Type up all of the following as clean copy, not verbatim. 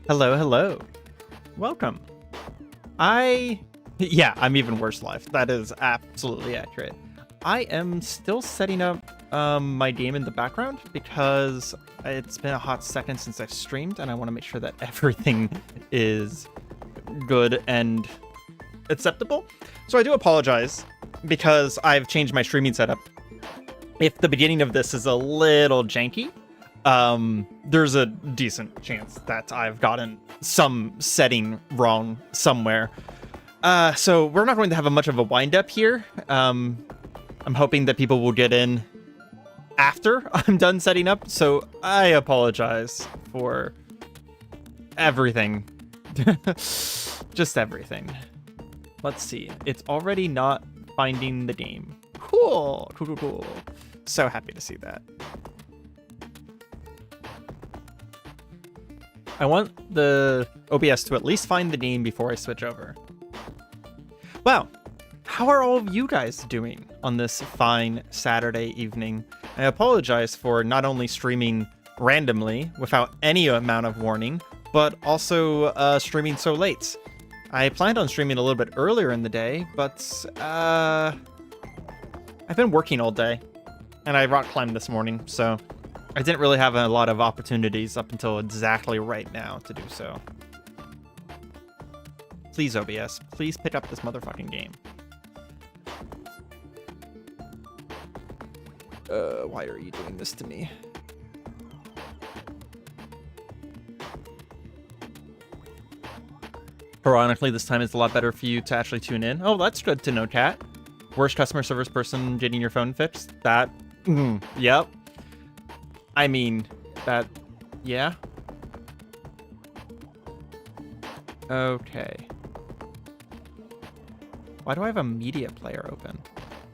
Hello, hello. Welcome. Yeah, I'm even worse live. That is absolutely accurate. I am still setting up my game in the background because it's been a hot second since I've streamed, and I want to make sure that everything is good and acceptable. So I do apologize because I've changed my streaming setup. If the beginning of this is a little janky, there's a decent chance that I've gotten some setting wrong somewhere. So we're not going to have much of a wind up here. I'm hoping that people will get in after I'm done setting up, so I apologize for everything. Just everything. Let's see. It's already not finding the game. Cool. Cool. So happy to see that. I want the OBS to at least find the game before I switch over. Wow. How are all of you guys doing on this fine Saturday evening? I apologize for not only streaming randomly without any amount of warning, but also streaming so late. I planned on streaming a little bit earlier in the day, but I've been working all day, and I rock climbed this morning, so I didn't really have a lot of opportunities up until exactly right now to do so. Please, OBS, please pick up this motherfucking game. Why are you doing this to me? Ironically, this time it's a lot better for you to actually tune in. Oh, that's good to know, Kat. Worst customer service person getting your phone fixed? That, yep. I mean, that, yeah. Okay. Why do I have a media player open?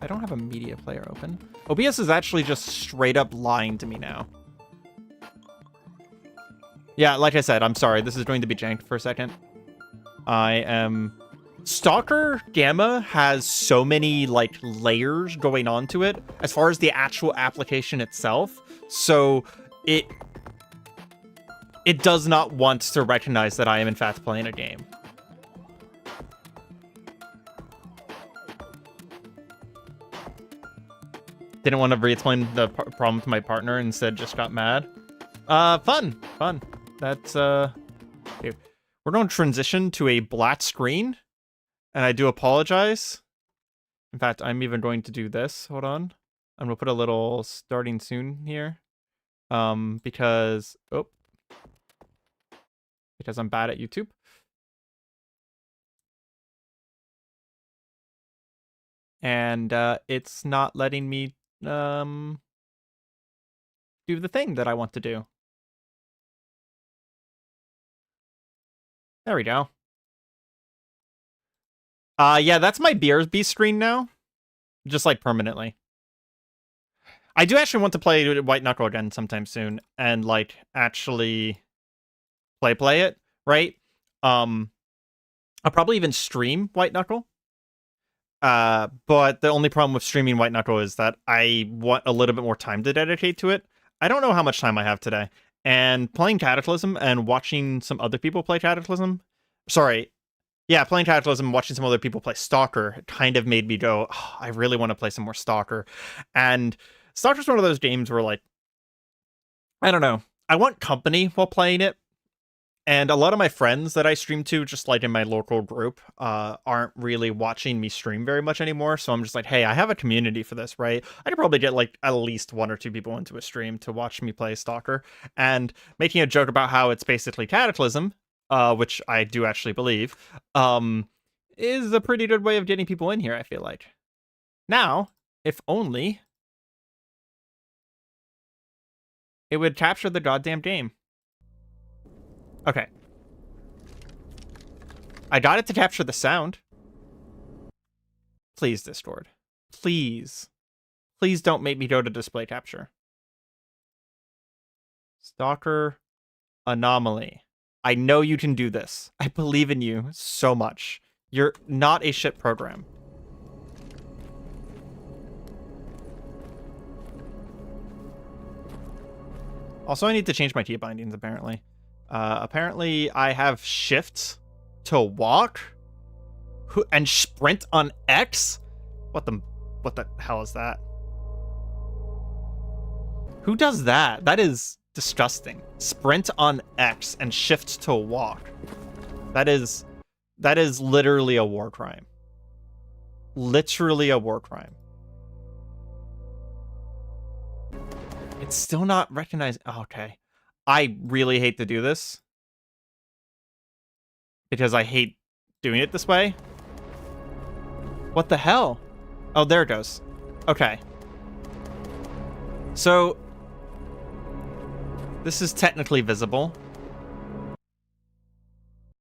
I don't have a media player open. OBS is actually just straight up lying to me now. Yeah, like I said, I'm sorry. This is going to be janked for a second. I am... Stalker Gamma has so many, like, layers going on to it as far as the actual application itself. So it does not want to recognize that I am in fact playing a game. Didn't want to re-explain the problem to my partner, instead just got mad. Fun. That's, okay. We're going to transition to a black screen, and I do apologize. In fact, I'm even going to do this. Hold on. I'm going to put a little starting soon here. Because I'm bad at YouTube. And it's not letting me do the thing that I want to do. There we go. Yeah, that's my BRB screen now. Just like permanently. I do actually want to play White Knuckle again sometime soon and like actually play it, right? I'll probably even stream White Knuckle. But the only problem with streaming White Knuckle is that I want a little bit more time to dedicate to it. I don't know how much time I have today. And playing Cataclysm and watching some other people play Cataclysm... Sorry. Yeah, playing Cataclysm and watching some other people play Stalker kind of made me go, oh, I really want to play some more Stalker. And Stalker's one of those games where, like, I don't know. I want company while playing it. And a lot of my friends that I stream to, just like in my local group, aren't really watching me stream very much anymore. So I'm just like, hey, I have a community for this, right? I could probably get like at least 1 or 2 people into a stream to watch me play Stalker. And making a joke about how it's basically Cataclysm, which I do actually believe, is a pretty good way of getting people in here, I feel like. Now, if only it would capture the goddamn game. Okay. I got it to capture the sound. Please, Discord. Please. Please don't make me go to display capture. Stalker anomaly. I know you can do this. I believe in you so much. You're not a shit program. Also, I need to change my key bindings, apparently. Apparently, I have shift to walk and sprint on X. What the hell is that? Who does that? That is disgusting. Sprint on X and shift to walk. That is literally a war crime. Literally a war crime. It's still not recognized. Oh, okay. I really hate to do this because I hate doing it this way. What the hell? Oh, there it goes. Okay. So this is technically visible,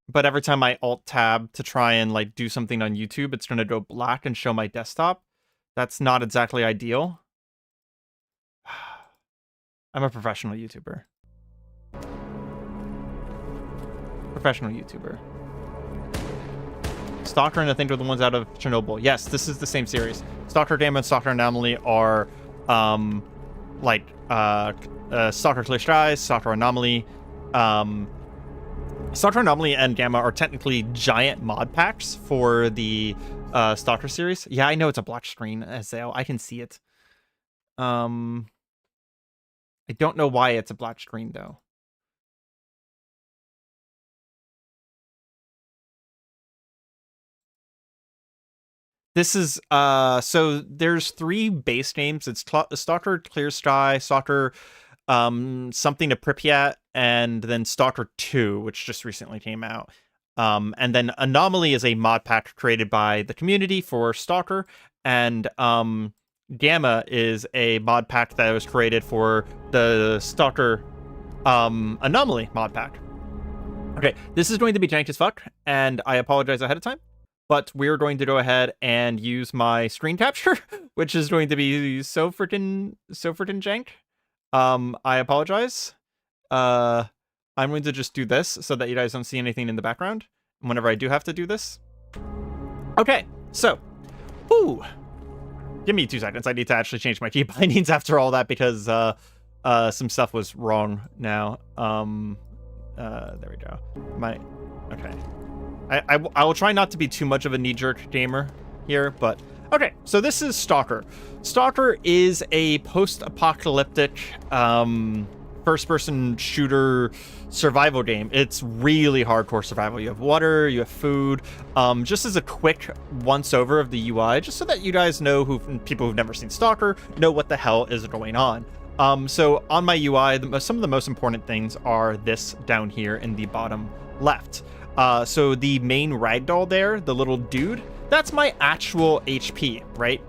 but every time I alt tab to try and like do something on YouTube, it's going to go black and show my desktop. That's not exactly ideal. I'm a professional YouTuber. Professional YouTuber. Stalker and I think are the ones out of Chernobyl. Yes, this is the same series. Stalker Gamma and Stalker Anomaly are Stalker Clear Skies, Stalker Anomaly. Stalker Anomaly and Gamma are technically giant mod packs for the Stalker series. Yeah, I know it's a black screen, Azale. I can see it. I don't know why it's a black screen though. This is so there's 3 base games. It's Stalker Clear Sky, Stalker something to Pripyat, and then Stalker 2, which just recently came out. And then Anomaly is a mod pack created by the community for Stalker, and Gamma is a mod pack that was created for the Stalker Anomaly mod pack. Okay, this is going to be jank as fuck, and I apologize ahead of time. But we're going to go ahead and use my screen capture, which is going to be so freaking jank. I apologize. I'm going to just do this so that you guys don't see anything in the background whenever I do have to do this. Okay, so, give me 2 seconds. I need to actually change my key bindings after all that because some stuff was wrong now. There we go. Okay. I will try not to be too much of a knee-jerk gamer here, but okay, so this is Stalker. Stalker is a post-apocalyptic first-person shooter survival game. It's really hardcore survival. You have water, you have food. Just as a quick once-over of the UI, just so that you guys know, people who've never seen Stalker know what the hell is going on. So on my UI, some of the most important things are this down here in the bottom left. So the main ragdoll there, the little dude, that's my actual HP, right?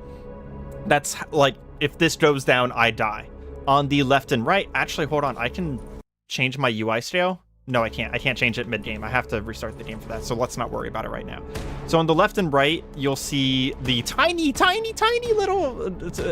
That's like, if this goes down, I die. On the left and right, actually, hold on, I can change my UI scale. No, I can't. I can't change it mid-game. I have to restart the game for that, so let's not worry about it right now. So on the left and right, you'll see the tiny little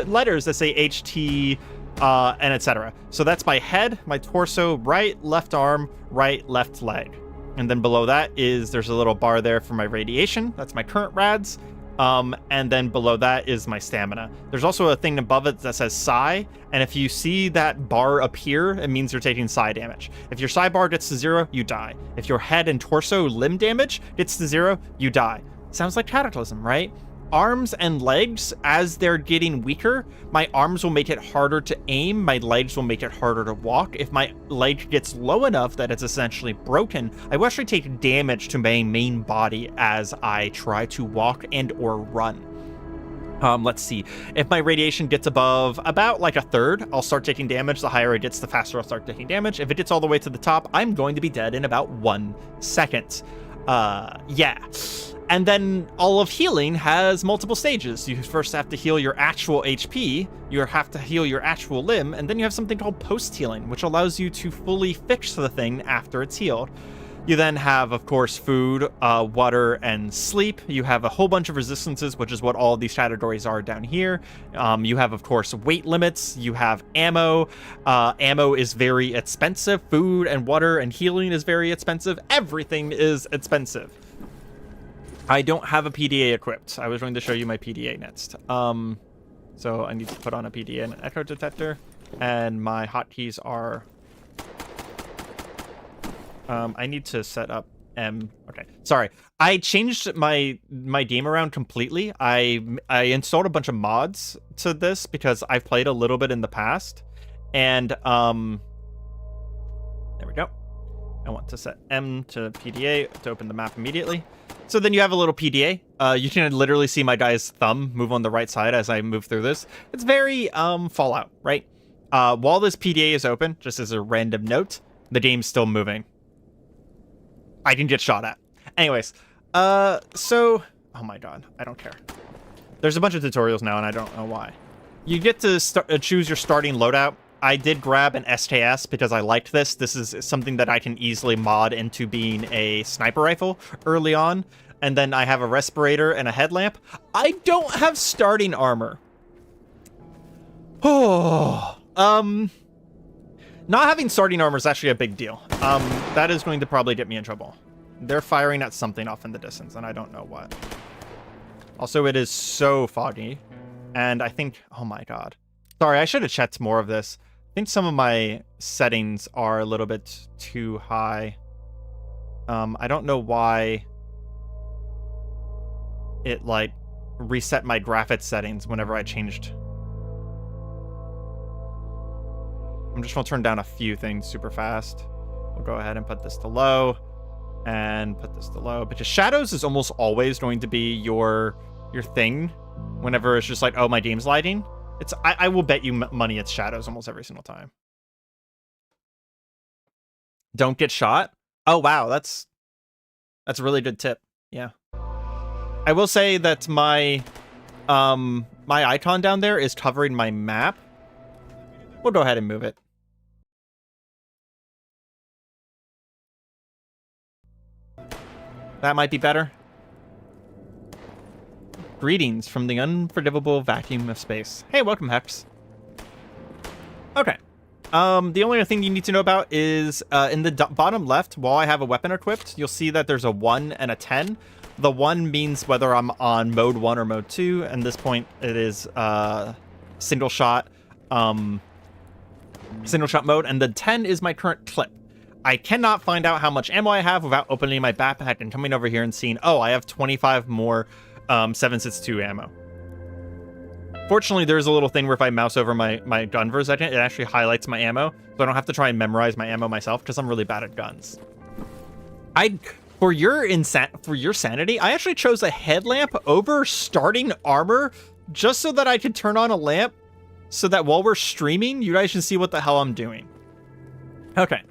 letters that say HT, and etc. So that's my head, my torso, right, left arm, right, left leg. And then below that there's a little bar there for my radiation. That's my current rads. And then below that is my stamina. There's also a thing above it that says psi. And if you see that bar appear, it means you're taking psi damage. If your psi bar gets to 0, you die. If your head and torso limb damage gets to 0, you die. Sounds like Cataclysm, right? Arms and legs, as they're getting weaker, my arms will make it harder to aim, my legs will make it harder to walk. If my leg gets low enough that it's essentially broken, I will actually take damage to my main body as I try to walk and or run. Let's see. If my radiation gets above about like a third, I'll start taking damage. The higher it gets, the faster I'll start taking damage. If it gets all the way to the top, I'm going to be dead in about 1 second. Yeah. And then all of healing has multiple stages. You first have to heal your actual HP, you have to heal your actual limb, and then you have something called post-healing, which allows you to fully fix the thing after it's healed. You then have, of course, food, water, and sleep. You have a whole bunch of resistances, which is what all of these categories are down here. You have, of course, weight limits. You have ammo. Ammo is very expensive. Food and water and healing is very expensive. Everything is expensive. I don't have a PDA equipped. I was going to show you my PDA next. So I need to put on a PDA and an echo detector. And my hotkeys are I need to set up M. Okay, sorry. I changed my game around completely. I installed a bunch of mods to this because I've played a little bit in the past, and there we go. I want to set M to PDA to open the map immediately. So then you have a little PDA. You can literally see my guy's thumb move on the right side as I move through this. It's very Fallout, right? While this PDA is open, just as a random note, the game's still moving. I can get shot at. Anyways, so... Oh my god, I don't care. There's a bunch of tutorials now, and I don't know why. You get to choose your starting loadout. I did grab an SKS because I liked this. This is something that I can easily mod into being a sniper rifle early on. And then I have a respirator and a headlamp. I don't have starting armor. Oh, not having starting armor is actually a big deal. That is going to probably get me in trouble. They're firing at something off in the distance, and I don't know what. Also, it is so foggy. And I think... Oh my god. Sorry, I should have checked more of this. I think some of my settings are a little bit too high. I don't know why it, like, reset my graphics settings whenever I changed. I'm just going to turn down a few things super fast. We'll go ahead and put this to low. And put this to low. Because shadows is almost always going to be your thing. Whenever it's just like, oh, my game's lighting. I will bet you money it's shadows almost every single time. Don't get shot? Oh, wow. That's a really good tip. Yeah. I will say that my icon down there is covering my map. We'll go ahead and move it. That might be better. Greetings from the unforgivable vacuum of space. Hey, welcome, Hex. Okay. The only other thing you need to know about is in the bottom left, while I have a weapon equipped, you'll see that there's a 1 and a 10. The 1 means whether I'm on mode 1 or mode 2. And at this point, it is single shot mode. And the 10 is my current clip. I cannot find out how much ammo I have without opening my backpack and coming over here and seeing, oh, I have 25 more 7.62 ammo. Fortunately, there's a little thing where if I mouse over my gun for a second, it actually highlights my ammo, so I don't have to try and memorize my ammo myself because I'm really bad at guns. For your sanity, I actually chose a headlamp over starting armor just so that I could turn on a lamp so that while we're streaming, you guys can see what the hell I'm doing. Okay,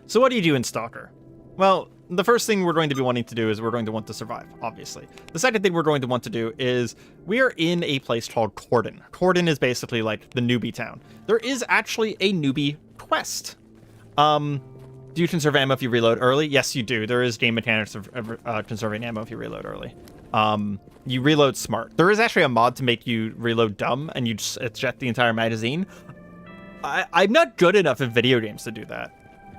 so what do you do in Stalker? Well, the first thing we're going to be wanting to do is we're going to want to survive, obviously. The second thing we're going to want to do is we are in a place called Qud. Qud is basically like the newbie town. There is actually a newbie quest. Do you conserve ammo if you reload early? Yes, you do. There is game mechanics of conserving ammo if you reload early. You reload smart. There is actually a mod to make you reload dumb and you just eject the entire magazine. I'm not good enough in video games to do that.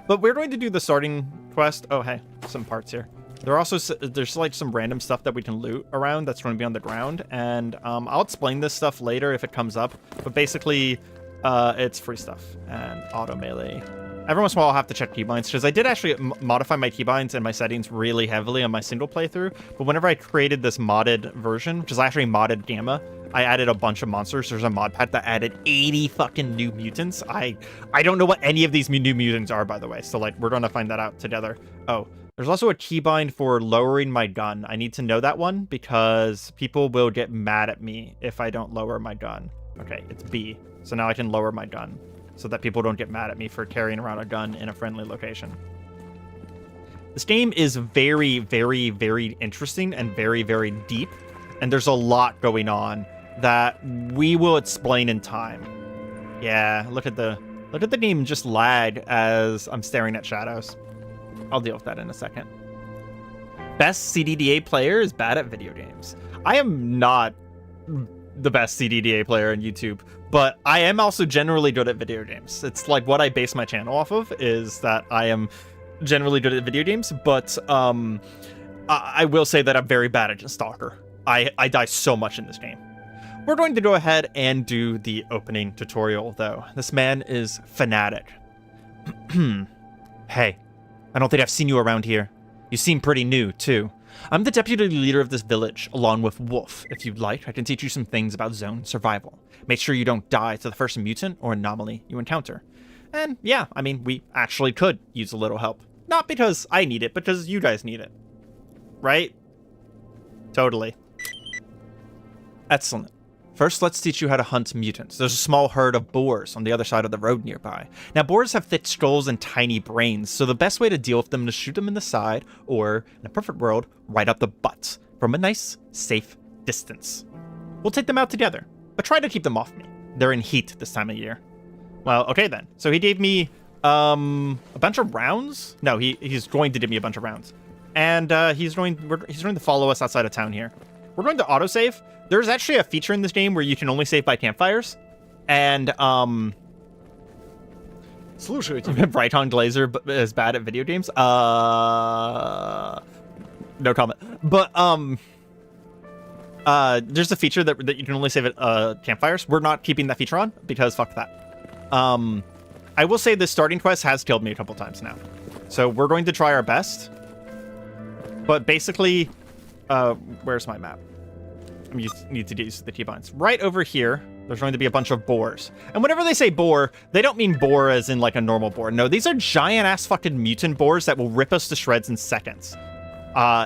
But we're going to do the starting quest. Oh, hey, some parts here. There's like some random stuff that we can loot around that's going to be on the ground. And I'll explain this stuff later if it comes up. But basically, it's free stuff and auto melee. Every once in a while, I'll have to check keybinds because I did actually modify my keybinds and my settings really heavily on my single playthrough. But whenever I created this modded version, which is actually modded Gamma, I added a bunch of monsters. There's a mod pack that added 80 fucking new mutants. I don't know what any of these new mutants are, by the way. So, like, we're going to find that out together. Oh, there's also a keybind for lowering my gun. I need to know that one because people will get mad at me if I don't lower my gun. Okay, it's B. So now I can lower my gun so that people don't get mad at me for carrying around a gun in a friendly location. This game is very, very, very interesting and very, very deep. And there's a lot going on that we will explain in time. Yeah, look at the game just lag as I'm staring at shadows. I'll deal with that in a second. Best CDDA player is bad at video games. I am not the best CDDA player on YouTube, but I am also generally good at video games. It's like what I base my channel off of is that I am generally good at video games, but I will say that I'm very bad at Stalker. I die so much in this game. We're going to go ahead and do the opening tutorial, though. This man is fanatic. Hey, I don't think I've seen you around here. You seem pretty new, too. I'm the deputy leader of this village, along with Wolf. If you'd like, I can teach you some things about zone survival. Make sure you don't die to the first mutant or anomaly you encounter. And yeah, I mean, we actually could use a little help. Not because I need it, but because you guys need it. Right? Totally. Excellent. First, let's teach you how to hunt mutants. There's a small herd of boars on the other side of the road nearby. Now, boars have thick skulls and tiny brains, so the best way to deal with them is to shoot them in the side, or, in a perfect world, right up the butt, from a nice, safe distance. We'll take them out together, but try to keep them off me. They're in heat this time of year. Well, okay then. So he gave me a bunch of rounds? No, he's going to give me a bunch of rounds. And he's going to follow us outside of town here. We're going to autosave. There's actually a feature in this game where you can only save by campfires. And, Brighton Glazer is bad at video games. No comment. But, there's a feature that you can only save at campfires. We're not keeping that feature on because fuck that. I will say this starting quest has killed me a couple times now. So we're going to try our best. But basically, where's my map? You need to get used to the keybinds. Right over here, there's going to be a bunch of boars. And whenever they say boar, they don't mean boar as in like a normal boar. No, these are giant-ass fucking mutant boars that will rip us to shreds in seconds.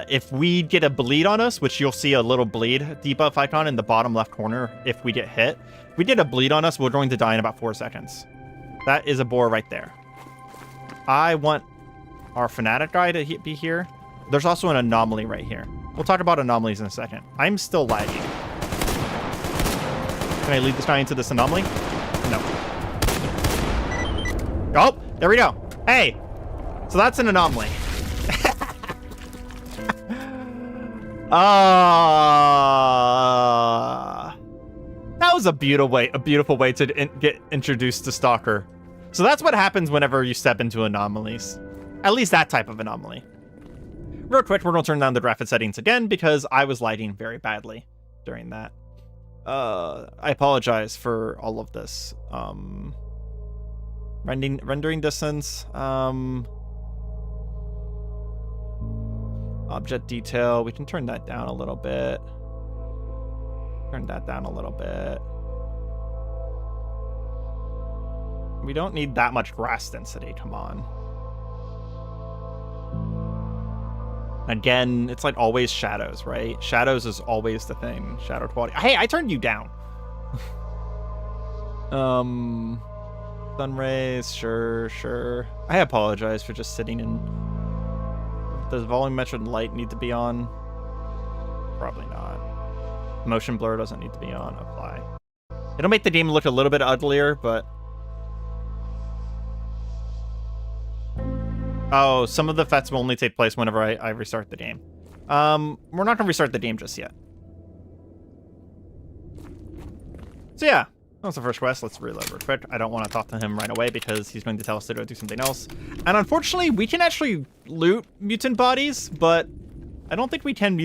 If we get a bleed on us, which you'll see a little bleed debuff icon in the bottom left corner if we get hit. If we get a bleed on us, we're going to die in about 4 seconds. That is a boar right there. I want our fanatic guy to be here. There's also an anomaly right here. We'll talk about anomalies in a second. I'm still lagging. Can I lead this guy into this anomaly? No. Oh, there we go. Hey, so that's an anomaly. That was a beautiful way to get introduced to Stalker. So that's what happens whenever you step into anomalies. At least that type of anomaly. Real quick, we're going to turn down the graphic settings again because I was lagging very badly during that. I apologize for all of this. Rendering distance. Object detail. We can turn that down a little bit. Turn that down a little bit. We don't need that much grass density. Come on. Again, it's like always shadows, right? Shadows is always the thing. Shadow quality. Hey, I turned you down. Sun rays, sure. I apologize for just sitting in. Does volumetric light need to be on? Probably not. Motion blur doesn't need to be on. Apply. It'll make the game look a little bit uglier, but... Oh, some of the effects will only take place whenever I restart the game. We're not going to restart the game just yet. So yeah, that was the first quest. Let's reload real quick. I don't want to talk to him right away because he's going to tell us to go do something else. And unfortunately, we can actually loot mutant bodies, but I don't think we can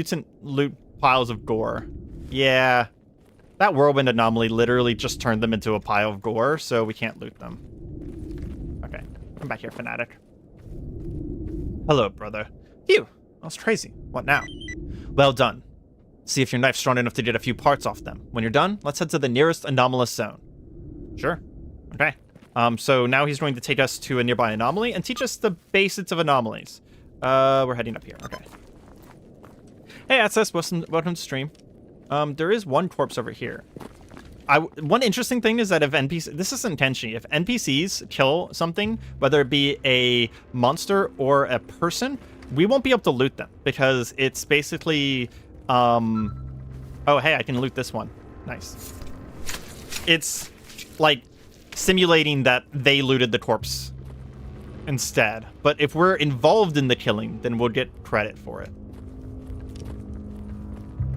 loot piles of gore. Yeah, that whirlwind anomaly literally just turned them into a pile of gore, so we can't loot them. Okay, come back here, fanatic. Hello, brother. Phew, that was crazy. What now? Well done. See if your knife's strong enough to get a few parts off them. When you're done, let's head to the nearest anomalous zone. Sure. Okay. So now he's going to take us to a nearby anomaly and teach us the basics of anomalies. We're heading up here. Okay. Hey, Access, welcome to stream. There is one corpse over here. One interesting thing is that if NPCs, this isn't Tenchi, if NPCs kill something, whether it be a monster or a person, we won't be able to loot them because it's basically, oh, hey, I can loot this one. Nice. It's like simulating that they looted the corpse instead. But if we're involved in the killing, then we'll get credit for it.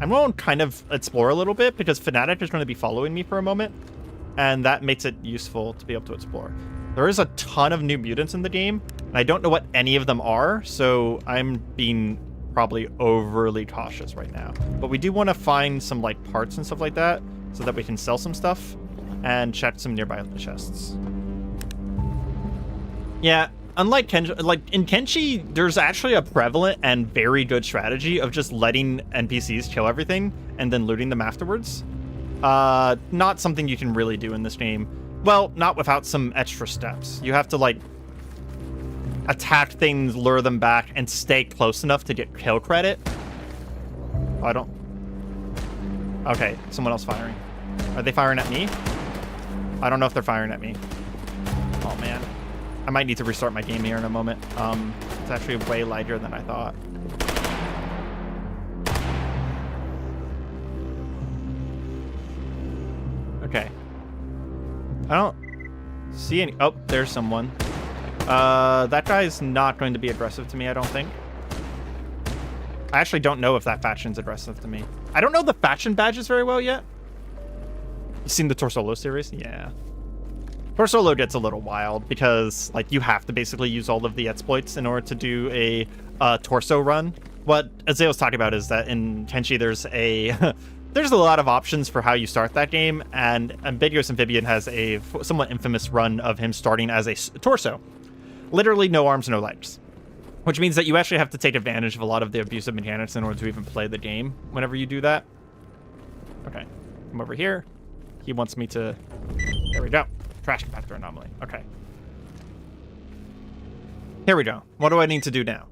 I'm going to kind of explore a little bit because Fnatic is going to be following me for a moment, and that makes it useful to be able to explore. There is a ton of new mutants in the game, and I don't know what any of them are, so I'm being probably overly cautious right now. But we do want to find some like parts and stuff like that so that we can sell some stuff and check some nearby chests. Yeah, unlike Kenshi, like in Kenshi, there's actually a prevalent and very good strategy of just letting NPCs kill everything and then looting them afterwards. Not something you can really do in this game. Well, not without some extra steps. You have to like attack things, lure them back, and stay close enough to get kill credit. Oh, I don't. Okay, someone else firing. Are they firing at me? I don't know if they're firing at me. Oh man, I might need to restart my game here in a moment. It's actually way lighter than I thought. Okay. I don't see any. Oh, there's someone. That guy's not going to be aggressive to me, I don't think. I actually don't know if that faction's aggressive to me. I don't know the faction badges very well yet. You seen the Torsolo series? Yeah. Torsolo gets a little wild because, like, you have to basically use all of the exploits in order to do a torso run. What Azael's talking about is that in Kenshi there's a there's a lot of options for how you start that game, and Ambiguous Amphibian has a somewhat infamous run of him starting as a torso. Literally no arms, no legs. Which means that you actually have to take advantage of a lot of the abusive mechanics in order to even play the game whenever you do that. Okay, come over here. He wants me to... There we go. Trash compactor anomaly. Okay. Here we go. What do I need to do now?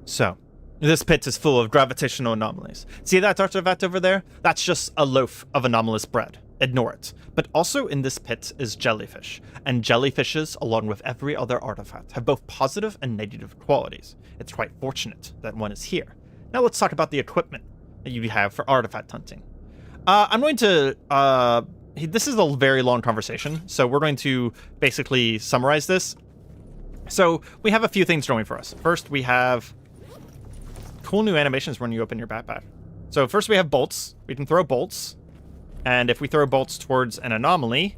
So, this pit is full of gravitational anomalies. See that artifact over there? That's just a loaf of anomalous bread. Ignore it. But also in this pit is jellyfish. And jellyfishes, along with every other artifact, have both positive and negative qualities. It's quite fortunate that one is here. Now let's talk about the equipment that you have for artifact hunting. I'm going to... this is a very long conversation, so we're going to basically summarize this. So we have a few things going for us. First, we have cool new animations when you open your backpack. So first we have bolts. We can throw bolts. And if we throw bolts towards an anomaly,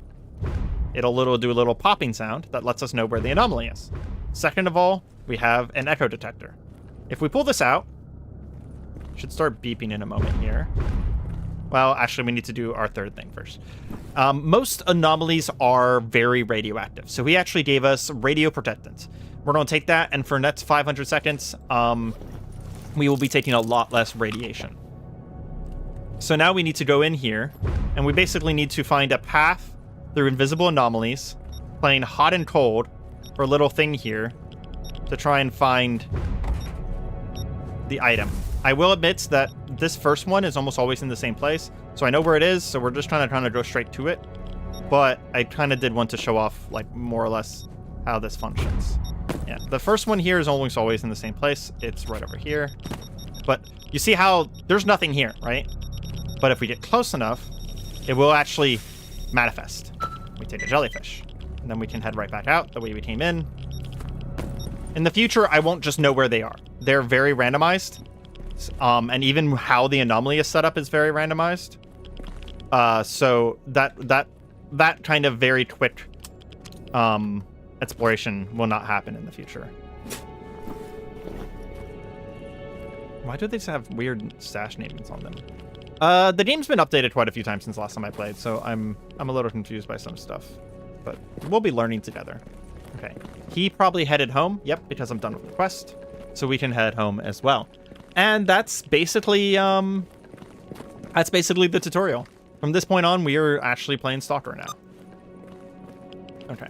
it'll do a little popping sound that lets us know where the anomaly is. Second of all, we have an echo detector. If we pull this out, it should start beeping in a moment here. Well, actually, we need to do our third thing first. Most anomalies are very radioactive, so he actually gave us radio protectant. We're going to take that, and for the next 500 seconds, we will be taking a lot less radiation. So now we need to go in here, and we basically need to find a path through invisible anomalies, playing hot and cold for a little thing here to try and find the item. I will admit that this first one is almost always in the same place, so I know where it is, so we're just trying to go straight to it. But I kind of did want to show off, like, more or less how this functions. Yeah, the first one here is almost always in the same place. It's right over here. But you see how there's nothing here, right? But if we get close enough, it will actually manifest. We take a jellyfish, and then we can head right back out the way we came in. In the future, I won't just know where they are. They're very randomized. And even how the anomaly is set up is very randomized. So that kind of very quick exploration will not happen in the future. Why do they just have weird stash names on them? The game's been updated quite a few times since last time I played, so I'm a little confused by some stuff. But we'll be learning together. Okay. He probably headed home. Yep, because I'm done with the quest. So we can head home as well. And that's basically the tutorial. From this point on, we are actually playing Stalker now. Okay.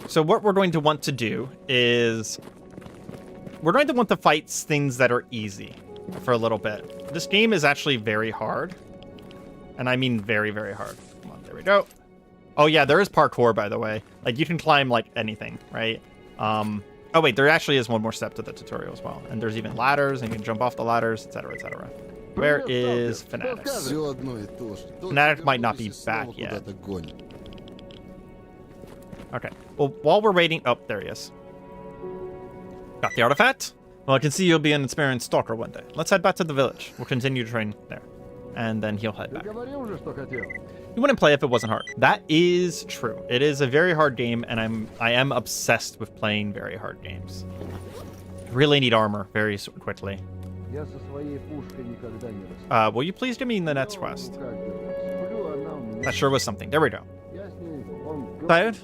So what we're going to want to do is we're going to want to fight things that are easy for a little bit. This game is actually very hard. And I mean very, very hard. Come on, there we go. Oh yeah, there is parkour, by the way. Like, you can climb like anything, right? Oh wait, there actually is one more step to the tutorial as well. And there's even ladders, and you can jump off the ladders, etc., etc. Where is Fanatics? Fanatic might not be back yet. Okay, well, while we're waiting... Oh, there he is. Got the artifact? Well, I can see you'll be an experienced stalker one day. Let's head back to the village. We'll continue to train there. And then he'll head back. You wouldn't play if it wasn't hard. That is true. It is a very hard game, and I am obsessed with playing very hard games. Really need armor very quickly. Will you please give me the next quest? That sure was something. There we go. Tired?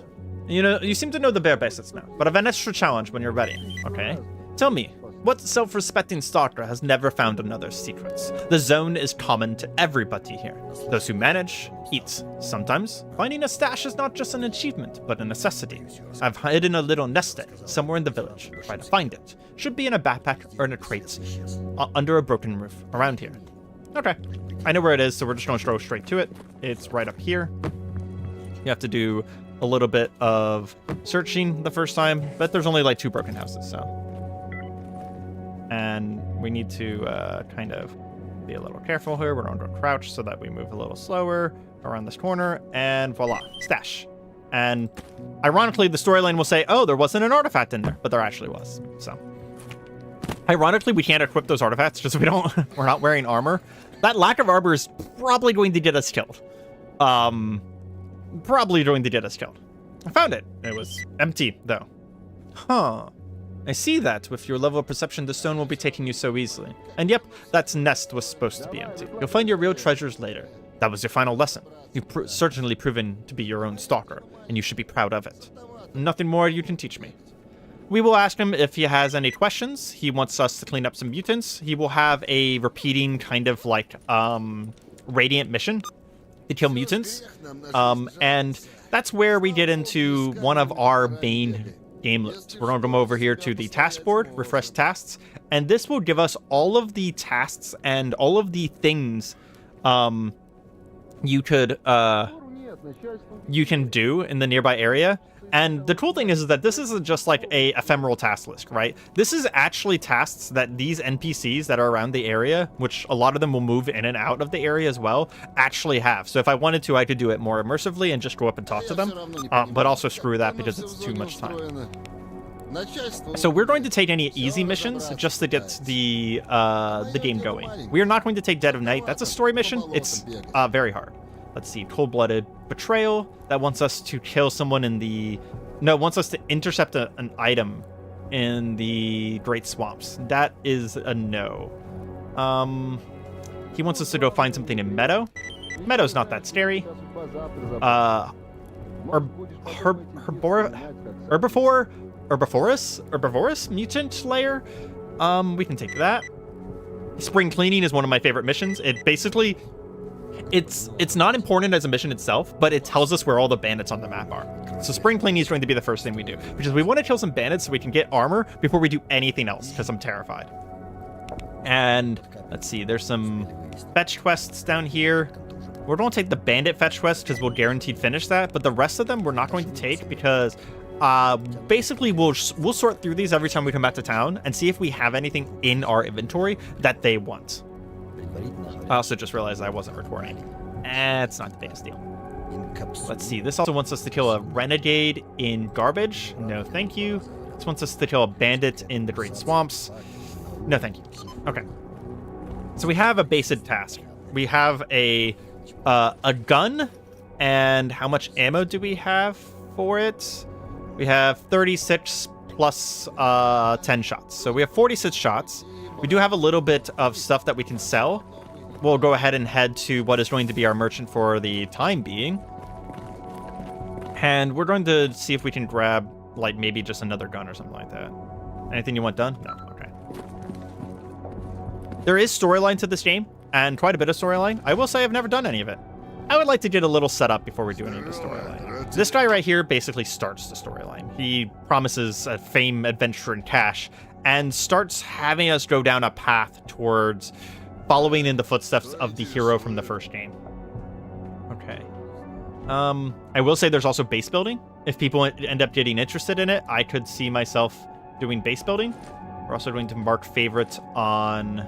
You know, you seem to know the bare basics now, but I have an extra challenge when you're ready, okay? Tell me, what self-respecting stalker has never found another's secrets? The zone is common to everybody here. Those who manage, eat. Sometimes, finding a stash is not just an achievement, but a necessity. I've hidden a little nest egg somewhere in the village. Try to find it. Should be in a backpack or in a crate under a broken roof around here. Okay, I know where it is, so we're just going to go straight to it. It's right up here. You have to do a little bit of searching the first time, but there's only like 2 broken houses, so. And we need to kind of be a little careful here. We're going to crouch so that we move a little slower around this corner, and voila, stash. And ironically, the storyline will say, oh, there wasn't an artifact in there, but there actually was. So ironically, we can't equip those artifacts just so we're not wearing armor. That lack of armor is probably going to get us killed. Probably going to get us killed. I found it. It was empty, though. Huh. I see that. With your level of perception, the stone won't be taking you so easily. And yep, that nest was supposed to be empty. You'll find your real treasures later. That was your final lesson. You've certainly proven to be your own stalker, and you should be proud of it. Nothing more you can teach me. We will ask him if he has any questions. He wants us to clean up some mutants. He will have a repeating kind of like radiant mission to kill mutants. And that's where we get into one of our main game loops. We're going to come over here to the task board, refresh tasks, and this will give us all of the tasks and all of the things you can do in the nearby area. And the cool thing is that this isn't just like a ephemeral task list, right? This is actually tasks that these NPCs that are around the area, which a lot of them will move in and out of the area as well, actually have. So if I wanted to, I could do it more immersively and just go up and talk to them, but also screw that because it's too much time. So we're going to take any easy missions just to get the game going. We are not going to take Dead of Night. That's a story mission. It's very hard. Let's see, Cold-Blooded Betrayal. That wants us to kill someone in the... No, wants us to intercept an item in the Great Swamps. That is a no. He wants us to go find something in Meadow. Meadow's not that scary. Herbivorous Mutant Lair. We can take that. Spring Cleaning is one of my favorite missions. It basically... It's not important as a mission itself, but it tells us where all the bandits on the map are. So Spring Cleaning is going to be the first thing we do, because we want to kill some bandits so we can get armor before we do anything else, because I'm terrified. And let's see, there's some fetch quests down here. We're going to take the bandit fetch quest because we'll guaranteed finish that, but the rest of them we're not going to take because basically we'll sort through these every time we come back to town and see if we have anything in our inventory that they want. I also just realized I wasn't recording. It's not the biggest deal. Let's see. This also wants us to kill a renegade in Garbage. No, thank you. This wants us to kill a bandit in the Great Swamps. No, thank you. Okay. So we have a basic task. We have a gun, and how much ammo do we have for it? We have 36 plus 10 shots. So we have 46 shots. We do have a little bit of stuff that we can sell. We'll go ahead and head to what is going to be our merchant for the time being. And we're going to see if we can grab, like, maybe just another gun or something like that. Anything you want done? No? Okay. There is storyline to this game, and quite a bit of storyline. I will say I've never done any of it. I would like to get a little set up before we do any of the storyline. This guy right here basically starts the storyline. He promises fame, adventure, and cash, and starts having us go down a path towards following in the footsteps of the hero from the first game. Okay. I will say there's also base building. If people end up getting interested in it, I could see myself doing base building. We're also going to mark favorite on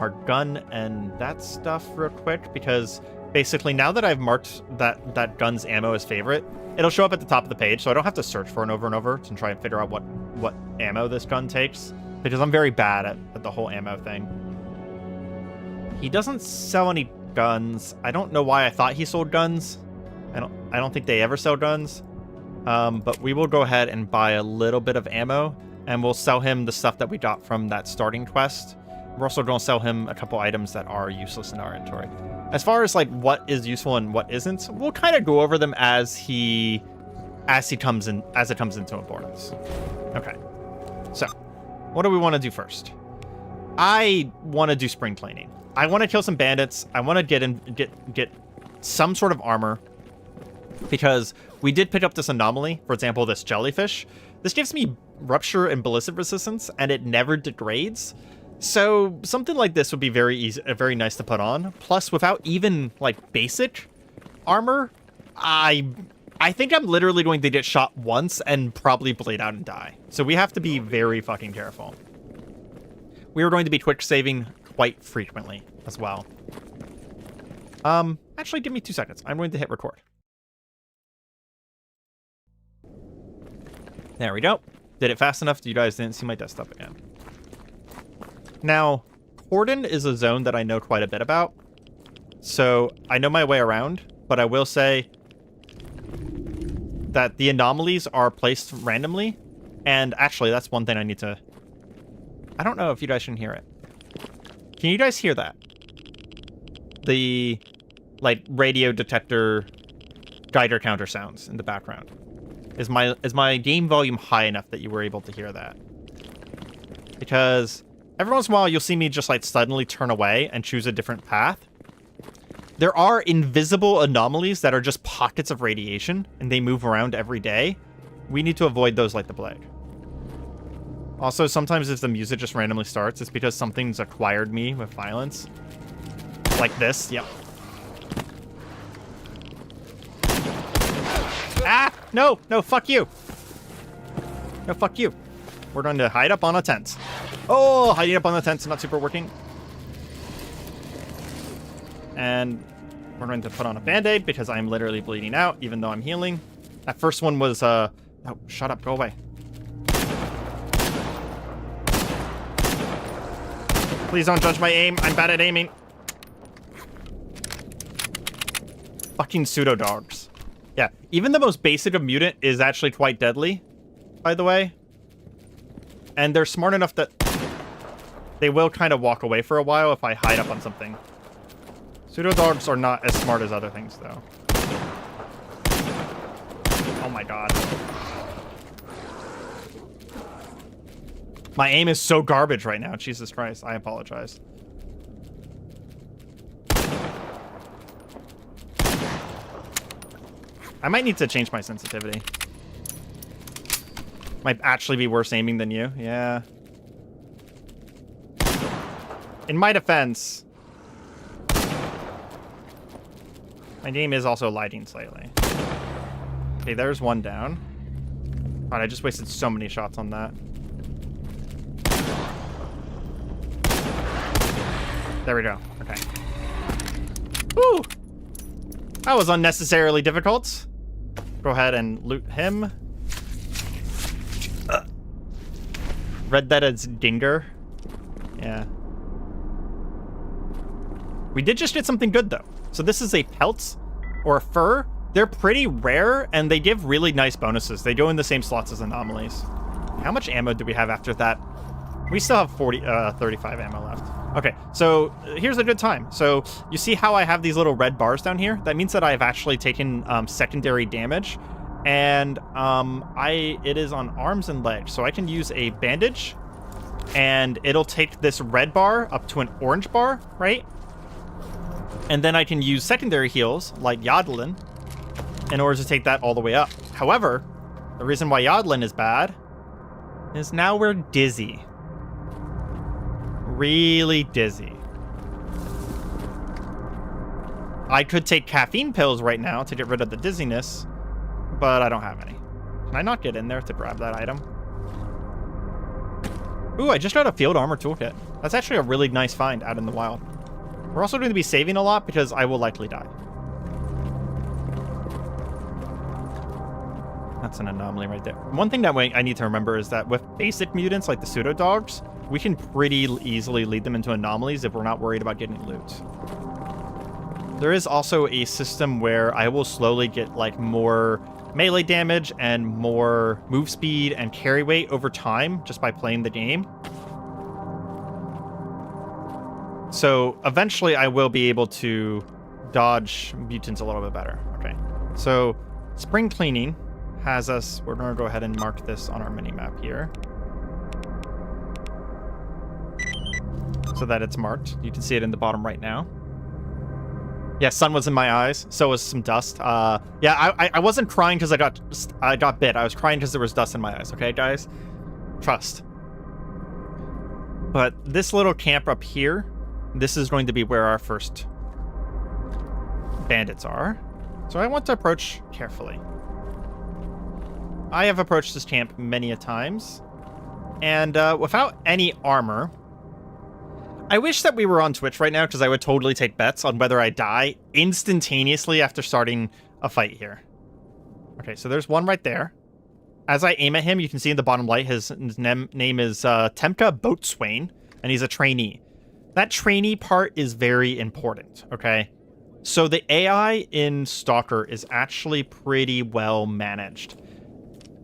our gun and that stuff real quick, because basically now that I've marked that gun's ammo as favorite, it'll show up at the top of the page, so I don't have to search for it over and over to try and figure out what ammo this gun takes, because I'm very bad at the whole ammo thing. He doesn't sell any guns. I don't know why I thought he sold guns. I don't think they ever sell guns. But we will go ahead and buy a little bit of ammo, and we'll sell him the stuff that we got from that starting quest. We're also going to sell him a couple items that are useless in our inventory. As far as like what is useful and what isn't, we'll kind of go over them as it comes into importance. Okay. So, what do we want to do first? I want to do spring cleaning. I want to kill some bandits. I want to get some sort of armor, because we did pick up this anomaly. For example, this jellyfish. This gives me rupture and ballistic resistance, and it never degrades. So something like this would be very nice to put on. Plus, without even like basic armor, I think I'm literally going to get shot once and probably bleed out and die. So we have to be very fucking careful. We are going to be quick saving quite frequently as well. Actually, give me 2 seconds. I'm going to hit record. There we go. Did it fast enough? You guys didn't see my desktop again. Now, Cordon is a zone that I know quite a bit about, so I know my way around, but I will say that the anomalies are placed randomly, and actually, that's one thing I need to... I don't know if you guys can hear it. Can you guys hear that? The, like, radio detector guider counter sounds in the background. Is my game volume high enough that you were able to hear that? Because every once in a while, you'll see me just, like, suddenly turn away and choose a different path. There are invisible anomalies that are just pockets of radiation, and they move around every day. We need to avoid those like the plague. Also, sometimes if the music just randomly starts, it's because something's acquired me with violence. Like this, yep. Ah! No! No, fuck you! No, fuck you. We're going to hide up on a tent. Oh, hiding up on the tent's not super working. And we're going to put on a band-aid because I'm literally bleeding out, even though I'm healing. That first one was, oh, shut up, go away. Please don't judge my aim. I'm bad at aiming. Fucking pseudo-dogs. Yeah, even the most basic of mutant is actually quite deadly, by the way. And they're smart enough that they will kind of walk away for a while if I hide up on something. Pseudo-dogs are not as smart as other things, though. Oh my god. My aim is so garbage right now. Jesus Christ, I apologize. I might need to change my sensitivity. Might actually be worse aiming than you. Yeah. In my defense, my game is also lagging slightly. Okay, there's one down. God, I just wasted so many shots on that. There we go. Okay. Woo! That was unnecessarily difficult. Go ahead and loot him. Read that as Dinger. Yeah. We did just get something good, though. So this is a pelt or a fur. They're pretty rare, and they give really nice bonuses. They go in the same slots as anomalies. How much ammo do we have after that? We still have 35 ammo left. Okay, so here's a good time. So you see how I have these little red bars down here? That means that I've actually taken secondary damage, and it is on arms and legs. So I can use a bandage, and it'll take this red bar up to an orange bar, right? And then I can use secondary heals, like Yodelin, in order to take that all the way up. However, the reason why Yodelin is bad is now we're dizzy. Really dizzy. I could take caffeine pills right now to get rid of the dizziness, but I don't have any. Can I not get in there to grab that item? Ooh, I just got a field armor toolkit. That's actually a really nice find out in the wild. We're also going to be saving a lot because I will likely die. That's an anomaly right there. One thing that I need to remember is that with basic mutants like the pseudo-dogs, we can pretty easily lead them into anomalies if we're not worried about getting loot. There is also a system where I will slowly get like more melee damage and more move speed and carry weight over time just by playing the game. So eventually I will be able to dodge mutants a little bit better. Okay. So spring cleaning has us... We're going to go ahead and mark this on our mini-map here. So that it's marked. You can see it in the bottom right now. Yeah, sun was in my eyes. So was some dust. Yeah, I wasn't crying because I got bit. I was crying because there was dust in my eyes. Okay, guys? Trust. But this little camp up here, this is going to be where our first bandits are. So I want to approach carefully. I have approached this camp many a times. And without any armor... I wish that we were on Twitch right now because I would totally take bets on whether I die instantaneously after starting a fight here. Okay, so there's one right there. As I aim at him, you can see in the bottom right, his name is Temka Boatswain, and he's a trainee. That trainee part is very important, okay? So the AI in Stalker is actually pretty well managed.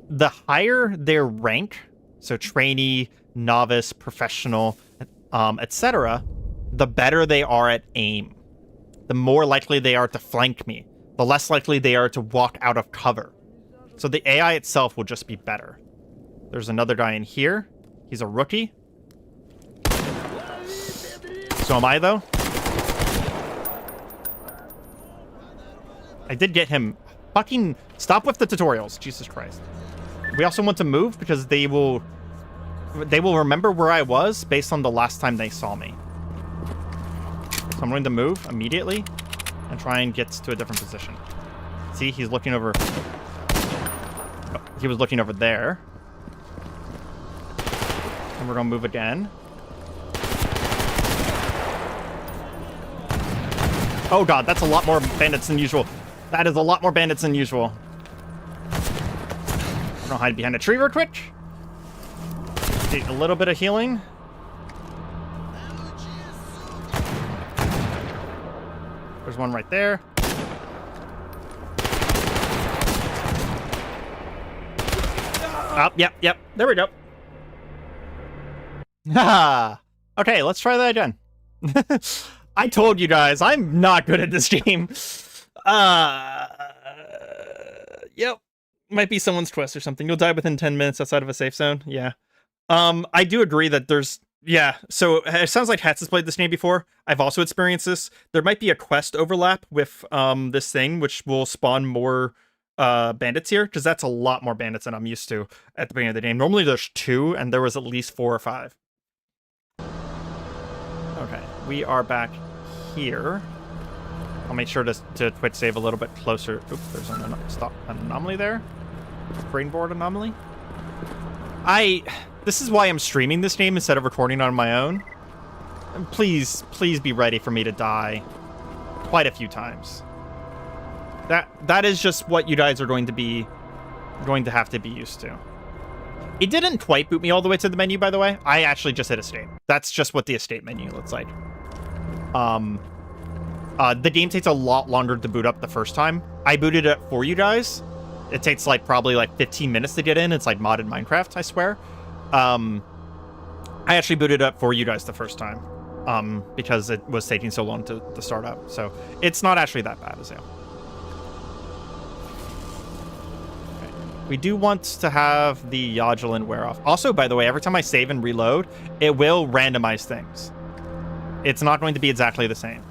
The higher their rank, so trainee, novice, professional, etc., the better they are at aim. The more likely they are to flank me. The less likely they are to walk out of cover. So the AI itself will just be better. There's another guy in here. He's a rookie. So am I, though. I did get him. Fucking stop with the tutorials. Jesus Christ. We also want to move because they will remember where I was based on the last time they saw me. So I'm going to move immediately and try and get to a different position. See, he's looking over... Oh, he was looking over there. And we're going to move again. Oh god, that's a lot more bandits than usual. That is a lot more bandits than usual. I'm going to hide behind a tree real quick. Take a little bit of healing. There's one right there. Oh, yep. There we go. Ha! Okay, let's try that again. I told you guys, I'm not good at this game. Yep. Might be someone's quest or something. You'll die within 10 minutes outside of a safe zone. Yeah. I do agree that there's... Yeah, so it sounds like Hats has played this game before. I've also experienced this. There might be a quest overlap with this thing, which will spawn more bandits here, because that's a lot more bandits than I'm used to at the beginning of the game. Normally there's 2, and there was at least 4 or 5. Okay, we are back here. I'll make sure to quick save a little bit closer. Oops, there's an anomaly there. Brainboard anomaly. This is why I'm streaming this game instead of recording on my own. And please be ready for me to die quite a few times. That is just what you guys are going to have to be used to. It didn't quite boot me all the way to the menu, by the way. I actually just hit escape. That's just what the escape menu looks like. The game takes a lot longer to boot up the first time. I booted it for you guys. It takes probably 15 minutes to get in. It's like modded Minecraft, I swear. I actually booted up for you guys the first time, because it was taking so long to start up. So it's not actually that bad as you. Okay. We do want to have the Yodulin wear off. Also, by the way, every time I save and reload, it will randomize things. It's not going to be exactly the same.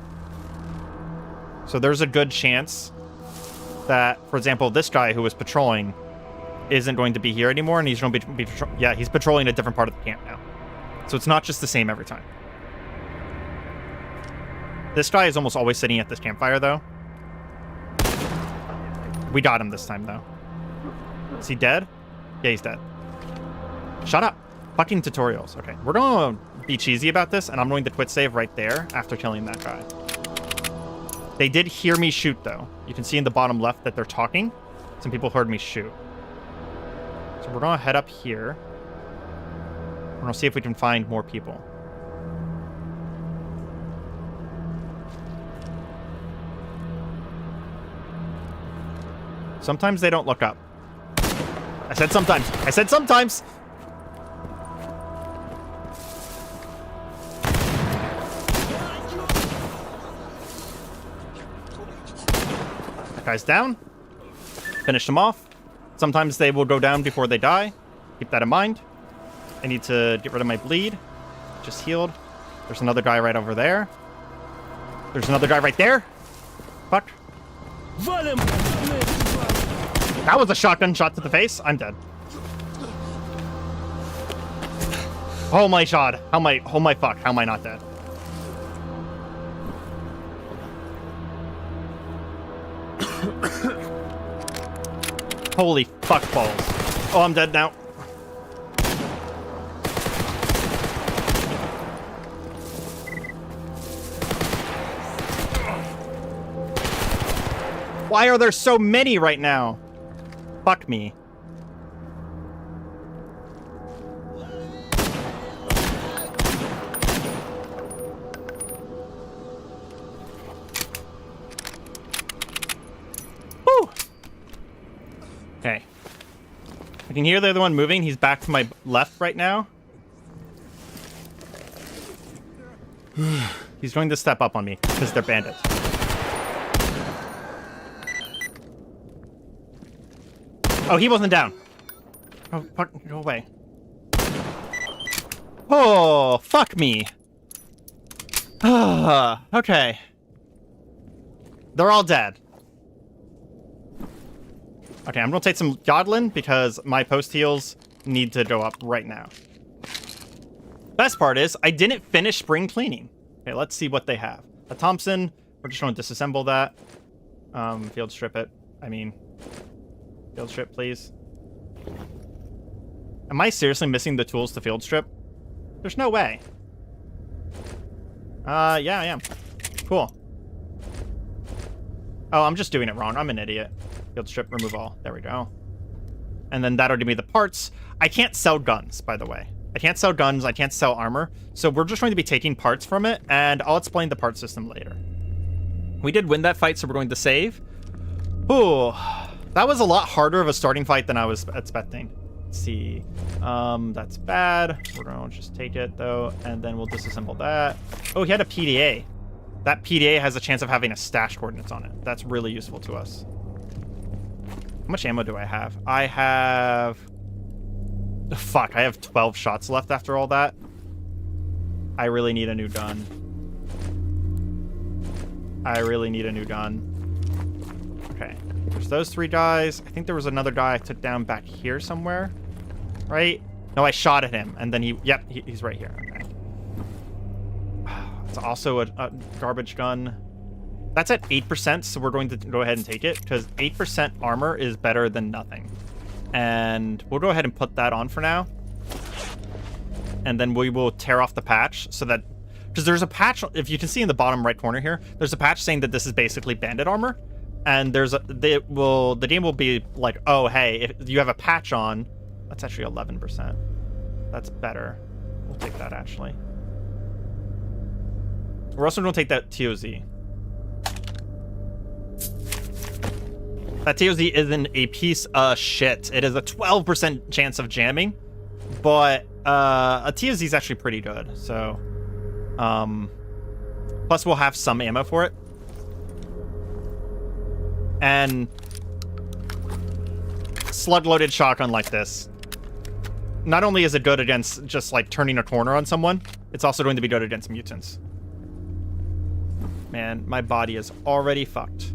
So there's a good chance that, for example, this guy who was patrolling isn't going to be here anymore, and he's going to be he's patrolling a different part of the camp now. So it's not just the same every time. This guy is almost always sitting at this campfire, though. We got him this time, though. Is he dead? Yeah, he's dead. Shut up. Fucking tutorials. Okay, we're going to be cheesy about this, and I'm going to quit save right there after killing that guy. They did hear me shoot, though. You can see in the bottom left that they're talking. Some people heard me shoot. So we're going to head up here. We're going to see if we can find more people. Sometimes they don't look up. I said sometimes. I said sometimes! Guy's down. Finish them off. Sometimes they will go down before they die. Keep that in mind. I need to get rid of my bleed. Just healed. There's another guy right over there. There's another guy right there. Fuck. That was a shotgun shot to the face. I'm dead. Oh my god. Oh my fuck. How am I not dead? Holy fuck balls. Oh, I'm dead now. Why are there so many right now? Fuck me. Whew. Okay. I can hear the other one moving. He's back to my left right now. He's going to step up on me because they're bandits. Oh, he wasn't down. Oh, fuck, go away. Oh, fuck me. Okay. They're all dead. Okay, I'm gonna take some Godlin because my post heals need to go up right now. Best part is I didn't finish spring cleaning. Okay, let's see what they have. A Thompson. We're just going to disassemble that. Field strip it. I mean, field strip, please. Am I seriously missing the tools to field strip? There's no way. Yeah, I am. Cool. Oh, I'm just doing it wrong. I'm an idiot. Field strip, remove all. There we go. And then that'll give me the parts. I can't sell guns, by the way. I can't sell guns. I can't sell armor. So we're just going to be taking parts from it, and I'll explain the part system later. We did win that fight, so we're going to save. Ooh, that was a lot harder of a starting fight than I was expecting. Let's see. That's bad. We're going to just take it, though, and then we'll disassemble that. Oh, he had a PDA. That PDA has a chance of having a stash coordinates on it. That's really useful to us. How much ammo do I have? I have... Fuck, I have 12 shots left after all that. I really need a new gun. I really need a new gun. Okay, there's those three guys. I think there was another guy I took down back here somewhere. Right? No, I shot at him, and then he... Yep, he's right here. Okay. It's also a garbage gun. That's at 8%, so we're going to go ahead and take it, because 8% armor is better than nothing. And we'll go ahead and put that on for now. And then we will tear off the patch so that... Because there's a patch, if you can see in the bottom right corner here, there's a patch saying that this is basically bandit armor. And there's a... the game will be like, oh, hey, if you have a patch on... That's actually 11%. That's better. We'll take that, actually. We're also going to take that TOZ. That TOZ isn't a piece of shit. It is a 12% chance of jamming, but a TOZ is actually pretty good. So, plus we'll have some ammo for it. And slug-loaded shotgun like this, not only is it good against just like turning a corner on someone, it's also going to be good against mutants. Man, my body is already fucked.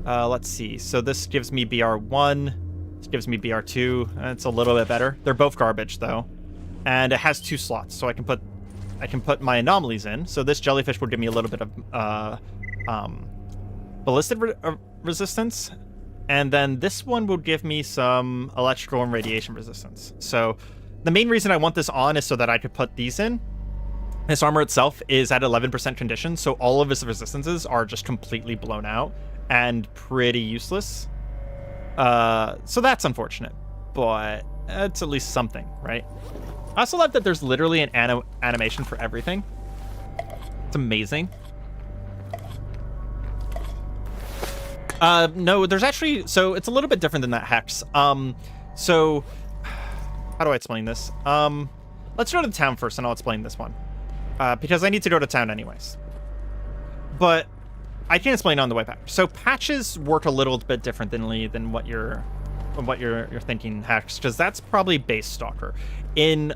Let's see. So this gives me BR1. This gives me BR2. It's a little bit better. They're both garbage though, and it has 2 slots, so I can put my anomalies in. So this jellyfish will give me a little bit of ballistic resistance, and then this one will give me some electrical and radiation resistance. So the main reason I want this on is so that I could put these in. This armor itself is at 11% condition, so all of its resistances are just completely blown out and pretty useless. So that's unfortunate, but it's at least something, right? I also love that there's literally an animation for everything. It's amazing. No, there's actually... So it's a little bit different than that, Hex. So... How do I explain this? Let's go to the town first, and I'll explain this one. Because I need to go to town anyways. But I can explain on the way back. So patches work a little bit differently than what you're thinking, Hex, because that's probably base Stalker. In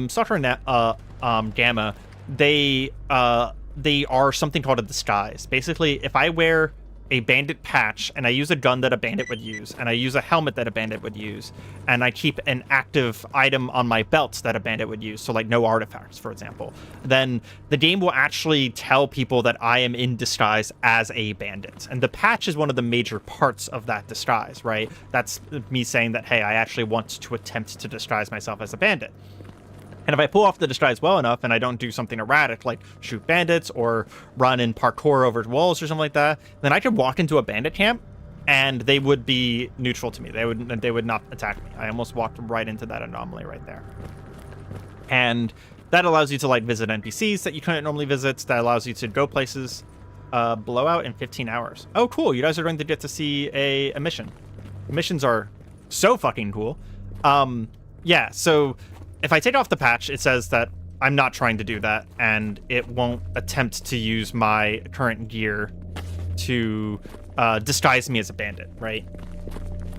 Stalker and Gamma, they are something called a disguise. Basically, if I wear a bandit patch and I use a gun that a bandit would use, and I use a helmet that a bandit would use, and I keep an active item on my belt that a bandit would use, so like no artifacts, for example, then the game will actually tell people that I am in disguise as a bandit. And the patch is one of the major parts of that disguise, right? That's me saying that, hey, I actually want to attempt to disguise myself as a bandit. And if I pull off the disguise well enough and I don't do something erratic like shoot bandits or run and parkour over walls or something like that, then I could walk into a bandit camp and they would be neutral to me. They would not attack me. I almost walked right into that anomaly right there. And that allows you to like visit NPCs that you couldn't normally visit. That allows you to go places. Blowout in 15 hours. Oh, cool. You guys are going to get to see a mission. The missions are so fucking cool. Yeah, so if I take off the patch, it says that I'm not trying to do that, and it won't attempt to use my current gear to disguise me as a bandit, right?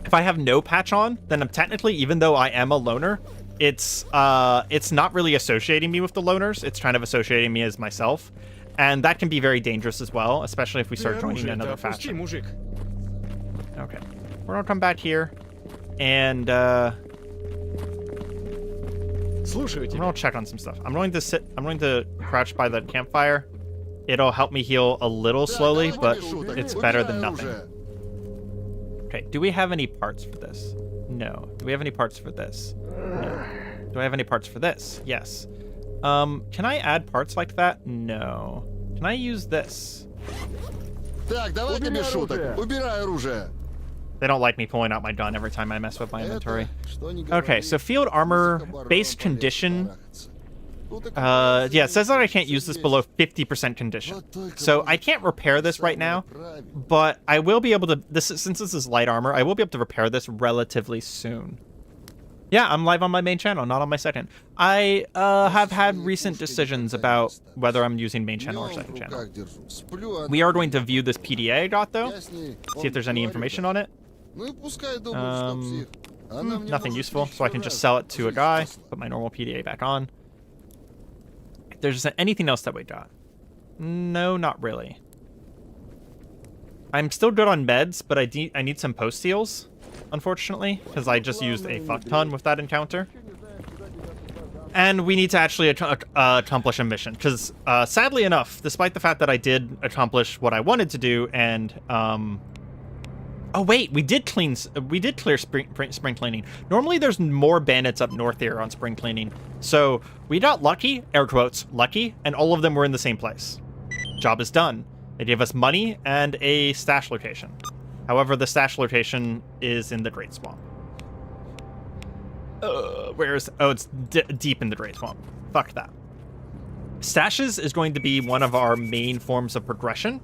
If I have no patch on, then I'm technically, even though I am a loner, it's not really associating me with the loners. It's kind of associating me as myself, and that can be very dangerous as well, especially if we start joining another faction. Okay, we're gonna come back here, and I'm gonna check on some stuff. I'm going to crouch by the campfire. It'll help me heal a little slowly, but it's better than nothing. Okay, do we have any parts for this? No. Do we have any parts for this? No. Do I have any parts for this? Yes. Can I add parts like that? No. Can I use this? They don't like me pulling out my gun every time I mess with my inventory. Okay, so field armor, base condition. Yeah, it says that I can't use this below 50% condition. So I can't repair this right now, but I will be able to, since this is light armor, I will be able to repair this relatively soon. Yeah, I'm live on my main channel, not on my second. I have had recent decisions about whether I'm using main channel or second channel. We are going to view this PDA I got, though. See if there's any information on it. Nothing useful, so I can just sell it to a guy, put my normal PDA back on. If there's anything else that we got. No, not really. I'm still good on meds, but I need some post heals, unfortunately, because I just used a fuck ton with that encounter. And we need to actually accomplish a mission, because sadly enough, despite the fact that I did accomplish what I wanted to do, and oh wait, we did clear spring cleaning. Normally there's more bandits up north here on spring cleaning, so we got lucky, air quotes, lucky, and all of them were in the same place. Job is done. They gave us money and a stash location. However, the stash location is in the Great Swamp. It's deep in the Great Swamp. Fuck that. Stashes is going to be one of our main forms of progression.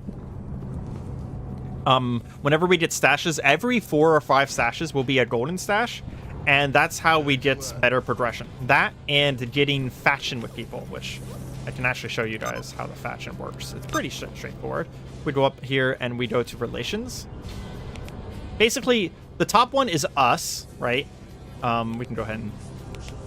Whenever we get stashes, every 4 or 5 stashes will be a golden stash, and that's how we get better progression. That and getting faction with people, which I can actually show you guys how the faction works. It's pretty straightforward. We go up here and we go to relations. Basically, the top one is us, right? We can go ahead and...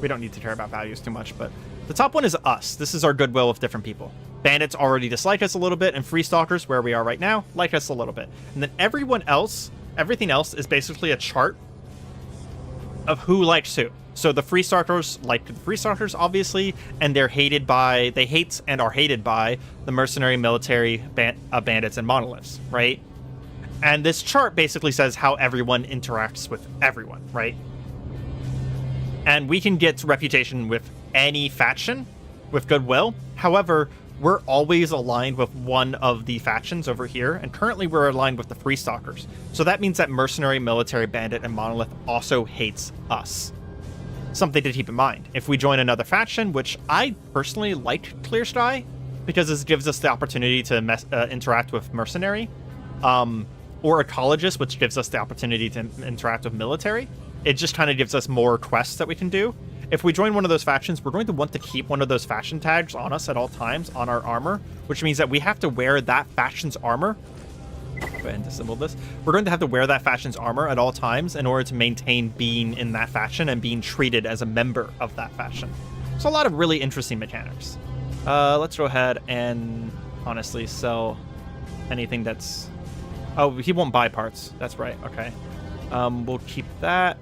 We don't need to care about values too much, but the top one is us. This is our goodwill with different people. Bandits already dislike us a little bit, and Free Stalkers, where we are right now, like us a little bit. And then everything else is basically a chart of who likes who. So the Free Stalkers like the Free Stalkers, obviously, and they hate and are hated by the mercenary, military, bandits, and monoliths, right? And this chart basically says how everyone interacts with everyone, right? And we can get reputation with any faction with goodwill. However, we're always aligned with one of the factions over here, and currently we're aligned with the Free Stalkers. So that means that mercenary, military, bandit, and monolith also hates us. Something to keep in mind. If we join another faction, which I personally like Clear Sky, because this gives us the opportunity to interact with mercenary, or ecologist, which gives us the opportunity to interact with military. It just kind of gives us more quests that we can do. If we join one of those factions, we're going to want to keep one of those faction tags on us at all times on our armor, which means that we have to wear that faction's armor Go ahead and disassemble this. We're going to have to wear that faction's armor at all times in order to maintain being in that faction and being treated as a member of that faction. So a lot of really interesting mechanics. Let's go ahead and honestly sell anything that's... Oh, he won't buy parts. That's right. Okay. We'll keep that.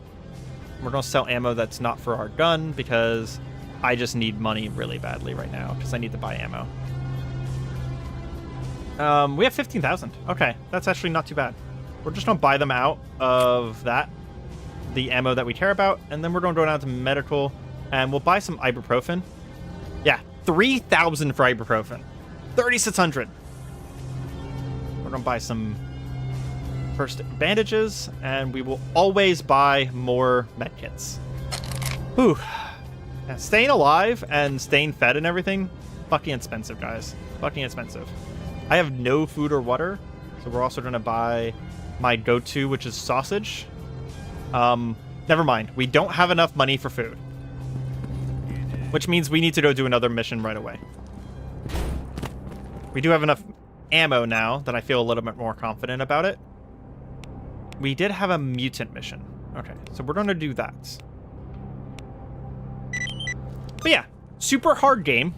We're going to sell ammo that's not for our gun because I just need money really badly right now because I need to buy ammo. We have 15,000. Okay, that's actually not too bad. We're just going to buy them out of that, the ammo that we care about, and then we're going to go down to medical, and we'll buy some ibuprofen. Yeah, 3,000 for ibuprofen. 3,600. We're going to buy some first bandages, and we will always buy more medkits. Whew. Yeah, staying alive and staying fed and everything, fucking expensive, guys. Fucking expensive. I have no food or water, so we're also going to buy my go-to, which is sausage. Never mind. We don't have enough money for food, which means we need to go do another mission right away. We do have enough ammo now that I feel a little bit more confident about it. We did have a mutant mission. Okay, so we're going to do that. But yeah, super hard game.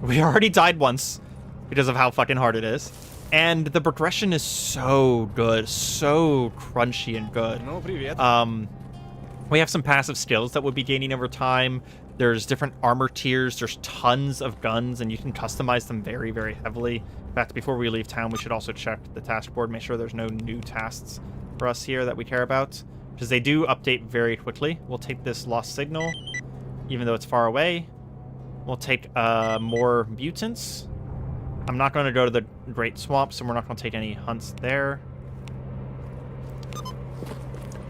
We already died once because of how fucking hard it is. And the progression is so good, so crunchy and good. We have some passive skills that we'll be gaining over time. There's different armor tiers. There's tons of guns, and you can customize them very, very heavily. In fact, before we leave town, we should also check the task board, make sure there's no new tasks for us here that we care about, because they do update very quickly. We'll take this lost signal, even though it's far away. We'll take more mutants. I'm not going to go to the Great Swamp, so we're not going to take any hunts there.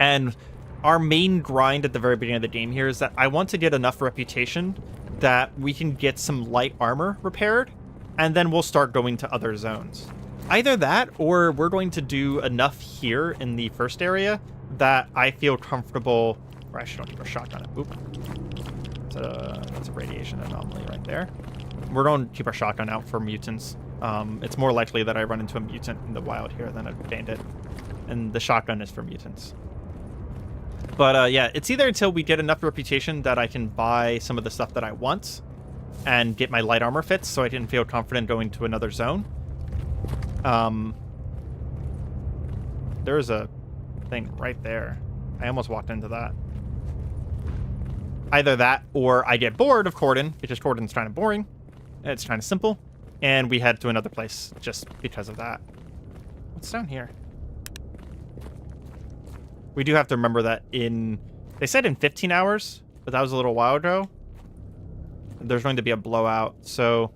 And our main grind at the very beginning of the game here is that I want to get enough reputation that we can get some light armor repaired, and then we'll start going to other zones. Either that, or we're going to do enough here in the first area that I feel comfortable... Or I should keep a shotgun. Oop. That's a radiation anomaly right there. We're going to keep our shotgun out for mutants. It's more likely that I run into a mutant in the wild here than a bandit. And the shotgun is for mutants. But yeah, it's either until we get enough reputation that I can buy some of the stuff that I want and get my light armor fits so I can feel confident going to another zone. There's a thing right there. I almost walked into that. Either that, or I get bored of Cordon, because Cordon's kind of boring. It's kind of simple. And we head to another place just because of that. What's down here? We do have to remember that they said in 15 hours, but that was a little while ago. There's going to be a blowout, so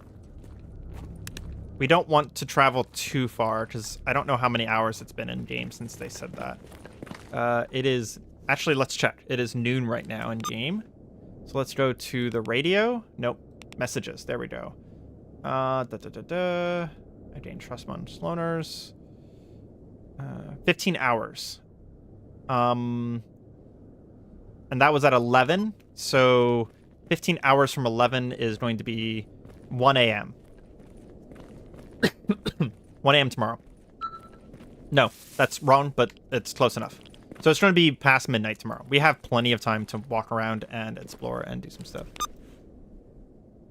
we don't want to travel too far, because I don't know how many hours it's been in game since they said that. It is... Actually, let's check. It is noon right now in game. So let's go to the radio. Nope. Messages. There we go. I gain trust among loners. 15 hours. And that was at 11. So 15 hours from 11 is going to be 1 a.m. 1 a.m. tomorrow. No, that's wrong, but it's close enough. So it's going to be past midnight tomorrow. We have plenty of time to walk around and explore and do some stuff.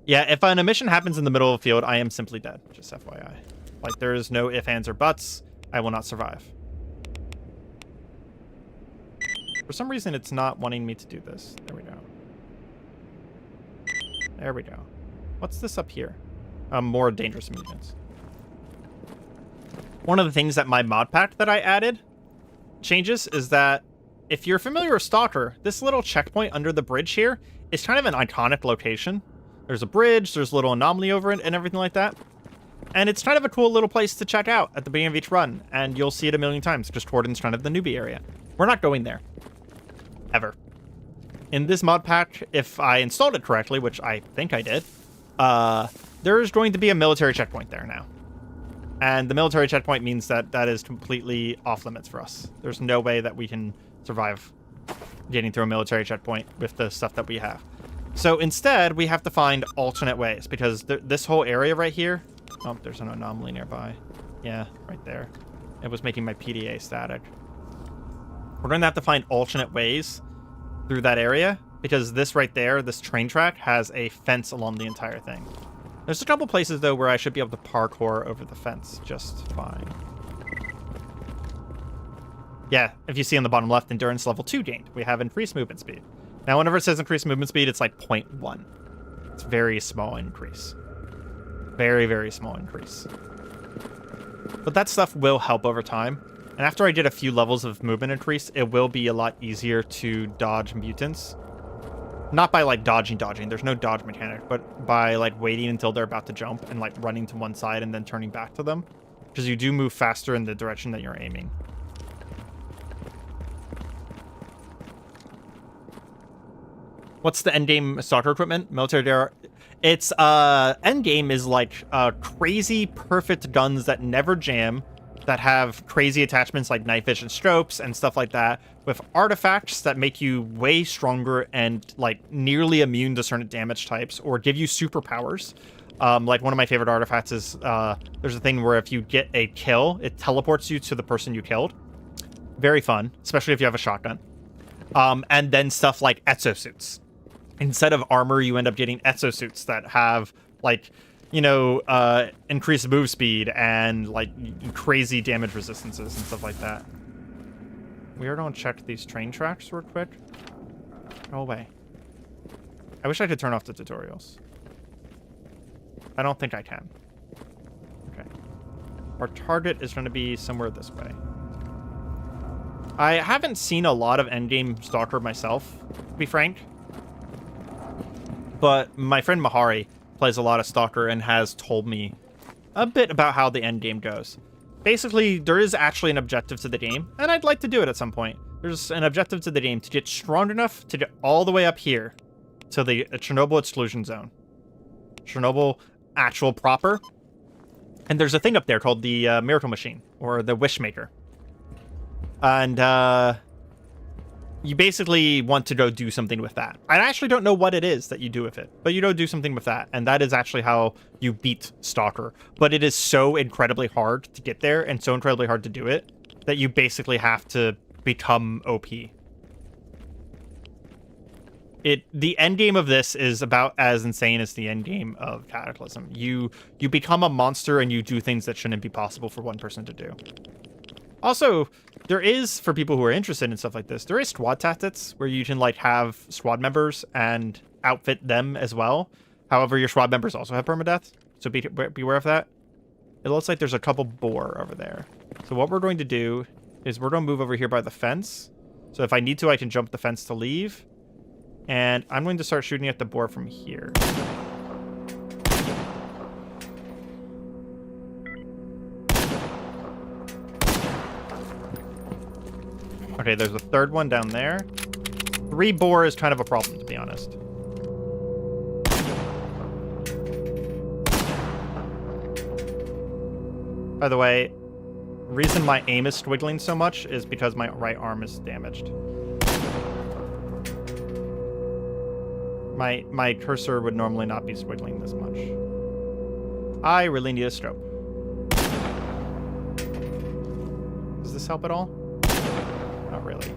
Yeah, if an mission happens in the middle of the field, I am simply dead. Just FYI. Like, there is no ifs, ands, or buts. I will not survive. For some reason, it's not wanting me to do this. There we go. There we go. What's this up here? More dangerous mutants. One of the things that my mod pack that I added changes is that if you're familiar with Stalker, this little checkpoint under the bridge here is kind of an iconic location. There's a bridge, there's a little anomaly over it and everything like that. And it's kind of a cool little place to check out at the beginning of each run, and you'll see it a million times because Cordon's kind of the newbie area. We're not going there. Ever. In this mod pack, if I installed it correctly, which I think I did, there's going to be a military checkpoint there now. And the military checkpoint means that that is completely off limits for us. There's no way that we can survive getting through a military checkpoint with the stuff that we have. So instead, we have to find alternate ways, because this whole area right here... Oh, there's an anomaly nearby. Yeah, right there. It was making my PDA static. We're going to have to find alternate ways through that area, because this right there, this train track, has a fence along the entire thing. There's a couple places, though, where I should be able to parkour over the fence just fine. Yeah, if you see on the bottom left, endurance level 2 gained. We have increased movement speed. Now, whenever it says increased movement speed, it's like 0.1. It's a very small increase. Very, very small increase. But that stuff will help over time. And after I did a few levels of movement increase, it will be a lot easier to dodge mutants. Not by, like, dodging. There's no dodge mechanic. But by, like, waiting until they're about to jump and, like, running to one side and then turning back to them. Because you do move faster in the direction that you're aiming. What's the endgame Stalker equipment? Military... Its endgame is, like, crazy, perfect guns that never jam, that have crazy attachments like night vision strobes and stuff like that, with artifacts that make you way stronger and, like, nearly immune to certain damage types, or give you superpowers. Like, one of my favorite artifacts is, there's a thing where if you get a kill, it teleports you to the person you killed. Very fun, especially if you have a shotgun. And then stuff like exosuits. Instead of armor, you end up getting exosuits that have, like, you know, increased move speed and, like, crazy damage resistances and stuff like that. We are going to check these train tracks real quick. Go away. I wish I could turn off the tutorials. I don't think I can. Okay. Our target is going to be somewhere this way. I haven't seen a lot of endgame Stalker myself, to be frank. But my friend Mahari plays a lot of Stalker and has told me a bit about how the end game goes. Basically, there is actually an objective to the game, and I'd like to do it at some point. There's an objective to the game to get strong enough to get all the way up here to the Chernobyl exclusion zone. Chernobyl actual proper. And there's a thing up there called the Miracle Machine, or the Wishmaker. And you basically want to go do something with that. I actually don't know what it is that you do with it, but you go do something with that, and that is actually how you beat Stalker. But it is so incredibly hard to get there, and so incredibly hard to do it, that you basically have to become OP. The end game of this is about as insane as the end game of Cataclysm. You become a monster, and you do things that shouldn't be possible for one person to do. Also, there is, for people who are interested in stuff like this, there is squad tactics where you can, like, have squad members and outfit them as well. However, your squad members also have permadeath, so beware of that. It looks like there's a couple boar over there. So what we're going to do is we're going to move over here by the fence. So if I need to, I can jump the fence to leave. And I'm going to start shooting at the boar from here. Okay, there's a third one down there. 3 boar is kind of a problem, to be honest. By the way, the reason my aim is squiggling so much is because my right arm is damaged. My cursor would normally not be squiggling this much. I really need a strobe. Does this help at all? Not really.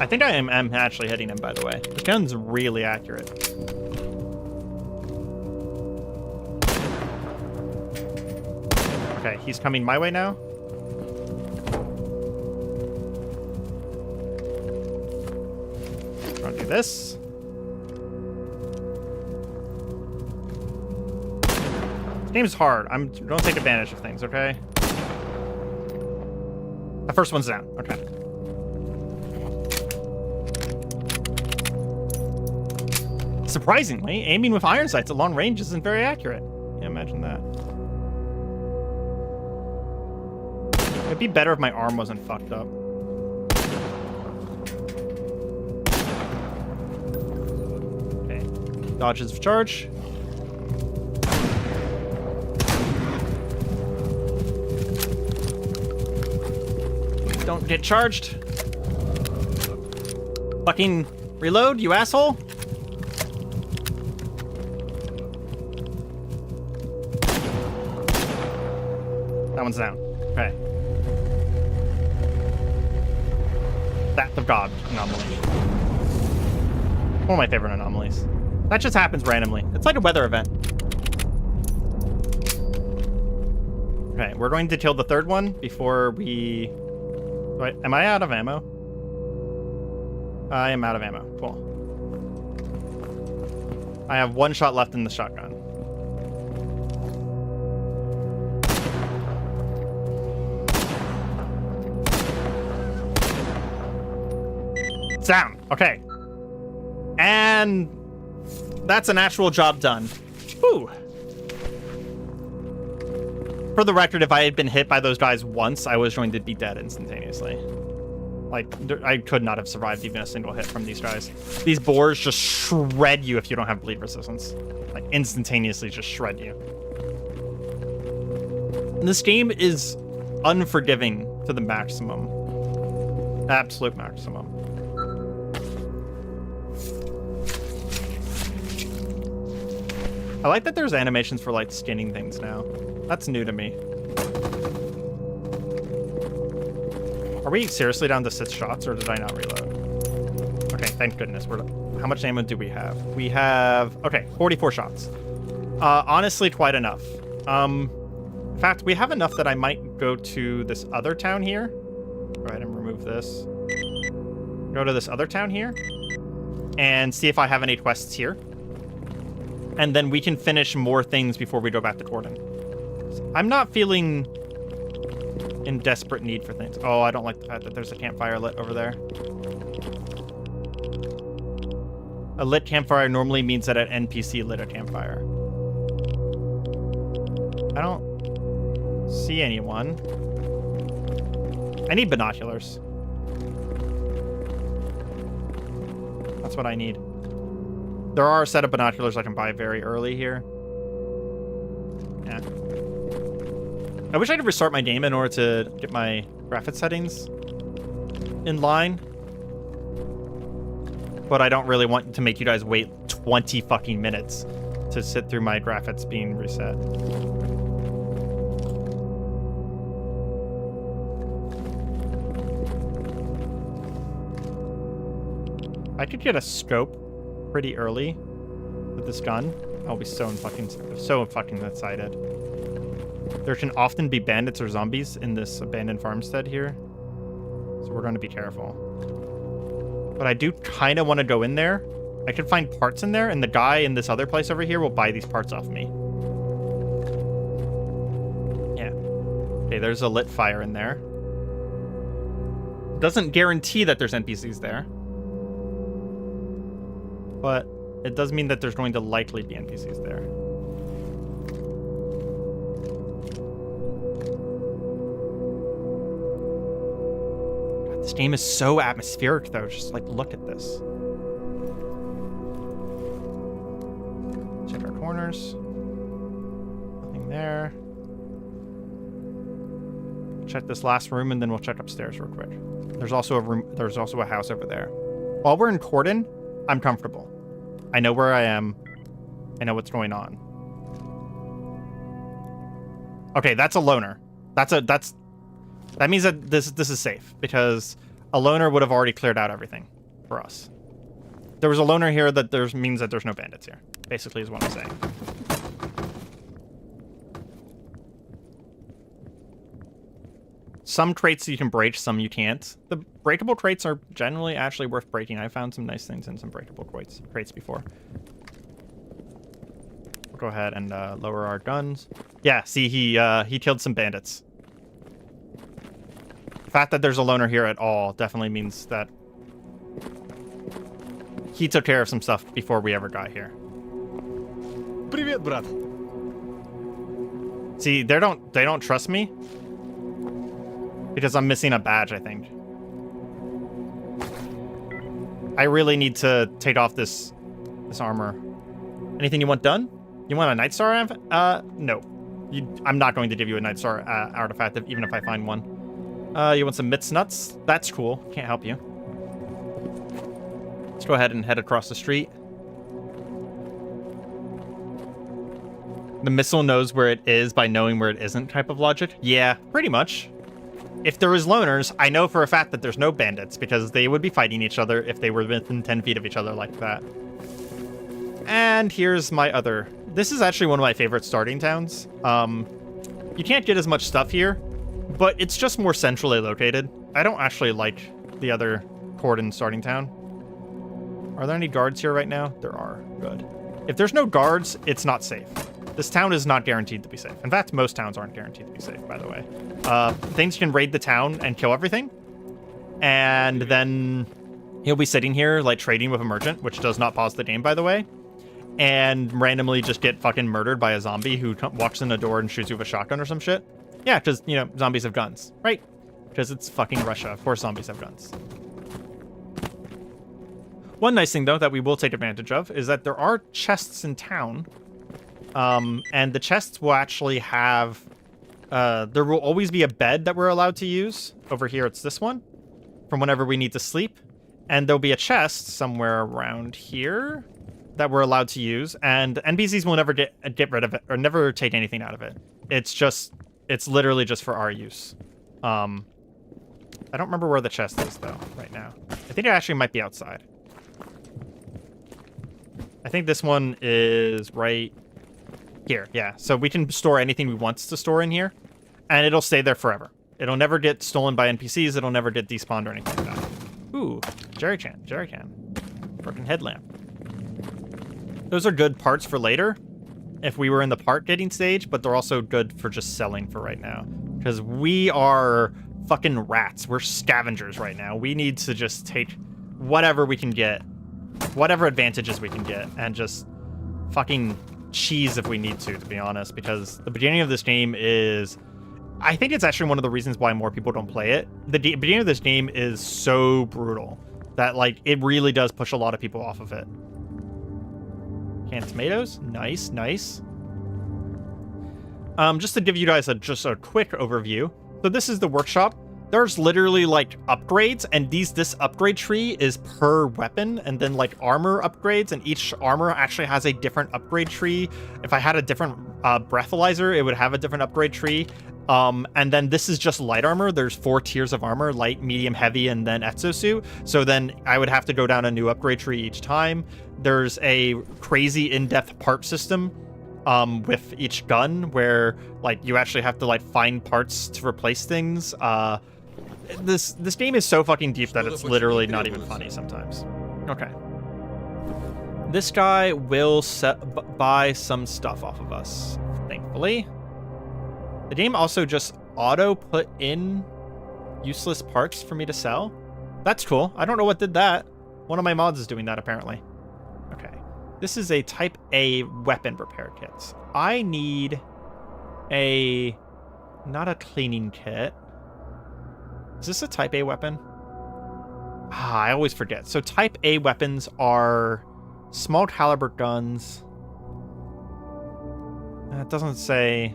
I think I am actually hitting him, by the way. The gun's really accurate. Okay, he's coming my way now. Gonna do this. Game's hard. Don't take advantage of things, okay? The first one's down. Okay. Surprisingly, aiming with iron sights at long range isn't very accurate. Yeah, imagine that. It'd be better if my arm wasn't fucked up. Okay. Dodges of charge. Don't get charged. Fucking reload, you asshole. That one's down. Okay. That of God anomaly. One of my favorite anomalies. That just happens randomly. It's like a weather event. Okay, we're going to kill the third one before we... Wait, am I out of ammo? I am out of ammo. Cool. I have one shot left in the shotgun. It's down. Okay. And that's an actual job done. Whew. For the record, if I had been hit by those guys once, I was going to be dead instantaneously. Like, I could not have survived even a single hit from these guys. These boars just shred you if you don't have bleed resistance. Like, instantaneously just shred you. And this game is unforgiving to the maximum. Absolute maximum. I like that there's animations for, like, skinning things now. That's new to me. Are we seriously down to 6 shots, or did I not reload? Okay, thank goodness. How much ammo do we have? We have... Okay, 44 shots. Honestly, quite enough. In fact, we have enough that I might go to this other town here. Go ahead and remove this. Go to this other town here. And see if I have any quests here. And then we can finish more things before we go back to Corden. I'm not feeling in desperate need for things. Oh, I don't like the fact that there's a campfire lit over there. A lit campfire normally means that an NPC lit a campfire. I don't see anyone. I need binoculars. That's what I need. There are a set of binoculars I can buy very early here. Yeah. I wish I could restart my game in order to get my graphics settings in line. But I don't really want to make you guys wait 20 fucking minutes to sit through my graphics being reset. I could get a scope pretty early with this gun. I'll be so fucking excited. There can often be bandits or zombies in this abandoned farmstead here, so we're going to be careful. But I do kind of want to go in there. I could find parts in there, and the guy in this other place over here will buy these parts off me. Yeah. Okay, there's a lit fire in there. Doesn't guarantee that there's NPCs there. But it does mean that there's going to likely be NPCs there. God, this game is so atmospheric, though. Just, like, look at this. Check our corners. Nothing there. Check this last room, and then we'll check upstairs real quick. There's also a room. There's also a house over there. While we're in Corden, I'm comfortable. I know where I am. I know what's going on. Okay, that's a loner. That means that this is safe, because a loner would have already cleared out everything for us. There was a loner here that means that there's no bandits here. Basically is what I'm saying. Some crates you can break, some you can't. The breakable crates are generally actually worth breaking. I found some nice things in some breakable crates before. We'll go ahead and lower our guns. Yeah, see, he killed some bandits. The fact that there's a loner here at all definitely means that he took care of some stuff before we ever got here. Привет, брат. See, they don't trust me. Because I'm missing a badge, I think. I really need to take off this armor. Anything you want done? You want a Night Star? No. I'm not going to give you a Night Star artifact, even if I find one. You want some Mitts Nuts? That's cool. Can't help you. Let's go ahead and head across the street. The missile knows where it is by knowing where it isn't type of logic? Yeah, pretty much. If there was loners, I know for a fact that there's no bandits because they would be fighting each other if they were within 10 feet of each other like that. And here's my other. This is actually one of my favorite starting towns. You can't get as much stuff here, but it's just more centrally located. I don't actually like the other Qud starting town. Are there any guards here right now? There are. Good. If there's no guards, it's not safe. This town is not guaranteed to be safe. In fact, most towns aren't guaranteed to be safe, by the way. Things can raid the town and kill everything. And then he'll be sitting here, like, trading with a merchant, which does not pause the game, by the way. And randomly just get fucking murdered by a zombie who walks in the door and shoots you with a shotgun or some shit. Yeah, because, you know, zombies have guns, right? Because it's fucking Russia. Of course zombies have guns. One nice thing, though, that we will take advantage of is that there are chests in town. And the chests will actually have... there will always be a bed that we're allowed to use. Over here, it's this one. From whenever we need to sleep. And there'll be a chest somewhere around here that we're allowed to use. And NPCs will never get rid of it or never take anything out of it. It's literally just for our use. I don't remember where the chest is, though, right now. I think it actually might be outside. I think this one is right here. Yeah, so we can store anything we want to store in here, and it'll stay there forever. It'll never get stolen by NPCs. It'll never get despawned or anything like that. Ooh, jerry can. Broken headlamp. Those are good parts for later, if we were in the part getting stage, but they're also good for just selling for right now. Because we are fucking rats. We're scavengers right now. We need to just take whatever we can get, whatever advantages we can get, and just fucking cheese if we need to be honest, because the beginning of this game is... I think it's actually one of the reasons why more people don't play it. The beginning of this game is so brutal that, like, it really does push a lot of people off of it. Canned tomatoes. Nice. Just to give you guys just a quick overview. So this is the workshop. There's literally, like, upgrades, and this upgrade tree is per weapon, and then, like, armor upgrades, and each armor actually has a different upgrade tree. If I had a different breathalyzer, it would have a different upgrade tree. And then this is just light armor. There's 4 tiers of armor: light, medium, heavy, and then exosuit. So then I would have to go down a new upgrade tree each time. There's a crazy in-depth part system with each gun where, like, you actually have to, like, find parts to replace things. This game is so fucking deep that it's literally not even funny sometimes. Okay. This guy will buy some stuff off of us, thankfully. The game also just auto put in useless parts for me to sell. That's cool. I don't know what did that. One of my mods is doing that, apparently. Okay. This is a Type A weapon repair kit. I need not a cleaning kit. Is this a Type A weapon? I always forget. So Type A weapons are small caliber guns. It doesn't say...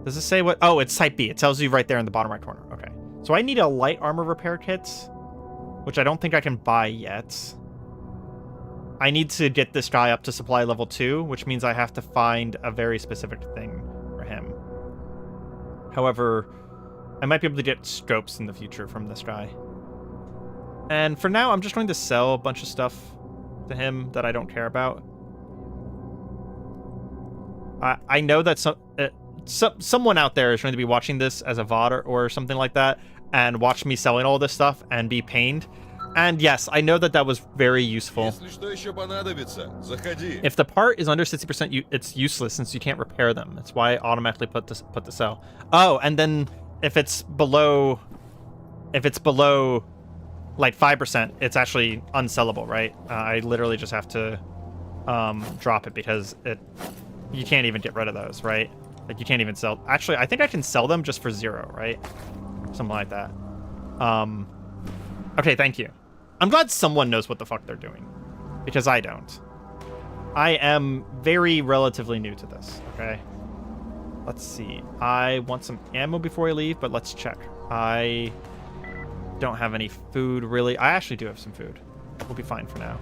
Does it say what? Oh, it's Type B. It tells you right there in the bottom right corner. Okay. So I need a light armor repair kit, which I don't think I can buy yet. I need to get this guy up to supply level 2, which means I have to find a very specific thing for him. However, I might be able to get scopes in the future from this guy. And for now, I'm just going to sell a bunch of stuff to him that I don't care about. I know that someone out there is going to be watching this as a VOD or something like that and watch me selling all this stuff and be pained. And yes, I know that was very useful. If the part is under 60%, it's useless since you can't repair them. That's why I automatically put the sell. Oh, and then if it's below like 5%, it's actually unsellable, right? I literally just have to drop it because you can't even get rid of those, right? Like, you can't even sell... Actually, I think I can sell them just for 0, right? Something like that. Okay, thank you. I'm glad someone knows what the fuck they're doing. Because I don't. I am very relatively new to this, okay? Let's see. I want some ammo before I leave, but let's check. I don't have any food, really. I actually do have some food. We'll be fine for now.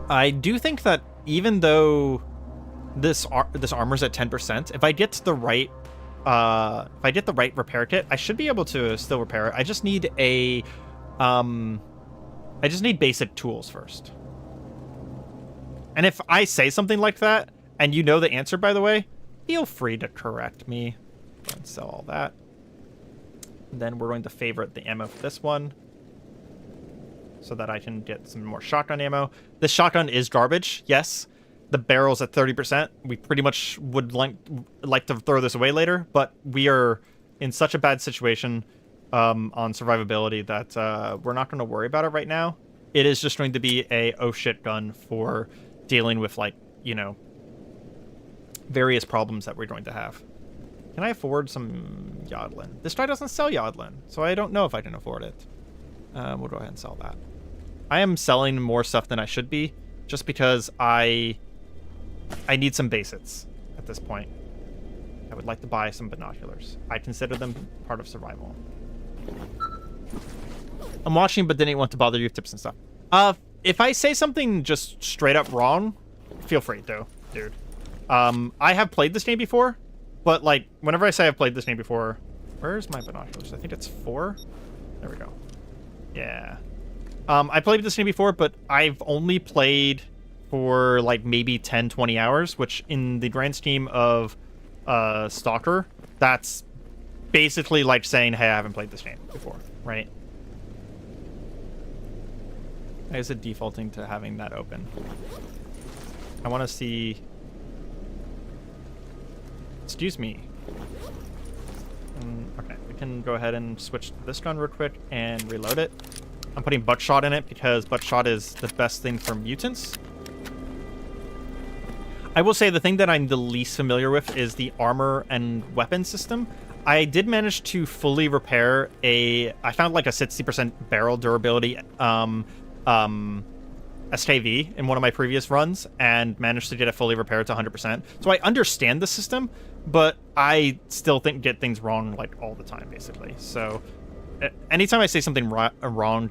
I do think that even though this armor's at 10%, if I get the right repair kit, I should be able to still repair it. I just need basic tools first. And if I say something like that, and you know the answer, by the way, feel free to correct me. Go and sell all that. Then we're going to favorite the ammo for this one, so that I can get some more shotgun ammo. This shotgun is garbage, yes. The barrel's at 30%. We pretty much would like to throw this away later, but we are in such a bad situation on survivability that we're not going to worry about it right now. It is just going to be a oh shit gun for dealing with, like, you know, various problems that we're going to have. Can I afford some Yodlin? This guy doesn't sell Yodlin, so I don't know if I can afford it. We'll go ahead and sell that. I am selling more stuff than I should be, just because I need some basics at this point. I would like to buy some binoculars. I consider them part of survival. I'm watching, but didn't want to bother you with tips and stuff. If I say something just straight up wrong, feel free to, dude. I have played this game before, but, like, whenever I say I've played this game before, where's my binoculars? I think it's 4. There we go. Yeah. I played this game before, but I've only played for, like, maybe 10, 20 hours, which in the grand scheme of Stalker, that's basically like saying, hey, I haven't played this game before, right? Why is it defaulting to having that open? I want to see... Excuse me. Okay, we can go ahead and switch to this gun real quick and reload it. I'm putting buckshot in it because buckshot is the best thing for mutants. I will say the thing that I'm the least familiar with is the armor and weapon system. I did manage to fully repair I found like a 60% barrel durability SKV in one of my previous runs and managed to get it fully repaired to 100%. So I understand the system, but I still get things wrong like all the time, basically. So anytime I say something wrong,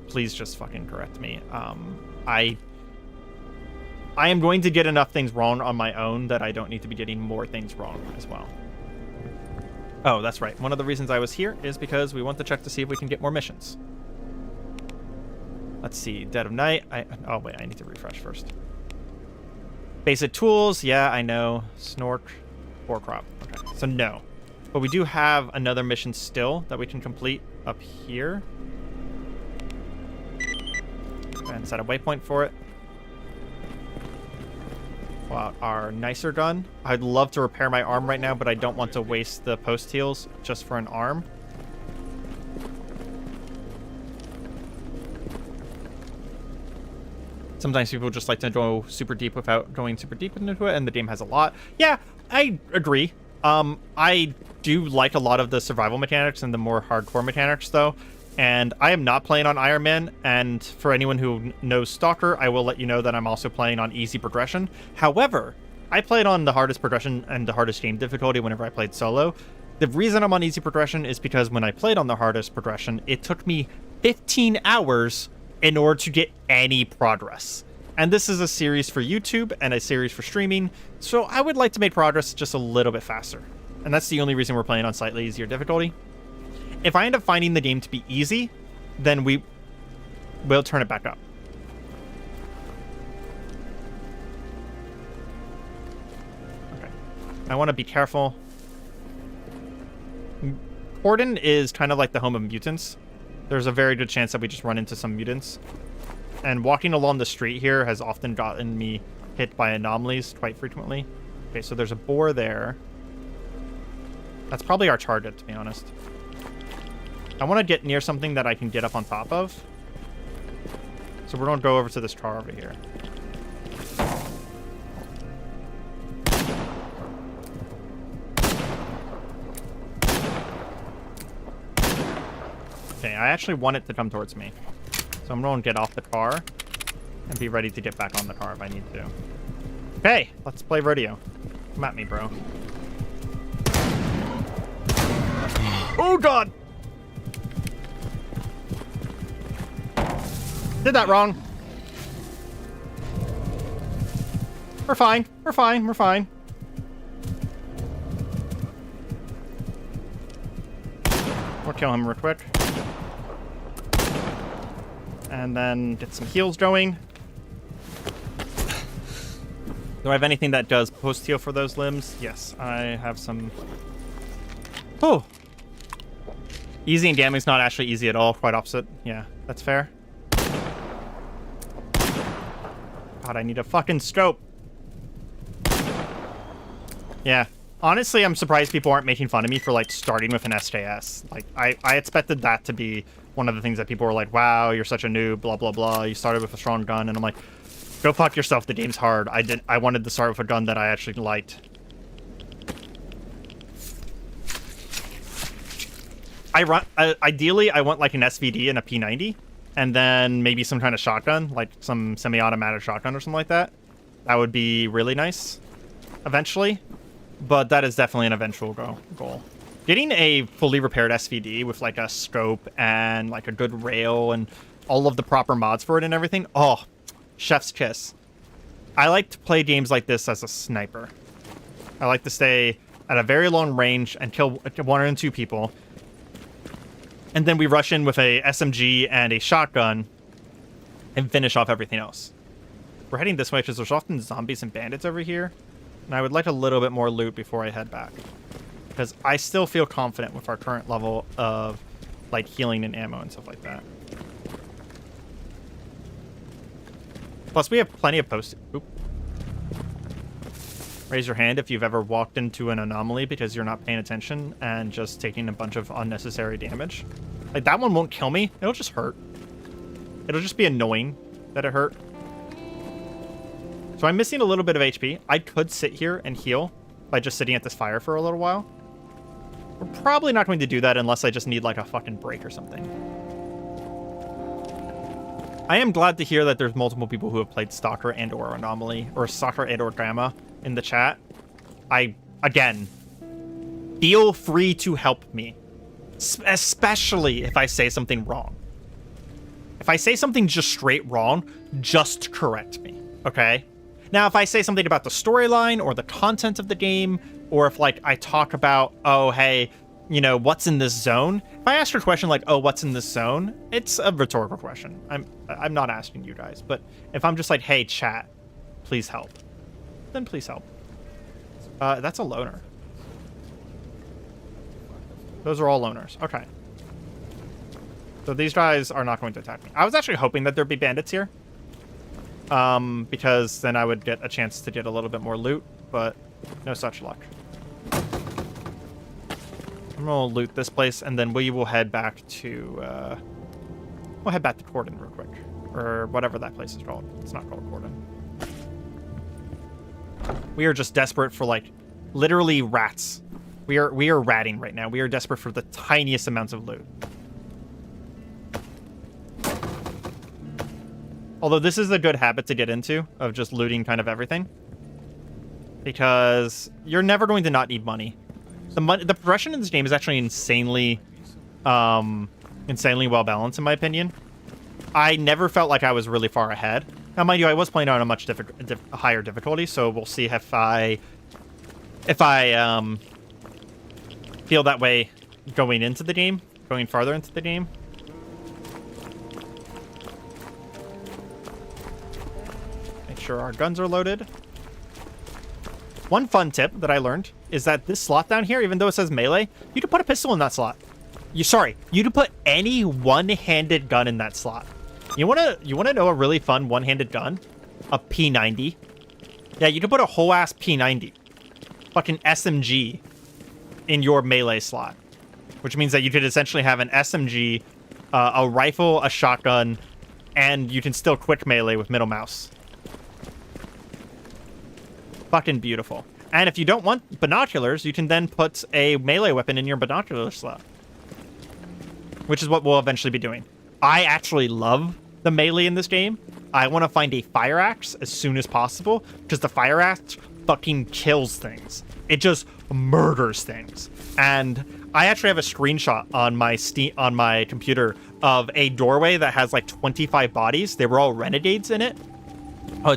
please just fucking correct me. I am going to get enough things wrong on my own that I don't need to be getting more things wrong as well. Oh, that's right. One of the reasons I was here is because we want to check to see if we can get more missions. Let's see. Dead of Night. Oh, wait. I need to refresh first. Basic tools. Yeah, I know. Snork. Ore crop. Okay. So, no. But we do have another mission still that we can complete up here. And set a waypoint for it. Pull out our nicer gun. I'd love to repair my arm right now, but I don't want to waste the post heals just for an arm. Sometimes people just like to go super deep without going super deep into it, and the game has a lot. Yeah, I agree. I do like a lot of the survival mechanics and the more hardcore mechanics, though. And I am not playing on Iron Man, and for anyone who knows Stalker, I will let you know that I'm also playing on easy progression. However, I played on the hardest progression and the hardest game difficulty whenever I played solo. The reason I'm on easy progression is because when I played on the hardest progression, it took me 15 hours in order to get any progress. And this is a series for YouTube and a series for streaming, so I would like to make progress just a little bit faster. And that's the only reason we're playing on slightly easier difficulty. If I end up finding the game to be easy, then we will turn it back up. Okay. I want to be careful. Corden is kind of like the home of mutants. There's a very good chance that we just run into some mutants. And walking along the street here has often gotten me hit by anomalies quite frequently. Okay, so there's a boar there. That's probably our target, to be honest. I want to get near something that I can get up on top of. So we're going to go over to this car over here. Okay, I actually want it to come towards me. So I'm going to get off the car and be ready to get back on the car if I need to. Okay, let's play rodeo. Come at me, bro. Oh, God! Did that wrong. We're fine. We're fine. We're fine. We'll kill him real quick. And then get some heals going. Do I have anything that does post-heal for those limbs? Yes, I have some. Oh! Easy and damaging's not actually easy at all. Quite opposite. Yeah, that's fair. God, I need a fucking scope. Yeah. Honestly, I'm surprised people aren't making fun of me for, like, starting with an SKS. Like, I expected that to be one of the things that people were like, wow, you're such a noob, blah, blah, blah. You started with a strong gun. And I'm like, go fuck yourself. The game's hard. I wanted to start with a gun that I actually liked. Ideally, I want, like, an SVD and a P90. And then maybe some kind of shotgun, like some semi-automatic shotgun or something like that. That would be really nice eventually. But that is definitely an eventual goal. Getting a fully repaired SVD with like a scope and like a good rail and all of the proper mods for it and everything. Oh, chef's kiss. I like to play games like this as a sniper. I like to stay at a very long range and kill 1 or 2 people. And then we rush in with a SMG and a shotgun and finish off everything else. We're heading this way because there's often zombies and bandits over here. And I would like a little bit more loot before I head back. Because I still feel confident with our current level of like healing and ammo and stuff like that. Plus we have plenty of post. Oop. Raise your hand if you've ever walked into an anomaly because you're not paying attention and just taking a bunch of unnecessary damage. Like, that one won't kill me. It'll just hurt. It'll just be annoying that it hurt. So I'm missing a little bit of HP. I could sit here and heal by just sitting at this fire for a little while. We're probably not going to do that unless I just need, like, a fucking break or something. I am glad to hear that there's multiple people who have played Stalker and or Anomaly, or Stalker and or Gamma in the chat. Again, feel free to help me. Especially if I say something wrong. If I say something just straight wrong, just correct me, okay? Now, if I say something about the storyline or the content of the game, or if, like, I talk about, oh, hey, you know, what's in this zone? If I ask a question like, oh, what's in this zone? It's a rhetorical question. I'm not asking you guys. But if I'm just like, hey, chat, please help, then please help. That's a loner. Those are all loners. Okay. So these guys are not going to attack me. I was actually hoping that there'd be bandits here. Because then I would get a chance to get a little bit more loot, but no such luck. I'm gonna loot this place, and then we will head back to, we'll head back to Corden real quick. Or whatever that place is called. It's not called Corden. We are just desperate for, like, literally rats. We are ratting right now. We are desperate for the tiniest amounts of loot. Although this is a good habit to get into, of just looting kind of everything. Because you're never going to not need money. The progression in this game is actually insanely well balanced, in my opinion. I never felt like I was really far ahead. Now, mind you, I was playing on a much higher difficulty, so we'll see if I feel that way going into the game, going farther into the game. Make sure our guns are loaded. One fun tip that I learned is that this slot down here, even though it says melee, you can put a pistol in that slot. You can put any one-handed gun in that slot. You wanna know a really fun one-handed gun? A P90. Yeah, you can put a whole ass P90. Fucking SMG in your melee slot. Which means that you could essentially have an SMG, a rifle, a shotgun, and you can still quick melee with middle mouse. Fucking beautiful. And if you don't want binoculars, you can then put a melee weapon in your binocular slot. Which is what we'll eventually be doing. I actually love the melee in this game. I want to find a fire axe as soon as possible, because the fire axe fucking kills things. It just murders things. And I actually have a screenshot on my computer of a doorway that has like 25 bodies. They were all renegades in it.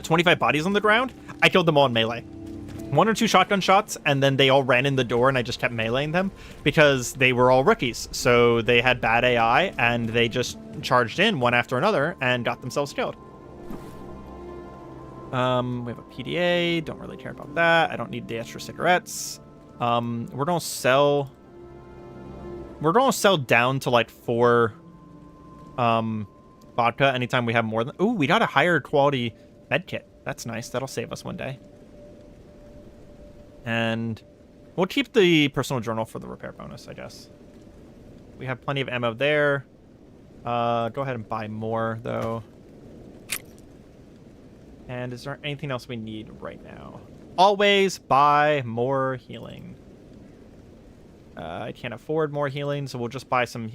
25 bodies on the ground. I killed them all in melee. 1 or 2 shotgun shots, and then they all ran in the door, and I just kept meleeing them because they were all rookies. So they had bad AI, and they just charged in one after another and got themselves killed. We have a PDA. Don't really care about that. I don't need the extra cigarettes. We're gonna sell down to like 4 vodka anytime we have more than. Ooh, we got a higher quality med kit. That's nice. That'll save us one day. And we'll keep the personal journal for the repair bonus, I guess. We have plenty of ammo there. Go ahead and buy more, though. And is there anything else we need right now? Always buy more healing. I can't afford more healing, so we'll just buy some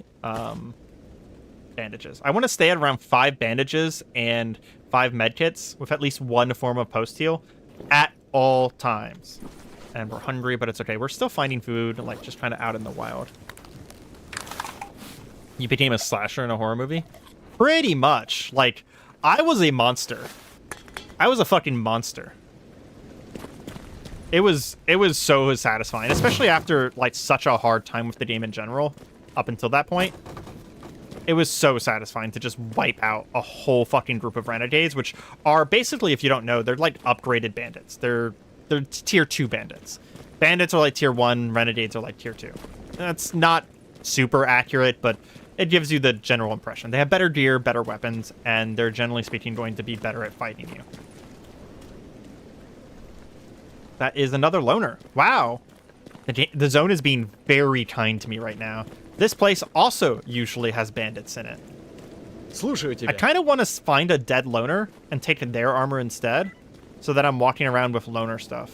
bandages. I want to stay at around 5 bandages and 5 medkits with at least 1 form of post-heal at all times. And we're hungry, but it's okay. We're still finding food, like, just kind of out in the wild. You became a slasher in a horror movie? Pretty much. Like, I was a monster. I was a fucking monster. It was so satisfying, especially after, like, such a hard time with the game in general, up until that point. It was so satisfying to just wipe out a whole fucking group of renegades, which are basically, if you don't know, they're like upgraded bandits. They're tier 2 bandits. Bandits are like tier 1, renegades are like tier 2. That's not super accurate, but it gives you the general impression. They have better gear, better weapons, and they're generally speaking going to be better at fighting you. That is another loner. Wow. The zone is being very kind to me right now. This place also usually has bandits in it. Слушаю тебя. I kind of want to find a dead loner and take their armor instead, so that I'm walking around with loner stuff.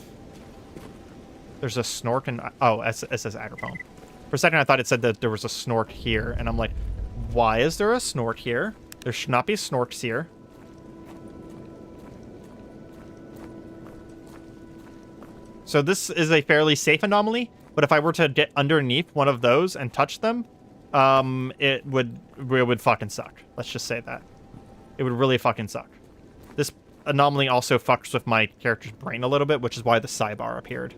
There's a snork and... Oh, it says Agropone. For a second, I thought it said that there was a snork here, and I'm like, why is there a snork here? There should not be snorks here. So this is a fairly safe anomaly, but if I were to get underneath one of those and touch them, it would fucking suck. Let's just say that. It would really fucking suck. This anomaly also fucks with my character's brain a little bit, which is why the sidebar appeared.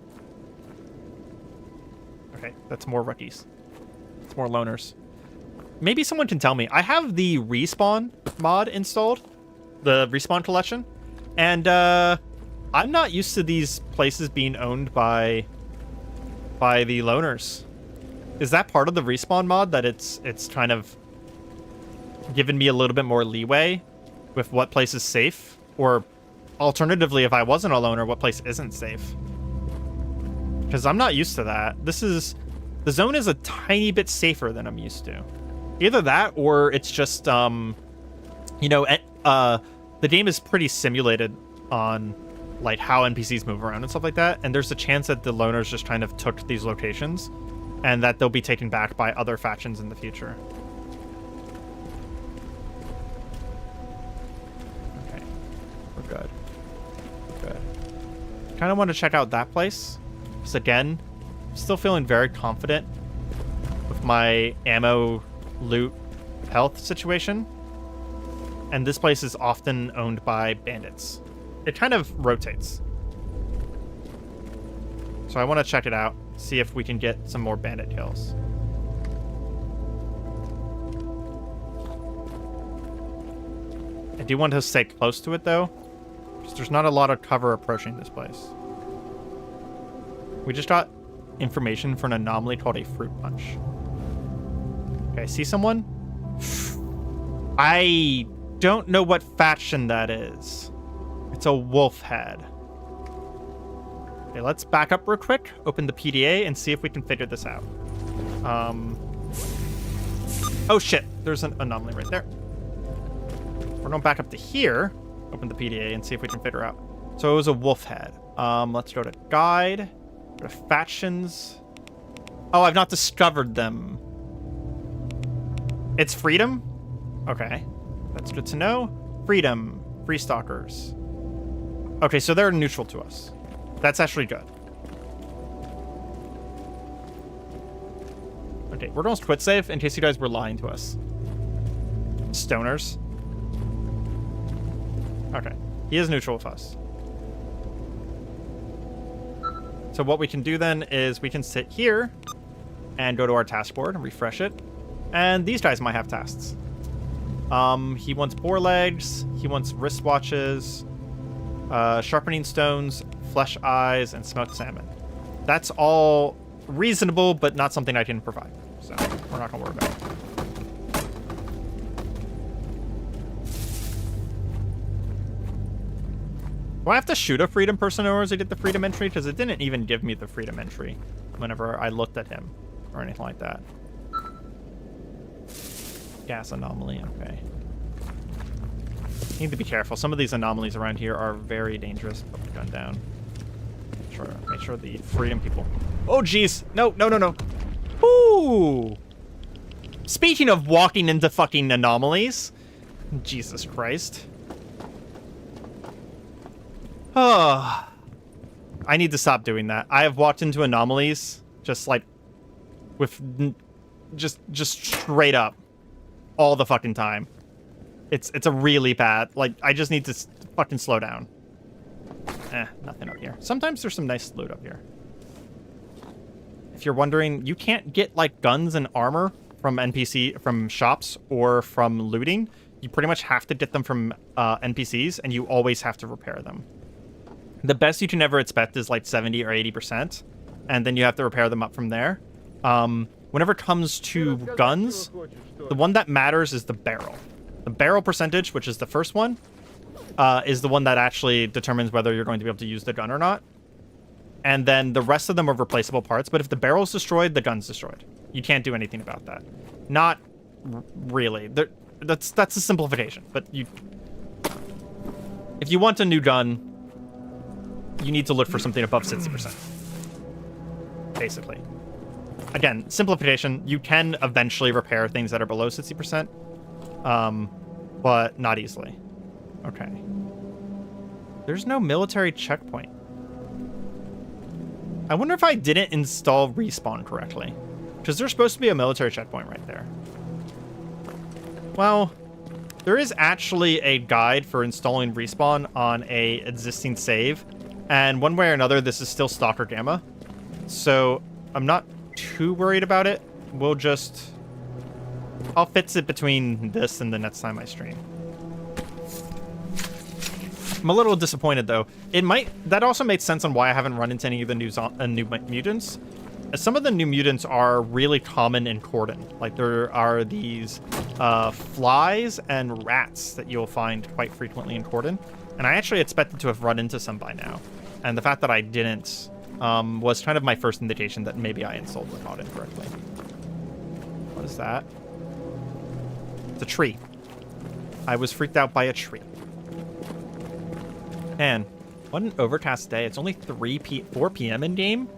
Okay, that's more rookies. It's more loners. Maybe someone can tell me. I have the respawn mod installed, the respawn collection, and I'm not used to these places being owned by the loners. Is that part of the respawn mod, that it's kind of given me a little bit more leeway with what place is safe? Or alternatively, if I wasn't a loner, what place isn't safe? Because I'm not used to that. The zone is a tiny bit safer than I'm used to. Either that, or it's just, the game is pretty simulated on, like, how NPCs move around and stuff like that. And there's a chance that the loners just kind of took these locations and that they'll be taken back by other factions in the future. Okay. We're good. We're good. Kind of want to check out that place. Because again, still feeling very confident with my ammo, loot, health situation. And this place is often owned by bandits. It kind of rotates. So I want to check it out, see if we can get some more bandit kills. I do want to stay close to it, though, because there's not a lot of cover approaching this place. We just got information for an anomaly called a fruit punch. Okay, see someone? I don't know what faction that is. It's a wolf head. Okay, let's back up real quick, open the PDA, and see if we can figure this out. Oh shit, there's an anomaly right there. We're going back up to here, open the PDA, and see if we can figure out. So it was a wolf head. Let's go to guide, go to factions. Oh, I've not discovered them. It's freedom? Okay, that's good to know. Freedom, free stalkers. Okay, so they're neutral to us. That's actually good. Okay, we're going to quit save in case you guys were lying to us. Stoners. Okay, he is neutral with us. So what we can do then is we can sit here and go to our task board and refresh it. And these guys might have tasks. He wants boar legs. He wants wristwatches, sharpening stones, flesh eyes, and smoked salmon. That's all reasonable, but not something I can provide. So we're not going to worry about it. Do I have to shoot a freedom person in order to get the freedom entry? Because it didn't even give me the freedom entry whenever I looked at him or anything like that. Gas anomaly, okay. Need to be careful. Some of these anomalies around here are very dangerous. Put the gun down. Make sure the freedom people... Oh, jeez. No, no, no, no. Ooh. Speaking of walking into fucking anomalies. Jesus Christ. Oh, I need to stop doing that. I have walked into anomalies just like with just straight up all the fucking time. It's a really bad. Like, I just need to fucking slow down. Nothing up here. Sometimes there's some nice loot up here. If you're wondering, you can't get like guns and armor from shops or from looting. You pretty much have to get them from NPCs, and you always have to repair them. The best you can ever expect is like 70 or 80%, and then you have to repair them up from there. Whenever it comes to guns, the one that matters is the barrel. The barrel percentage, which is the first one, is the one that actually determines whether you're going to be able to use the gun or not. And then the rest of them are replaceable parts, but if the barrel's destroyed, the gun's destroyed. You can't do anything about that. Not really. That's a simplification, but if you want a new gun, you need to look for something above 60%. Basically. Again, simplification, you can eventually repair things that are below 60%, but not easily. Okay. There's no military checkpoint. I wonder if I didn't install respawn correctly, because there's supposed to be a military checkpoint right there. Well, there is actually a guide for installing respawn on a existing save, and one way or another, this is still Stalker Gamma, so I'm not too worried about it. I'll fix it between this and the next time I stream. I'm a little disappointed though. That also makes sense on why I haven't run into any of the new mutants. Some of the new mutants are really common in Cordon. Like, there are these flies and rats that you'll find quite frequently in Cordon, and I actually expected to have run into some by now. And the fact that I didn't was kind of my first indication that maybe I installed the mod incorrectly. What is that? It's a tree. I was freaked out by a tree. Man, what an overcast day. It's only 4 p.m. in game,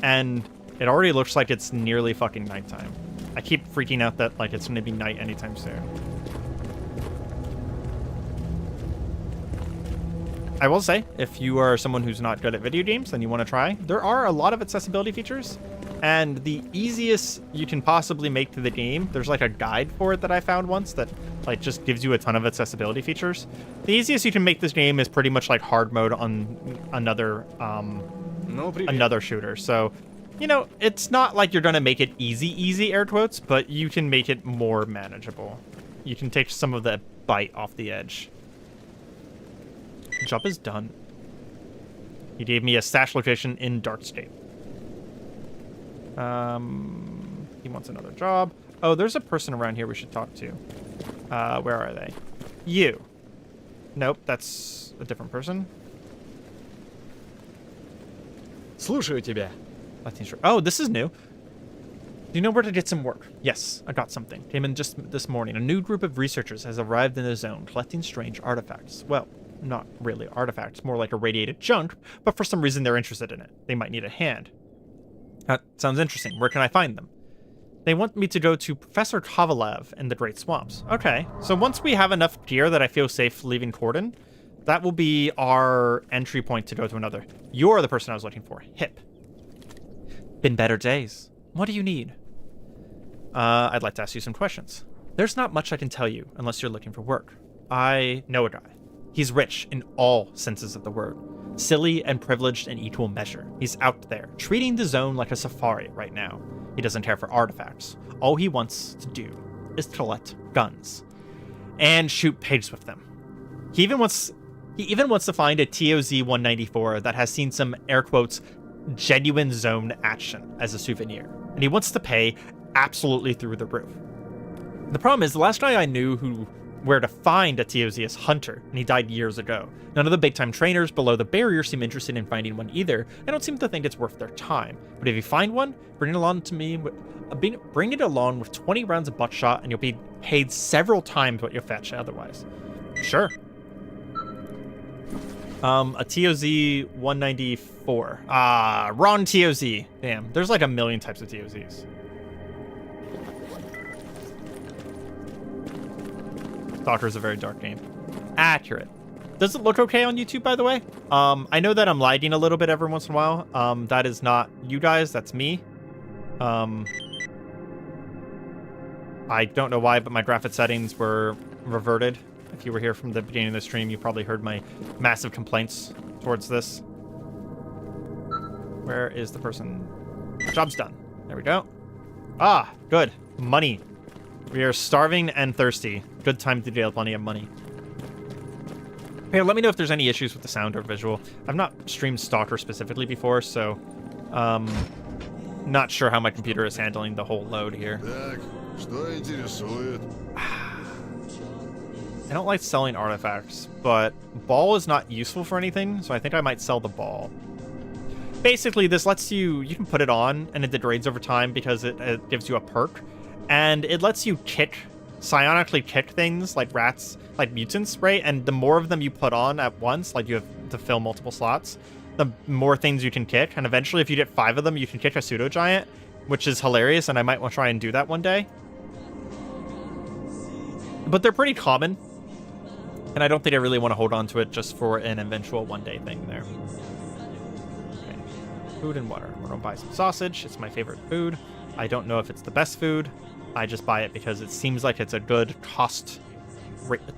and it already looks like it's nearly fucking nighttime. I keep freaking out that like it's going to be night anytime soon. I will say, if you are someone who's not good at video games and you want to try, there are a lot of accessibility features, and the easiest you can possibly make to the game, there's like a guide for it that I found once that like just gives you a ton of accessibility features. The easiest you can make this game is pretty much like hard mode on another shooter. So, you know, it's not like you're gonna make it easy air quotes, but you can make it more manageable. You can take some of the bite off the edge. Job is done. He gave me a stash location in Darkscape. He wants another job. Oh, there's a person around here we should talk to. Where are they? You. Nope, that's a different person. Слушаю тебя. Oh, this is new. Do you know where to get some work? Yes, I got something. Came in just this morning. A new group of researchers has arrived in the zone, collecting strange artifacts. Well, not really artifacts, more like irradiated junk, but for some reason they're interested in it. They might need a hand. That sounds interesting. Where can I find them? They want me to go to Professor Kovalev in the Great Swamps. Okay, so once we have enough gear that I feel safe leaving Cordon, that will be our entry point to go to another. You're the person I was looking for. Hip. Been better days. What do you need? I'd like to ask you some questions. There's not much I can tell you unless you're looking for work. I know a guy. He's rich in all senses of the word. silly and privileged in equal measure. He's out there, treating the zone like a safari right now. He doesn't care for artifacts. All he wants to do is collect guns and shoot pigs with them. He even wants to find a TOZ 194 that has seen some, air quotes, genuine zone action as a souvenir, and he wants to pay absolutely through the roof. The problem is, the last guy I knew where to find a TOZ is Hunter, and he died years ago. None of the big-time trainers below the barrier seem interested in finding one either. I don't seem to think it's worth their time. But if you find one, bring it along to me. Bring it along with 20 rounds of buckshot, and you'll be paid several times what you'll fetch otherwise. Sure. A TOZ 194. Wrong TOZ. Damn, there's like a million types of TOZs. Stalker is a very dark game. Accurate. Does it look okay on YouTube, by the way? I know that I'm lagging a little bit every once in a while. That is not you guys, that's me. I don't know why, but my graphic settings were reverted. If you were here from the beginning of the stream, you probably heard my massive complaints towards this. Where is the person? Job's done. There we go. Ah, good. Money. We are starving and thirsty. Good time to deal plenty of money. Hey, let me know if there's any issues with the sound or visual. I've not streamed Stalker specifically before, so not sure how my computer is handling the whole load here. I don't like selling artifacts, but ball is not useful for anything, so I think I might sell the ball. Basically, this lets you can put it on, and it degrades over time because it gives you a perk. And it lets you psionically kick things like rats, like mutants, right? And the more of them you put on at once, like you have to fill multiple slots, the more things you can kick. And eventually, if you get 5 of them, you can kick a pseudo giant, which is hilarious. And I might want to try and do that one day. But they're pretty common. And I don't think I really want to hold on to it just for an eventual one-day thing there. Okay. Food and water. We're going to buy some sausage. It's my favorite food. I don't know if it's the best food. I just buy it because it seems like it's a good cost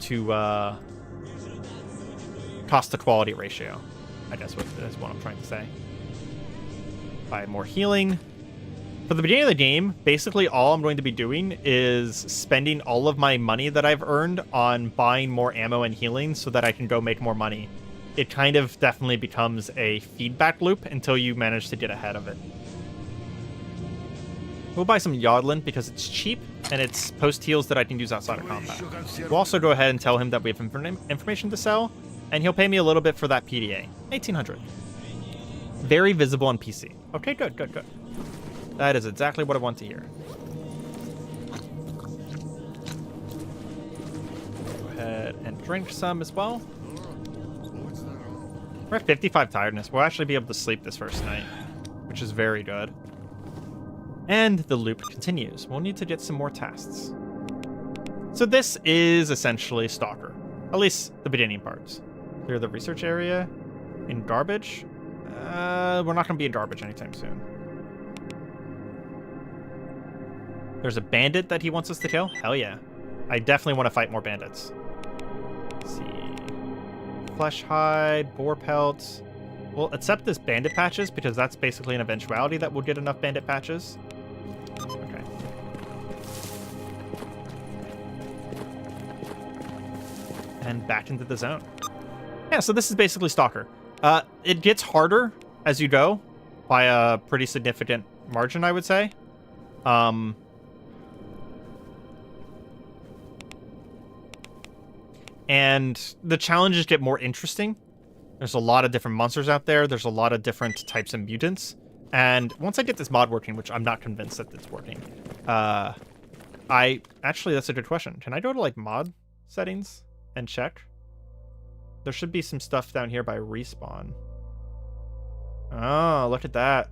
to quality ratio. I guess is what I'm trying to say. Buy more healing. For the beginning of the game, basically all I'm going to be doing is spending all of my money that I've earned on buying more ammo and healing so that I can go make more money. It kind of definitely becomes a feedback loop until you manage to get ahead of it. We'll buy some Yodlin because it's cheap, and it's post-heals that I can use outside of combat. We'll also go ahead and tell him that we have information to sell, and he'll pay me a little bit for that PDA. 1,800. Very visible on PC. Okay, good, good, good. That is exactly what I want to hear. Go ahead and drink some as well. We're at 55 tiredness. We'll actually be able to sleep this first night, which is very good. And the loop continues. We'll need to get some more tests. So this is essentially Stalker. At least the beginning parts. Clear the research area. In garbage? We're not going to be in garbage anytime soon. There's a bandit that he wants us to kill? Hell yeah. I definitely want to fight more bandits. Let's see. Flesh hide, boar pelts. We'll accept this bandit patches because that's basically an eventuality that we'll get enough bandit patches. Okay. And back into the zone. Yeah, so this is basically Stalker. It gets harder as you go by a pretty significant margin, I would say. And the challenges get more interesting. There's a lot of different monsters out there. There's a lot of different types of mutants. And once I get this mod working, which I'm not convinced that it's working, actually, that's a good question. Can I go to, like, mod settings and check? There should be some stuff down here by respawn. Oh, look at that.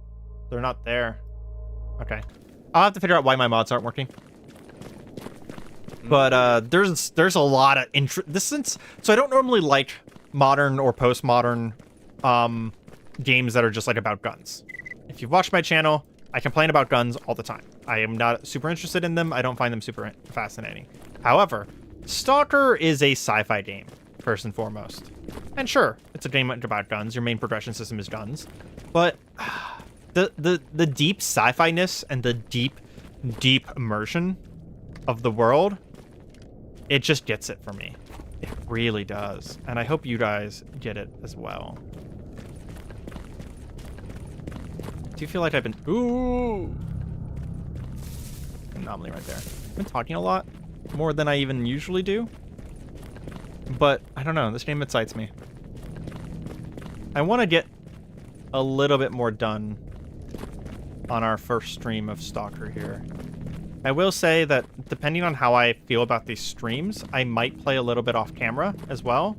They're not there. Okay. I'll have to figure out why my mods aren't working. But there's a lot of interest. So I don't normally like modern or postmodern games that are just like about guns. If you've watched my channel, I complain about guns all the time. I am not super interested in them. I don't find them super fascinating. However, Stalker is a sci-fi game. first and foremost. And sure, it's a game about guns. Your main progression system is guns. But the deep sci-fi-ness and the deep immersion of the world, it just gets it for me. It really does. And I hope you guys get it as well. Do you feel like I've been... Ooh! Anomaly right there. I've been talking a lot. More than I even usually do. But, I don't know. This game excites me. I want to get a little bit more done on our first stream of Stalker here. I will say that depending on how I feel about these streams, I might play a little bit off camera as well.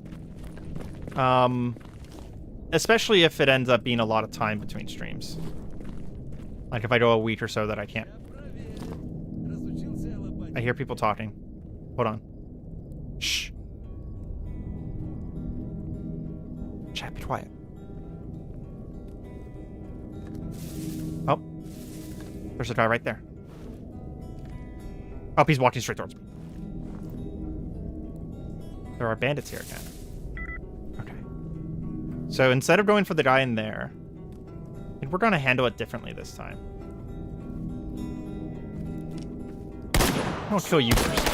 Especially if it ends up being a lot of time between streams. Like if I go a week or so that I can't. I hear people talking. Hold on. Shh. Chat, be quiet. Oh. There's a guy right there. Oh, he's walking straight towards me. There are bandits here again. Okay. So instead of going for the guy in there, I think we're going to handle it differently this time. I'll kill you first.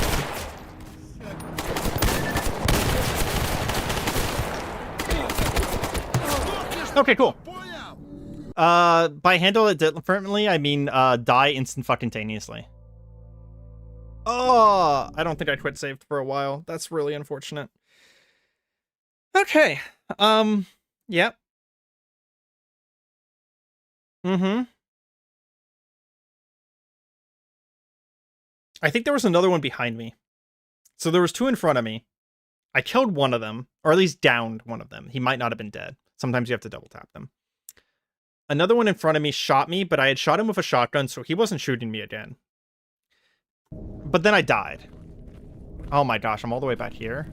Okay, cool. By handle it differently, I mean die instant-fucking-taneously. Oh, I don't think I quit saved for a while. That's really unfortunate. Okay. Yep. Mm-hmm. I think there was another one behind me. So there was two in front of me. I killed one of them, or at least downed one of them. He might not have been dead. Sometimes you have to double tap them. Another one in front of me shot me, but I had shot him with a shotgun, so he wasn't shooting me again. But then I died. Oh my gosh, I'm all the way back here.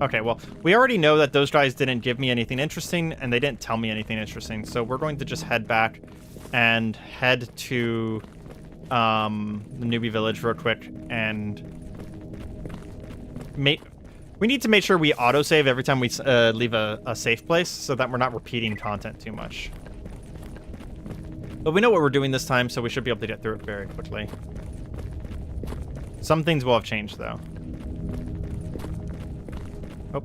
Okay, well, we already know that those guys didn't give me anything interesting, and they didn't tell me anything interesting, so we're going to just head back and head to the newbie village real quick, and we need to make sure we autosave every time we leave a safe place, so that we're not repeating content too much. But we know what we're doing this time, so we should be able to get through it very quickly. Some things will have changed, though. Oh,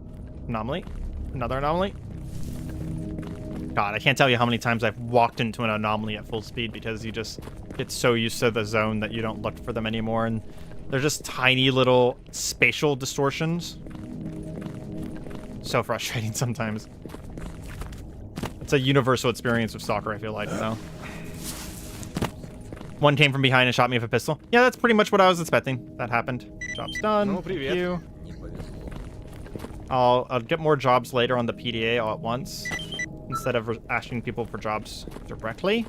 anomaly. Another anomaly. God, I can't tell you how many times I've walked into an anomaly at full speed because you just get so used to the zone that you don't look for them anymore, and they're just tiny little spatial distortions. So frustrating sometimes. It's a universal experience with Stalker, I feel like, though. One came from behind and shot me with a pistol. Yeah, that's pretty much what I was expecting. That happened. Job's done. Thank you. I'll get more jobs later on the PDA all at once, instead of asking people for jobs directly.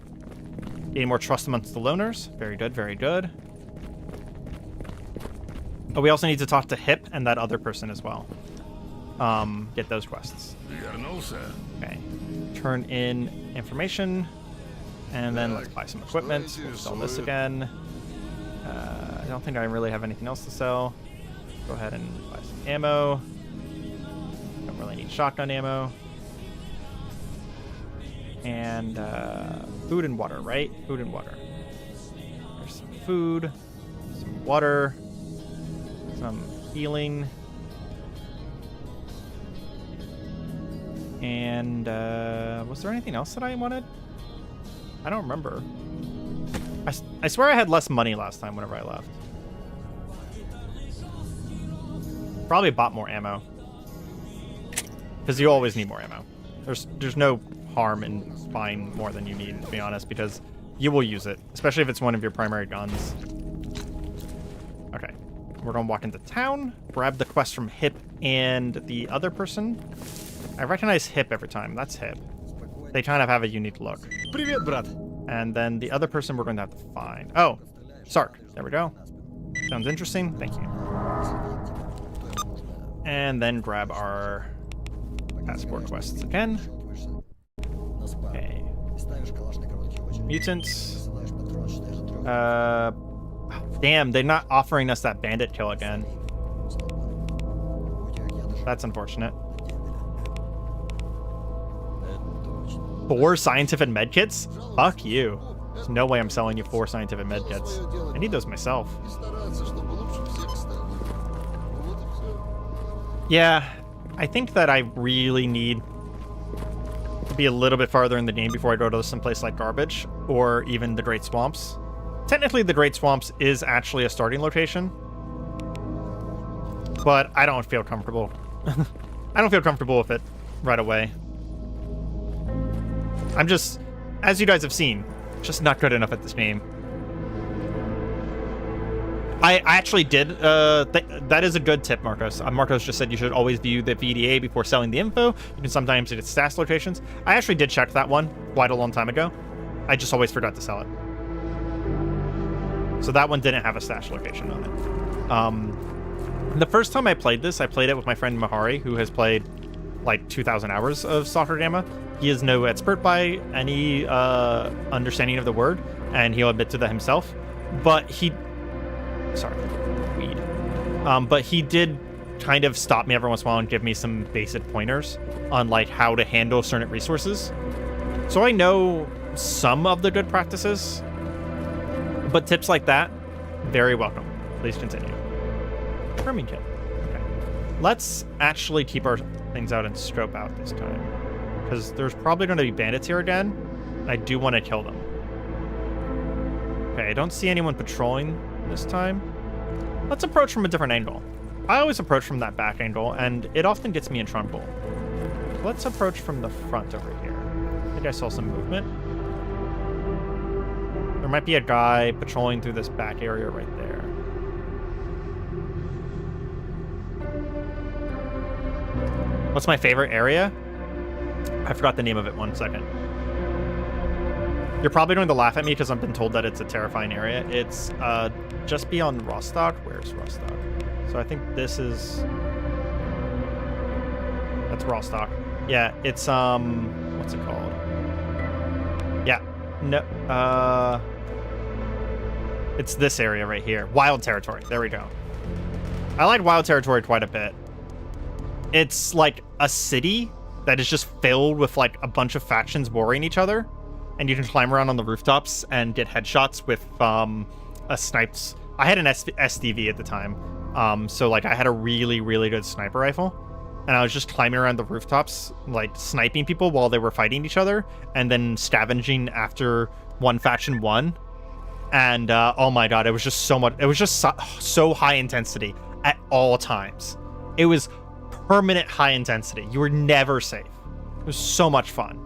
Getting more trust amongst the loners. Very good, very good. Oh, we also need to talk to Hip and that other person as well. Get those quests. Okay. Turn in information. And then let's buy some equipment. We'll sell this again. I don't think I really have anything else to sell. Go ahead and buy some ammo. Don't really need shotgun ammo. And food and water, right? Food and water. There's some food, some water, some healing. And was there anything else that I wanted? I don't remember. I swear I had less money last time whenever I left. Probably bought more ammo. Because you always need more ammo. There's no harm in buying more than you need, to be honest, because you will use it, especially if it's one of your primary guns. Okay. We're going to walk into town, grab the quest from Hip and the other person. I recognize Hip every time. That's Hip. They kind of have a unique look. Привет, брат. And then the other person we're going to have to find. Oh, Sark. There we go. Sounds interesting. Thank you. And then grab our passport quests again. Okay. Mutants. Damn, they're not offering us that bandit kill again. That's unfortunate. 4 scientific medkits? Fuck you. There's no way I'm selling you 4 scientific medkits. I need those myself. Yeah, I think that I really need to be a little bit farther in the game before I go to someplace like Garbage or even the Great Swamps. Technically, the Great Swamps is actually a starting location, but I don't feel comfortable. I don't feel comfortable with it right away. I'm just, as you guys have seen, just not good enough at this game. I actually did, that is a good tip, Marcos. Marcos just said you should always view the VDA before selling the info. You can sometimes get stats locations. I actually did check that one quite a long time ago. I just always forgot to sell it. So that one didn't have a stash location on it. The first time I played this, I played it with my friend Mahari, who has played like 2,000 hours of Stalker Gamma. He is no expert by any understanding of the word, and he'll admit to that himself. But he... Sorry, weed. But he did kind of stop me every once in a while and give me some basic pointers on like how to handle certain resources. So I know some of the good practices, but tips like that, very welcome. Please continue. Herming kit. Okay. Let's actually keep our things out and scope out this time, because there's probably going to be bandits here again, and I do want to kill them. Okay, I don't see anyone patrolling this time. Let's approach from a different angle. I always approach from that back angle, and it often gets me in trouble. Let's approach from the front over here. I think I saw some movement. There might be a guy patrolling through this back area right there. What's my favorite area? I forgot the name of it. 1 second. You're probably going to laugh at me because I've been told that it's a terrifying area. It's just beyond Rostock. Where's Rostock? So I think this is... That's Rostock. Yeah, it's, what's it called? Yeah, no, it's this area right here. Wild Territory. There we go. I like Wild Territory quite a bit. It's like a city that is just filled with like a bunch of factions warring each other, and you can climb around on the rooftops and get headshots with a snipes. I had an SDV at the time, so like I had a really, really good sniper rifle, and I was just climbing around the rooftops, like sniping people while they were fighting each other, and then scavenging after one faction won. And oh my god, it was just so much. It was just so high intensity at all times. It was permanent high intensity. You were never safe. It was so much fun.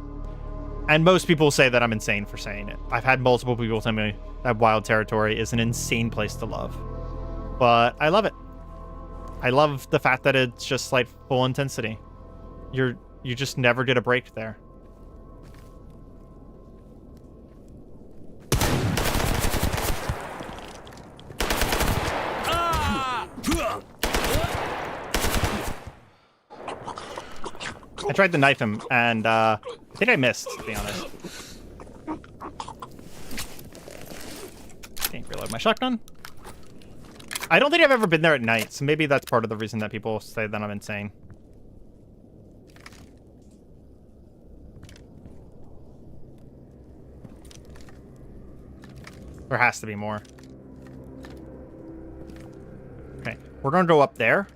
And most people say that I'm insane for saying it. I've had multiple people tell me that Wild Territory is an insane place to love. But I love it. I love the fact that it's just like full intensity. You just never get a break there. I tried to knife him, and I think I missed, to be honest. Can't reload my shotgun. I don't think I've ever been there at night, so maybe that's part of the reason that people say that I'm insane. There has to be more. Okay, we're gonna go up there.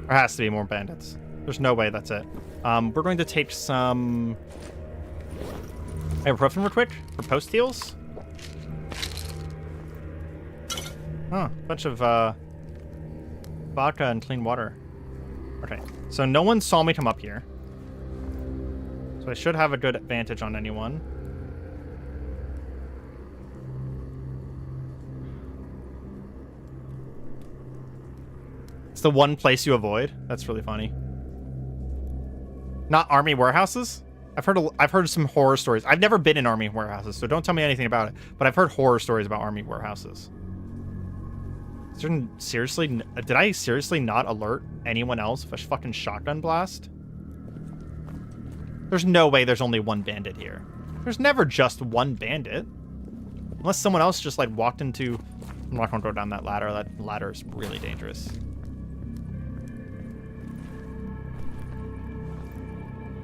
There has to be more bandits. There's no way that's it. We're going to take some ibuprofen real quick for post heals. Oh, bunch of vodka and clean water. Okay, so no one saw me come up here. So I should have a good advantage on anyone. It's the one place you avoid. That's really funny. Not army warehouses? I've heard some horror stories. I've never been in army warehouses, so don't tell me anything about it. But I've heard horror stories about army warehouses. Seriously, did I seriously not alert anyone else of a fucking shotgun blast? There's no way there's only one bandit here. There's never just one bandit. Unless someone else just, like, walked into... I'm not going to go down that ladder. That ladder is really dangerous.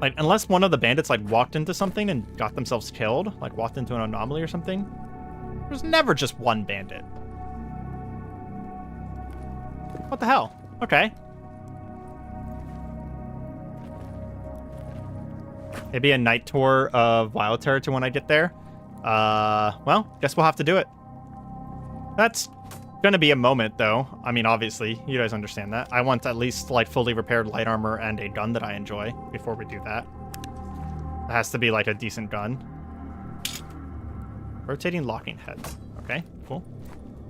Like, unless one of the bandits, like, walked into something and got themselves killed, like, walked into an anomaly or something, there's never just one bandit. What the hell? Okay. Maybe a night tour of Wild Territory when I get there. Well, guess we'll have to do it. That's gonna be a moment, though. I mean, obviously, you guys understand that. I want at least, like, fully repaired light armor and a gun that I enjoy before we do that. It has to be, like, a decent gun. Rotating locking head. Okay, cool.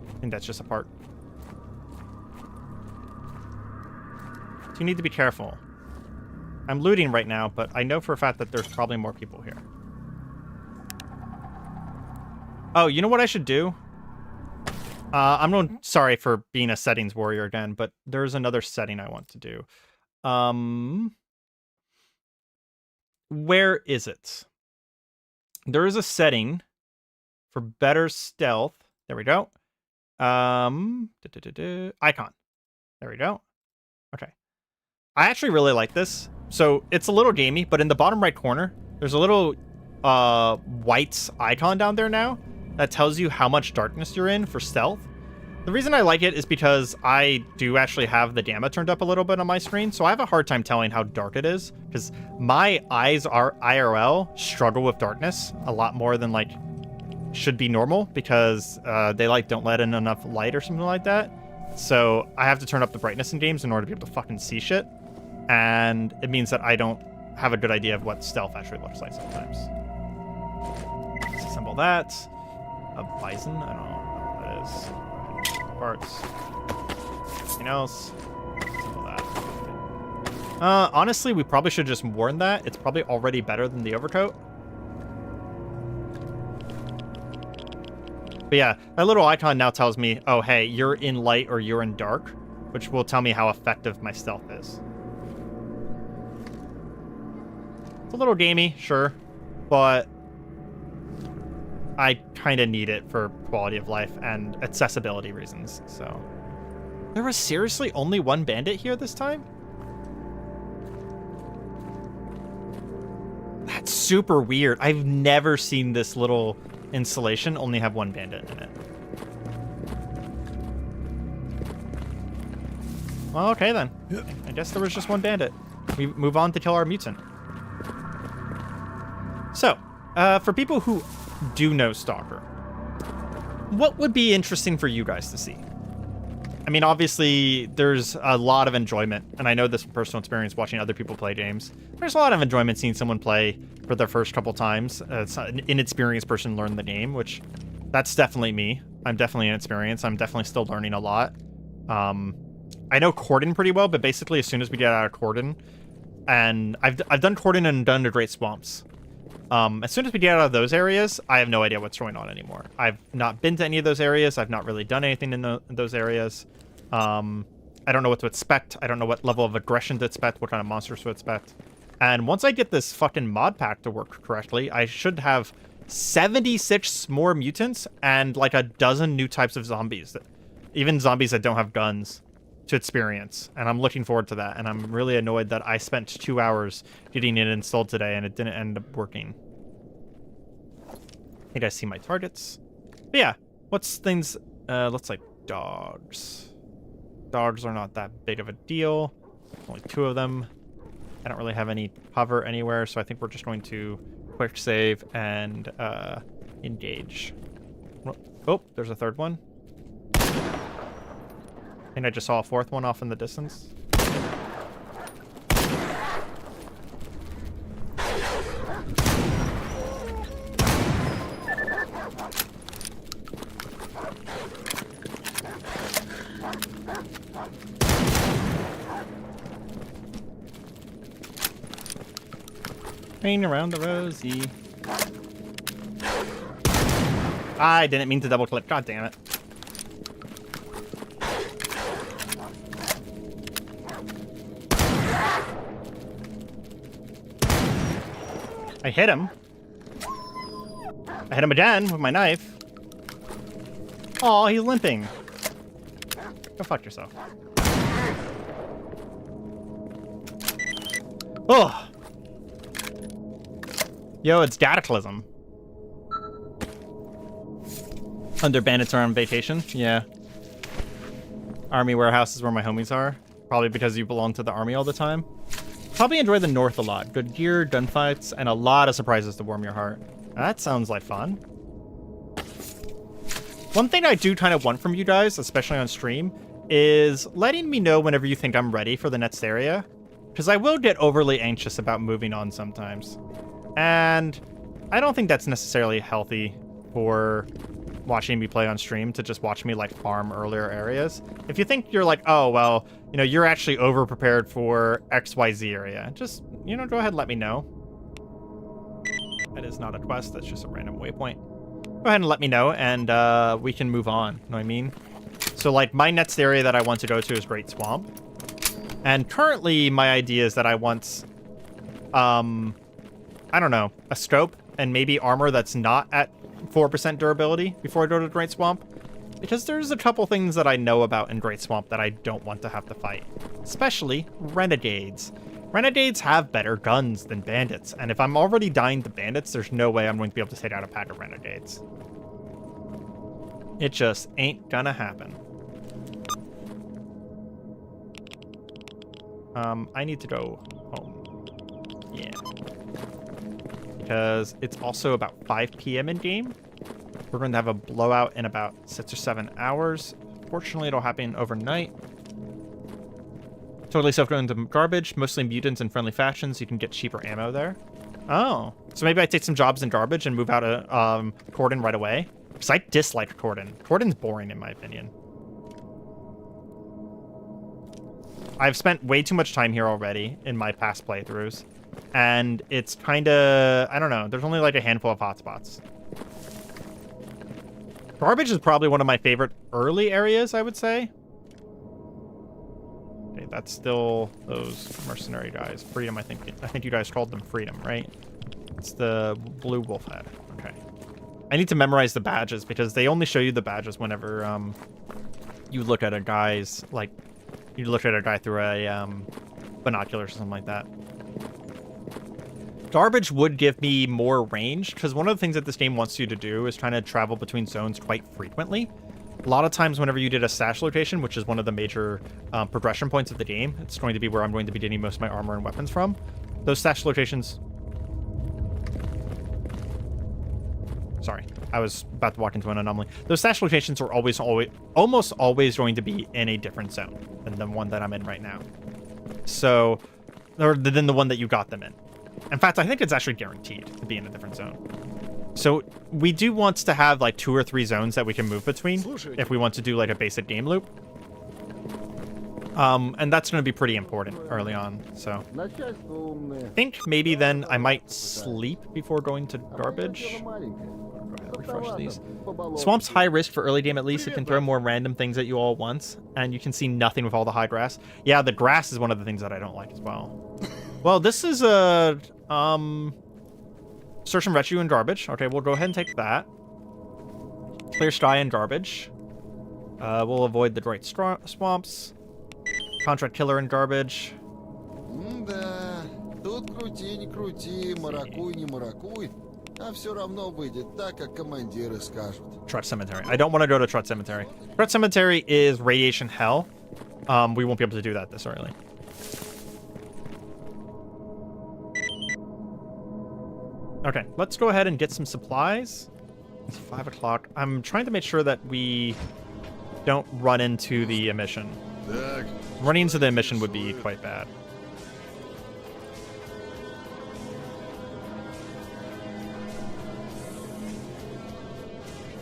I think that's just a part. So you need to be careful. I'm looting right now, but I know for a fact that there's probably more people here. Oh, you know what I should do? Sorry for being a settings warrior again, but there's another setting I want to do. Where is it? There is a setting for better stealth. There we go. Icon. There we go. Okay. I actually really like this. So it's a little gamey, but in the bottom right corner, there's a little white icon down there now that tells you how much darkness you're in for stealth. The reason I like it is because I do actually have the gamma turned up a little bit on my screen, so I have a hard time telling how dark it is, because my eyes are IRL struggle with darkness a lot more than, like, should be normal, because they, like, don't let in enough light or something like that. So I have to turn up the brightness in games in order to be able to fucking see shit. And it means that I don't have a good idea of what stealth actually looks like sometimes. Disassemble that. A bison? I don't know what that is. Parts. Anything else? Disassemble that. Honestly, we probably should just warn that. It's probably already better than the overcoat. But yeah, that little icon now tells me, oh, hey, you're in light or you're in dark, which will tell me how effective my stealth is. It's a little gamey, sure, but I kind of need it for quality of life and accessibility reasons, so. There was seriously only one bandit here this time? That's super weird. I've never seen this little installation only have one bandit in it. Well, okay then. I guess there was just one bandit. We move on to kill our mutant. So, for people who do know Stalker, what would be interesting for you guys to see? I mean, obviously, there's a lot of enjoyment, and I know this from personal experience watching other people play games. There's a lot of enjoyment seeing someone play for their first couple times. It's an inexperienced person learn the game, which that's definitely me. I'm definitely inexperienced. I'm definitely still learning a lot. I know Cordon pretty well, but basically as soon as we get out of Cordon, and I've done Cordon and done the Great Swamps. As soon as we get out of those areas, I have no idea what's going on anymore. I've not been to any of those areas. I've not really done anything in those areas. I don't know what to expect. I don't know what level of aggression to expect, what kind of monsters to expect. And once I get this fucking mod pack to work correctly, I should have 76 more mutants and like a dozen new types of zombies. Even zombies that don't have guns to experience. And I'm looking forward to that. And I'm really annoyed that I spent 2 hours getting it installed today and it didn't end up working. I think I see my targets. But yeah, what's things... let's like dogs. Dogs are not that big of a deal. Only 2 of them. I don't really have any cover anywhere, so I think we're just going to quick save and engage. Oh, there's a third one. I think I just saw a 4th one off in the distance. Rain around the rosy. I didn't mean to double click. God damn it. I hit him. I hit him again with my knife. Oh, he's limping. Go fuck yourself. Oh. Yo, it's Cataclysm. Under bandits are on vacation? Yeah. Army warehouse is where my homies are. Probably because you belong to the army all the time. Probably enjoy the North a lot. Good gear, gunfights, and a lot of surprises to warm your heart. That sounds like fun. One thing I do kind of want from you guys, especially on stream, is letting me know whenever you think I'm ready for the next area. Because I will get overly anxious about moving on sometimes. And I don't think that's necessarily healthy for watching me play on stream, to just watch me like farm earlier areas. If you think you're like, oh, well, you know, you're actually over prepared for XYZ area, just, you know, go ahead and let me know. That is not a quest, that's just a random waypoint. Go ahead and let me know, and we can move on, you know what I mean? So like my next area that I want to go to is Great Swamp. And currently my idea is that I want, I don't know, a scope and maybe armor that's not at 4% durability before I go to Great Swamp. Because there's a couple things that I know about in Great Swamp that I don't want to have to fight. Especially renegades. Renegades have better guns than bandits, and if I'm already dying to bandits, there's no way I'm going to be able to take out a pack of renegades. It just ain't gonna happen. I need to go home. Yeah. Because it's also about 5 p.m. in game. We're going to have a blowout in about 6 or 7 hours. Fortunately, it'll happen overnight. Totally self-going to garbage, mostly mutants and friendly factions. You can get cheaper ammo there. Oh, so maybe I take some jobs in garbage and move out of Cordon right away? Because I dislike Cordon. Cordon's boring in my opinion. I've spent way too much time here already in my past playthroughs. And it's kind of, I don't know, there's only like a handful of hotspots. Garbage is probably one of my favorite early areas, I would say. Okay, that's still those mercenary guys. Freedom, I think you guys called them Freedom, right? It's the blue wolf head. Okay. I need to memorize the badges because they only show you the badges whenever you look at a guy's, like, you look at a guy through a binoculars or something like that. Garbage would give me more range, because one of the things that this game wants you to do is trying to travel between zones quite frequently. A lot of times whenever you did a stash location, which is one of the major progression points of the game, it's going to be where I'm going to be getting most of my armor and weapons from. Those stash locations... Sorry, I was about to walk into an anomaly. Those stash locations are almost always going to be in a different zone than the one that I'm in right now. So, or than the one that you got them in. In fact, I think it's actually guaranteed to be in a different zone. So we do want to have like 2 or 3 zones that we can move between if we want to do like a basic game loop. And that's going to be pretty important early on. So I think maybe then I might sleep before going to garbage. Go ahead, refresh these. Swamp's high risk for early game at least. It can throw more random things at you all at once, and you can see nothing with all the high grass. Yeah, the grass is one of the things that I don't like as well. Well, this is a search and rescue in garbage. Okay, we'll go ahead and take that. Clear sky in garbage. We'll avoid the great swamps. Contract killer in garbage. Да, тут крути, не крути, маракуй, не маракуй, а все равно выйдет так, как командиры скажут. Trut Cemetery. I don't want to go to Trut Cemetery. Trut Cemetery is radiation hell. We won't be able to do that this early. Okay, let's go ahead and get some supplies. It's 5 o'clock. I'm trying to make sure that we don't run into the emission. Так. Running into the emission would be quite bad.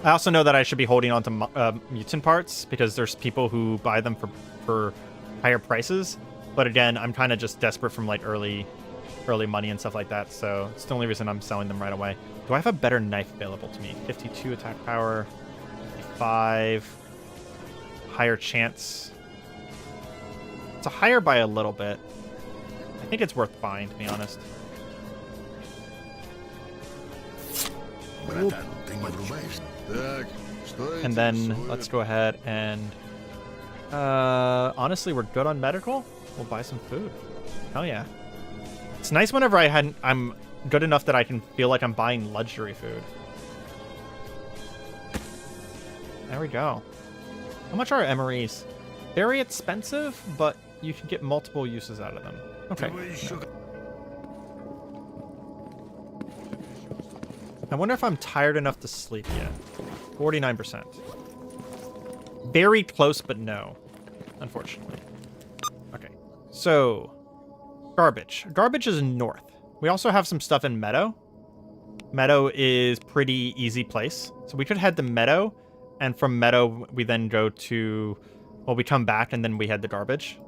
I also know that I should be holding on to mutant parts because there's people who buy them for higher prices. But again, I'm kind of just desperate from like early early money and stuff like that, so it's the only reason I'm selling them right away. Do I have a better knife available to me? 52 attack power, 55, higher chance. It's a higher by a little bit. I think it's worth buying, to be honest. And then let's go ahead and honestly, we're good on medical. We'll buy some food. Hell yeah. It's nice whenever I'm good enough that I can feel like I'm buying luxury food. There we go. How much are emeries? Very expensive, but you can get multiple uses out of them. Okay. I wonder if I'm tired enough to sleep yet. 49%. Very close, but no. Unfortunately. Okay. So, garbage. Garbage is north. We also have some stuff in Meadow. Meadow is pretty easy place. So we could head to Meadow, and from Meadow, we then go to... Well, we come back, and then we head to garbage.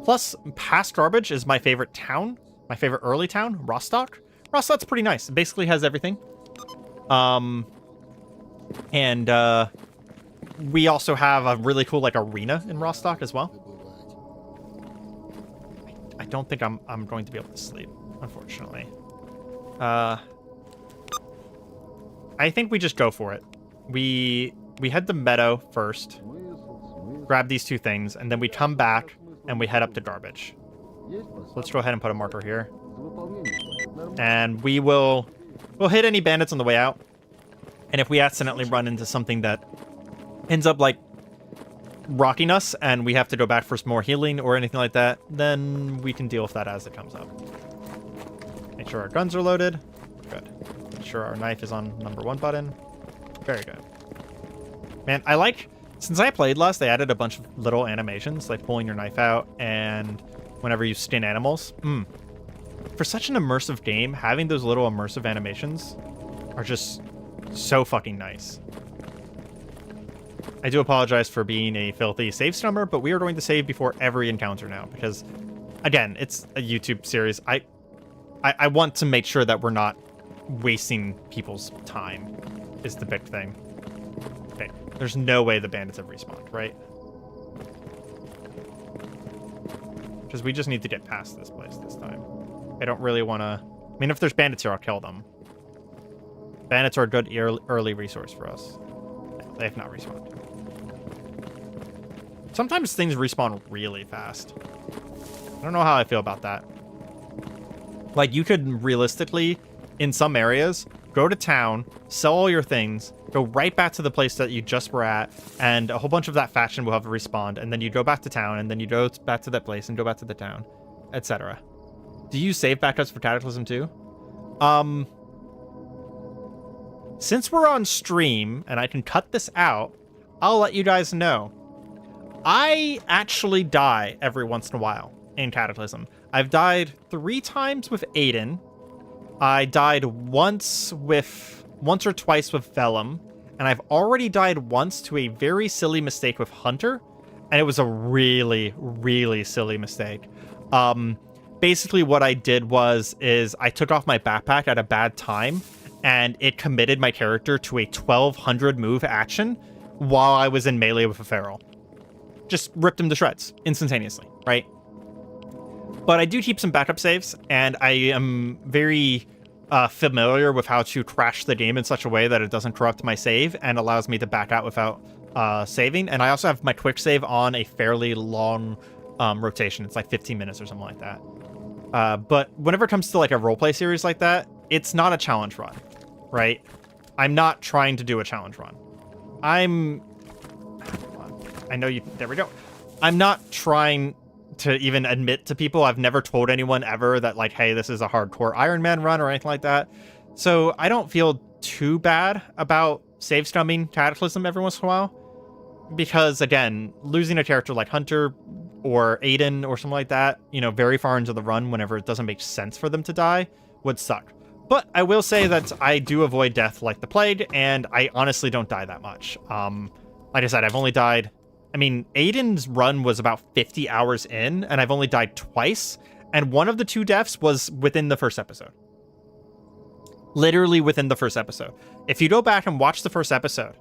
Plus, past garbage is my favorite town. My favorite early town, Rostock. Rostock's pretty nice. It basically has everything. We also have a really cool, like, arena in Rostock as well. I don't think I'm going to be able to sleep, unfortunately. I think we just go for it. We head to Meadow first, grab these two things, and then we come back and we head up to garbage. Let's go ahead and put a marker here. And we'll hit any bandits on the way out. And if we accidentally run into something that ends up like rocking us and we have to go back for some more healing or anything like that, then we can deal with that as it comes up. Make sure our guns are loaded. Good. Make sure our knife is on #1 button. Very good. Man, I like... Since I played last, they added a bunch of little animations, like pulling your knife out and whenever you skin animals. For such an immersive game, having those little immersive animations are just so fucking nice. I do apologize for being a filthy save stummer, but we are going to save before every encounter now because, again, it's a YouTube series. I want to make sure that we're not wasting people's time is the big thing. Okay, there's no way the bandits have respawned, right? Because we just need to get past this place this time. I don't really want to... I mean, if there's bandits here, I'll kill them. Bandits are a good early resource for us. No, they have not respawned. Sometimes things respawn really fast. I don't know how I feel about that. Like, you could realistically, in some areas, go to town, sell all your things, go right back to the place that you just were at, and a whole bunch of that faction will have respawned, and then you go back to town, and then you go back to that place and go back to the town, etc. Do you save backups for Cataclysm too? Since we're on stream, and I can cut this out, I'll let you guys know. I actually die every once in a while in Cataclysm. I've died 3 times with Aiden. I died once or twice with Vellum, and I've already died once to a very silly mistake with Hunter, and it was a really, really silly mistake. Basically what I did is I took off my backpack at a bad time, and it committed my character to a 1200 move action while I was in melee with a feral. Just ripped him to shreds instantaneously, right? But I do keep some backup saves, and I am very familiar with how to crash the game in such a way that it doesn't corrupt my save and allows me to back out without saving. And I also have my quick save on a fairly long rotation. It's like 15 minutes or something like that. But whenever it comes to like a roleplay series like that, it's not a challenge run, right? I'm not trying to do a challenge run. I know you... There we go. I'm not trying to even admit to people. I've never told anyone ever that, like, hey, this is a hardcore Iron Man run or anything like that. So I don't feel too bad about save stumbing Cataclysm every once in a while. Because, again, losing a character like Hunter or Aiden or something like that, you know, very far into the run whenever it doesn't make sense for them to die would suck. But I will say that I do avoid death like the plague, and I honestly don't die that much. Like I said, I've only died... I mean, Aiden's run was about 50 hours in, and I've only died twice, And one of the 2 deaths was within the first episode. Literally within the first episode. If you go back and watch the first episode,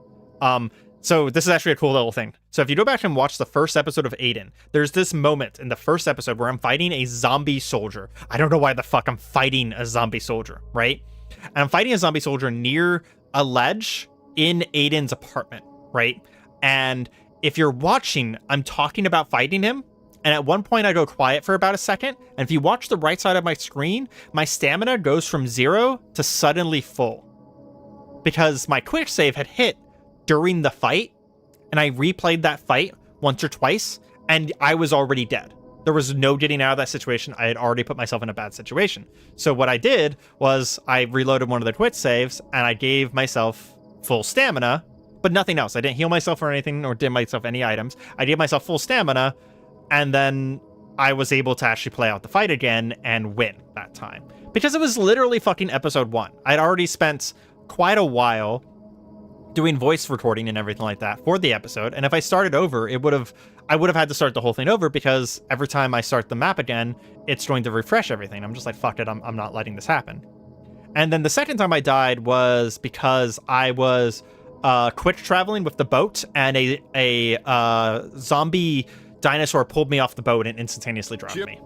so this is actually a cool little thing. So if you go back and watch the first episode of Aiden, there's this moment in the first episode where I'm fighting a zombie soldier. I don't know why the fuck I'm fighting a zombie soldier, right? And I'm fighting a zombie soldier near a ledge in Aiden's apartment, right? And if you're watching, I'm talking about fighting him. And at one point I go quiet for about a second. And if you watch the right side of my screen, my stamina goes from 0 to suddenly full. Because my quick save had hit during the fight. And I replayed that fight once or twice. And I was already dead. There was no getting out of that situation. I had already put myself in a bad situation. So what I did was I reloaded one of the quick saves. And I gave myself full stamina. But nothing else. I didn't heal myself or anything. Or give myself any items. I gave myself full stamina. And then I was able to actually play out the fight again and win that time. Because it was literally fucking episode 1. I'd already spent quite a while doing voice recording and everything like that for the episode. And if I started over, I would have had to start the whole thing over because every time I start the map again, it's going to refresh everything. I'm just like, fuck it, I'm not letting this happen. And then the second time I died was because I was quick traveling with the boat and a zombie dinosaur pulled me off the boat and instantaneously drowned me.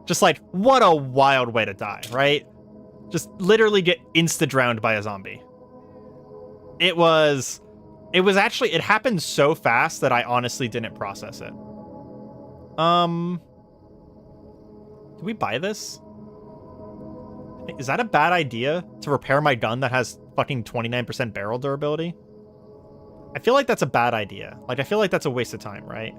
Just like, what a wild way to die, right? Just literally get insta-drowned by a zombie. It happened so fast that I honestly didn't process it. Did we buy this? Is that a bad idea to repair my gun that has fucking 29% barrel durability? I feel like that's a bad idea. Like, I feel like that's a waste of time, right?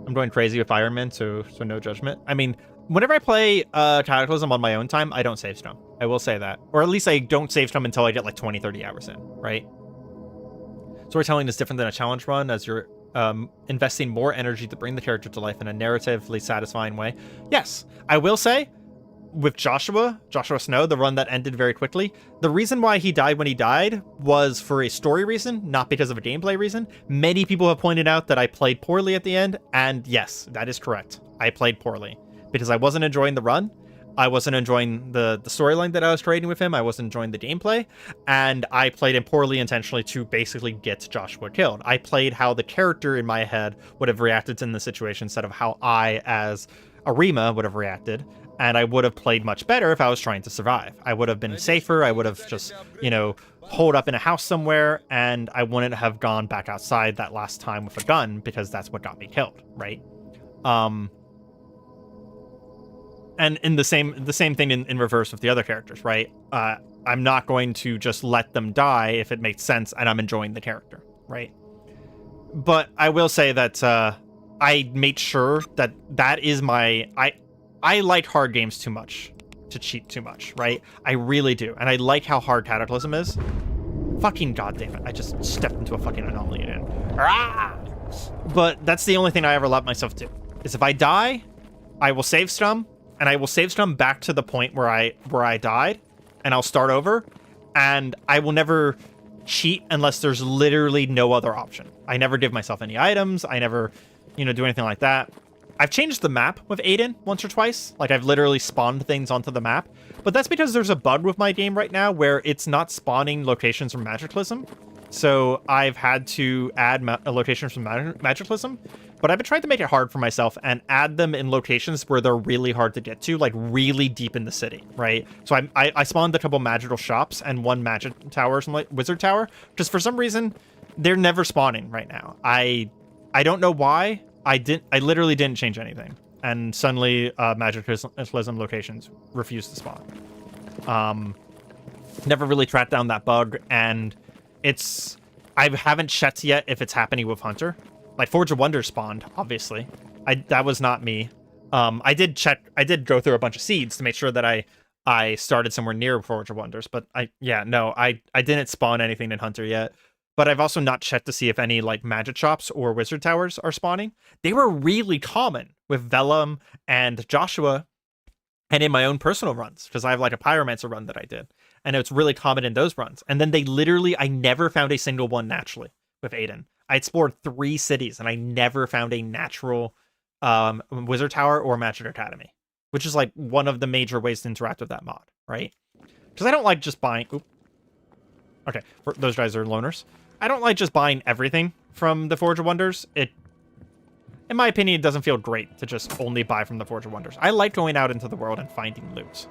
I'm going crazy with Ironman, so no judgment. I mean, whenever I play Cataclysm on my own time, I don't save stone. I will say that. Or at least I don't save stone until I get like 20, 30 hours in, right? Storytelling is different than a challenge run, as you're investing more energy to bring the character to life in a narratively satisfying way. Yes, I will say, with Joshua Snow, the run that ended very quickly, the reason why he died when he died was for a story reason, not because of a gameplay reason. Many people have pointed out that I played poorly at the end, and yes, that is correct. I played poorly because I wasn't enjoying the run. I wasn't enjoying the storyline that I was creating with him. I wasn't enjoying the gameplay. And I played him poorly intentionally to basically get Joshua killed. I played how the character in my head would have reacted in the situation instead of how I, as Areima, would have reacted. And I would have played much better if I was trying to survive. I would have been safer. I would have just, holed up in a house somewhere. And I wouldn't have gone back outside that last time with a gun because that's what got me killed, right? And in the same thing in reverse with the other characters, right? I'm not going to just let them die if it makes sense and I'm enjoying the character, right? But I will say that I made sure that is my... I like hard games too much to cheat too much, right? I really do. And I like how hard Cataclysm is. Fucking goddamn it. I just stepped into a fucking anomaly again. But that's the only thing I ever let myself do. Is if I die, I will save some. And I will save some back to the point where I died, and I'll start over, and I will never cheat unless there's literally no other option. I never give myself any items. I never, do anything like that. I've changed the map with Aiden once or twice. Like, I've literally spawned things onto the map, but that's because there's a bug with my game right now where it's not spawning locations from Cataclysm. So I've had to add locations from Cataclysm, but I've been trying to make it hard for myself and add them in locations where they're really hard to get to, like really deep in the city, right? So I spawned a couple magical shops and one magic tower, some like wizard tower, because for some reason they're never spawning right now. I don't know why. I literally didn't change anything, and suddenly Cataclysm locations refused to spawn. Never really tracked down that bug, and I haven't checked yet if it's happening with Hunter. Like, Forge of Wonders spawned, obviously. That was not me. I did go through a bunch of seeds to make sure that I started somewhere near Forge of Wonders, but I didn't spawn anything in Hunter yet. But I've also not checked to see if any, like, magic shops or wizard towers are spawning. They were really common with Vellum and Joshua, and in my own personal runs, because I have, like, a pyromancer run that I did. I know it's really common in those runs. And then I never found a single one naturally with Aiden. I explored 3 cities and I never found a natural Wizard Tower or Magic Academy, which is like one of the major ways to interact with that mod, right? Because I don't like just buying... Oop. Okay, those guys are loners. I don't like just buying everything from the Forge of Wonders. In my opinion, it doesn't feel great to just only buy from the Forge of Wonders. I like going out into the world and finding loot.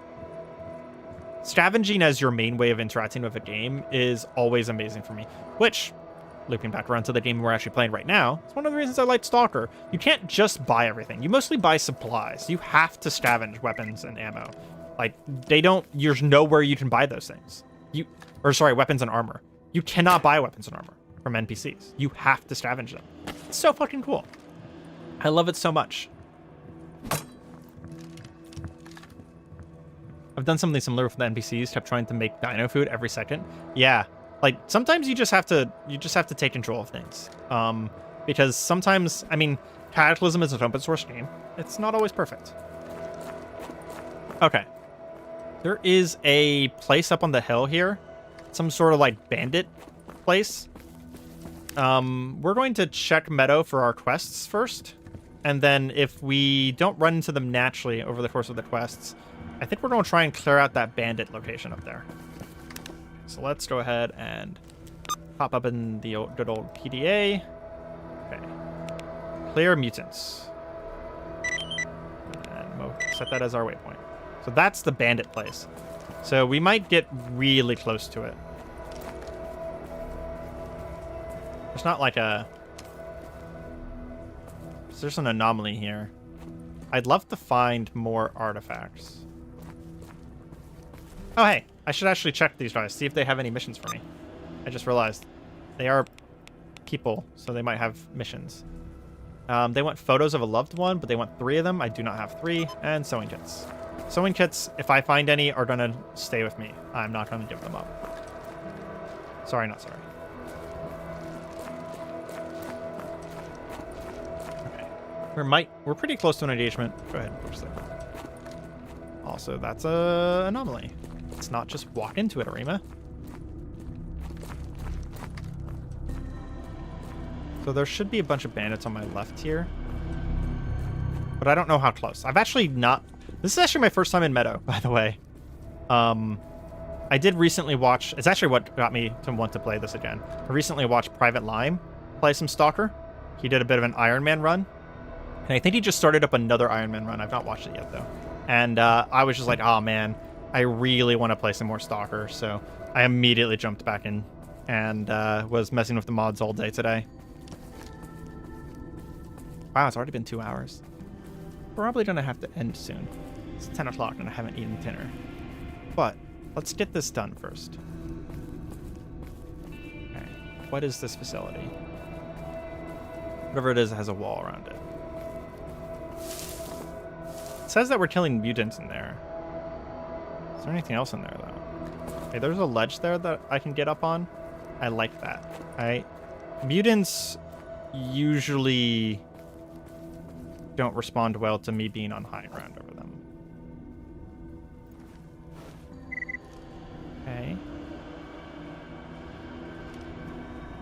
Scavenging as your main way of interacting with a game is always amazing for me, which, looping back around to the game we're actually playing right now, it's one of the reasons I like Stalker. You can't just buy everything. You mostly buy supplies. You have to scavenge weapons and ammo. Like, there's nowhere you can buy those things. Weapons and armor. You cannot buy weapons and armor from NPCs. You have to scavenge them. It's so fucking cool. I love it so much. I've done something similar with the NPCs, kept trying to make dino food every second. Yeah. Like, sometimes you just have to take control of things. Because sometimes, I mean, Cataclysm is an open source game. It's not always perfect. Okay. There is a place up on the hill here. Some sort of, like, bandit place. We're going to check Meadow for our quests first. And then if we don't run into them naturally over the course of the quests, I think we're going to try and clear out that bandit location up there. So let's go ahead and pop up in the good old PDA. Okay. Clear mutants. And we'll set that as our waypoint. So that's the bandit place. So we might get really close to it. There's not like a... There's an anomaly here. I'd love to find more artifacts. Oh, hey. I should actually check these guys, see if they have any missions for me. I just realized they are people, so they might have missions. They want photos of a loved one, but they want 3 of them. I do not have 3. And sewing kits. Sewing kits, if I find any, are going to stay with me. I'm not going to give them up. Sorry, not sorry. Okay. We're pretty close to an engagement. Go ahead and push that. Also, that's an anomaly. Let's not just walk into it, Areima. So there should be a bunch of bandits on my left here. But I don't know how close. I've actually not... This is actually my first time in Meadow, by the way. I did recently watch... It's actually what got me to want to play this again. I recently watched Private Lime play some Stalker. He did a bit of an Iron Man run. And I think he just started up another Iron Man run. I've not watched it yet, though. And I was just like, oh, man. I really want to play some more Stalker, so I immediately jumped back in and was messing with the mods all day today. Wow, it's already been 2 hours. Probably going to have to end soon. It's 10 o'clock and I haven't eaten dinner. But let's get this done first. Okay, what is this facility? Whatever it is, it has a wall around it. It says that we're killing mutants in there. Is there anything else in there, though? Okay, there's a ledge there that I can get up on. I like that. Mutants usually don't respond well to me being on high ground over them. Okay.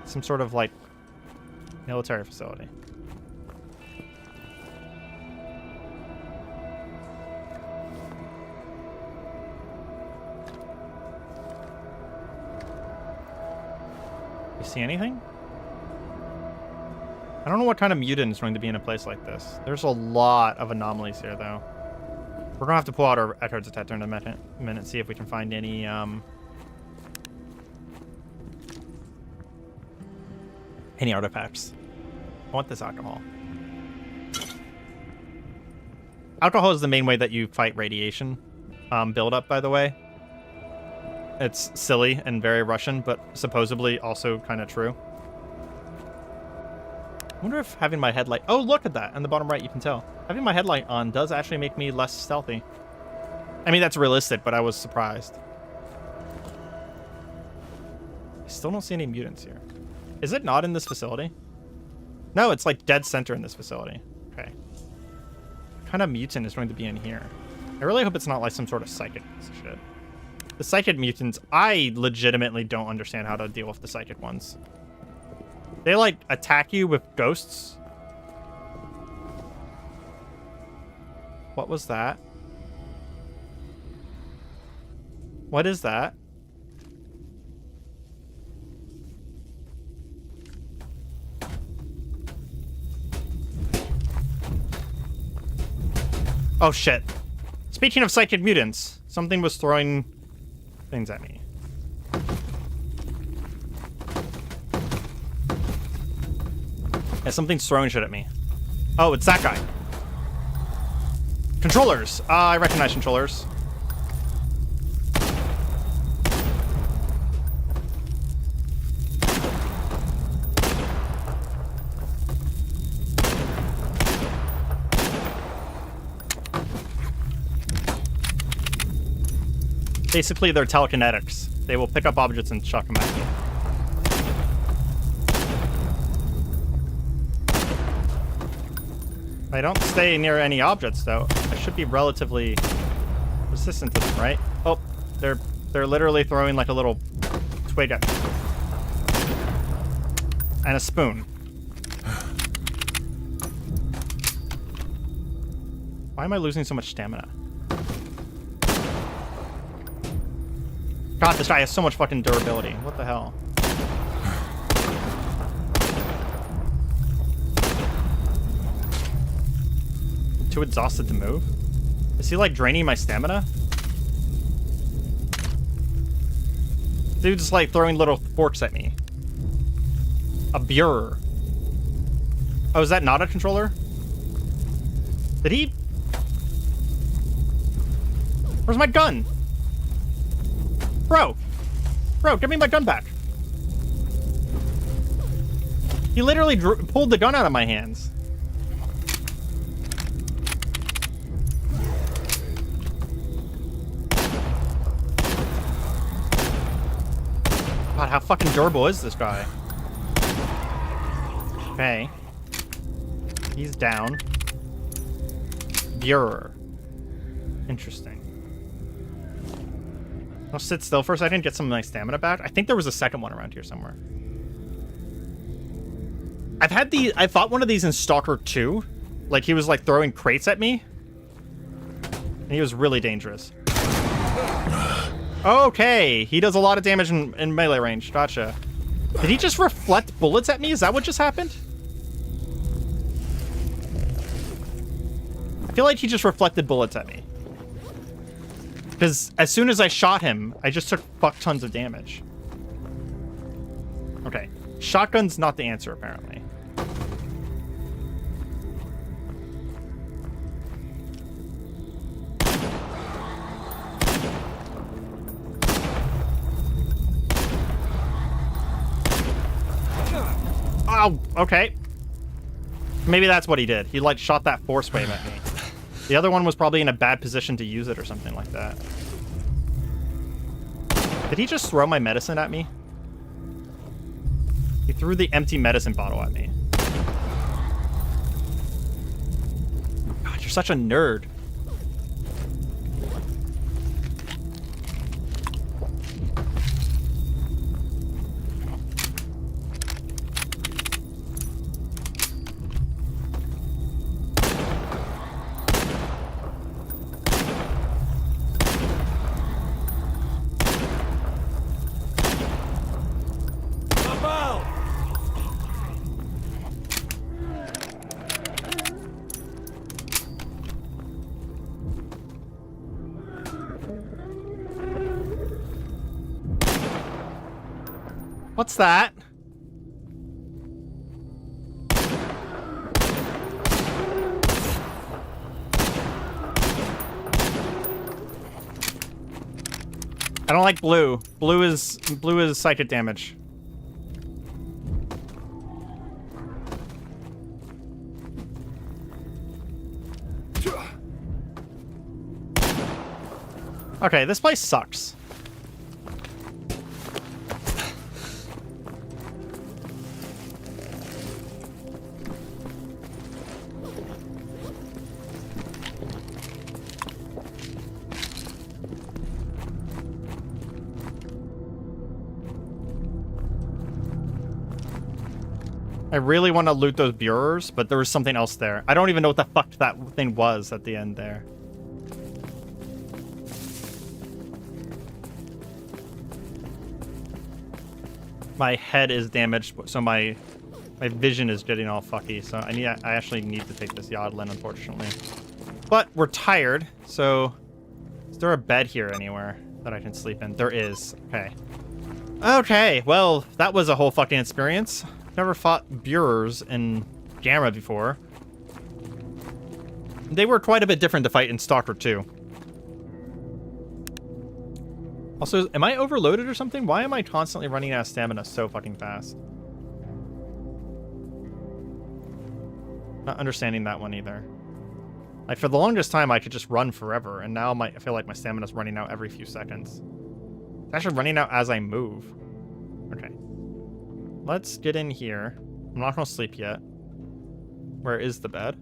Some sort of, like, military facility. You see anything? I don't know what kind of mutant is going to be in a place like this. There's a lot of anomalies here, though. We're gonna have to pull out our echo detector in a minute, see if we can find any artifacts. I want this alcohol. Alcohol is the main way that you fight radiation buildup, by the way. It's silly and very Russian, but supposedly also kind of true. I wonder if having my headlight... Oh, look at that. On the bottom right, you can tell. Having my headlight on does actually make me less stealthy. I mean, that's realistic, but I was surprised. I still don't see any mutants here. Is it not in this facility? No, it's like dead center in this facility. Okay. What kind of mutant is going to be in here? I really hope it's not like some sort of psychic shit. The psychic mutants, I legitimately don't understand how to deal with the psychic ones. They, like, attack you with ghosts. What was that? What is that? Oh, shit. Speaking of psychic mutants, something was throwing things at me. Yeah, something's throwing shit at me. Oh, it's that guy. Controllers. I recognize controllers. Basically, they're telekinetics. They will pick up objects and chuck them at me. If I don't stay near any objects, though, I should be relatively resistant to them, right? Oh, they're literally throwing like a little twig at me. And a spoon. Why am I losing so much stamina? God, this guy has so much fucking durability. What the hell? I'm too exhausted to move? Is he like draining my stamina? Dude's like throwing little forks at me. A burer. Oh, is that not a controller? Did he? Where's my gun? Bro, give me my gun back. He literally pulled the gun out of my hands. God, how fucking durable is this guy? Okay. He's down. Burer. Interesting. I'll sit still for a second, get some of my stamina back. I think there was a second one around here somewhere. I fought one of these in Stalker 2. Like, he was, like, throwing crates at me. And he was really dangerous. Okay, he does a lot of damage in melee range. Gotcha. Did he just reflect bullets at me? Is that what just happened? I feel like he just reflected bullets at me. Because as soon as I shot him, I just took fuck tons of damage. Okay. Shotgun's not the answer, apparently. Oh, okay. Maybe that's what he did. He, like, shot that force wave at me. The other one was probably in a bad position to use it or something like that. Did he just throw my medicine at me? He threw the empty medicine bottle at me. God, you're such a nerd. What's that? I don't like blue. Blue is psychic damage. Okay, this place sucks. I really want to loot those Bureaus, but there was something else there. I don't even know what the fuck that thing was at the end there. My head is damaged, so my vision is getting all fucky. So I actually need to take this Yodlin, unfortunately. But we're tired, so is there a bed here anywhere that I can sleep in? There is. Okay. Okay, well, that was a whole fucking experience. Never fought Bureaus in Gamma before. They were quite a bit different to fight in Stalker 2. Also, am I overloaded or something? Why am I constantly running out of stamina so fucking fast? Not understanding that one either. Like, for the longest time, I could just run forever, and now I feel like my stamina's running out every few seconds. It's actually running out as I move. Okay. Let's get in here. I'm not gonna sleep yet. Where is the bed?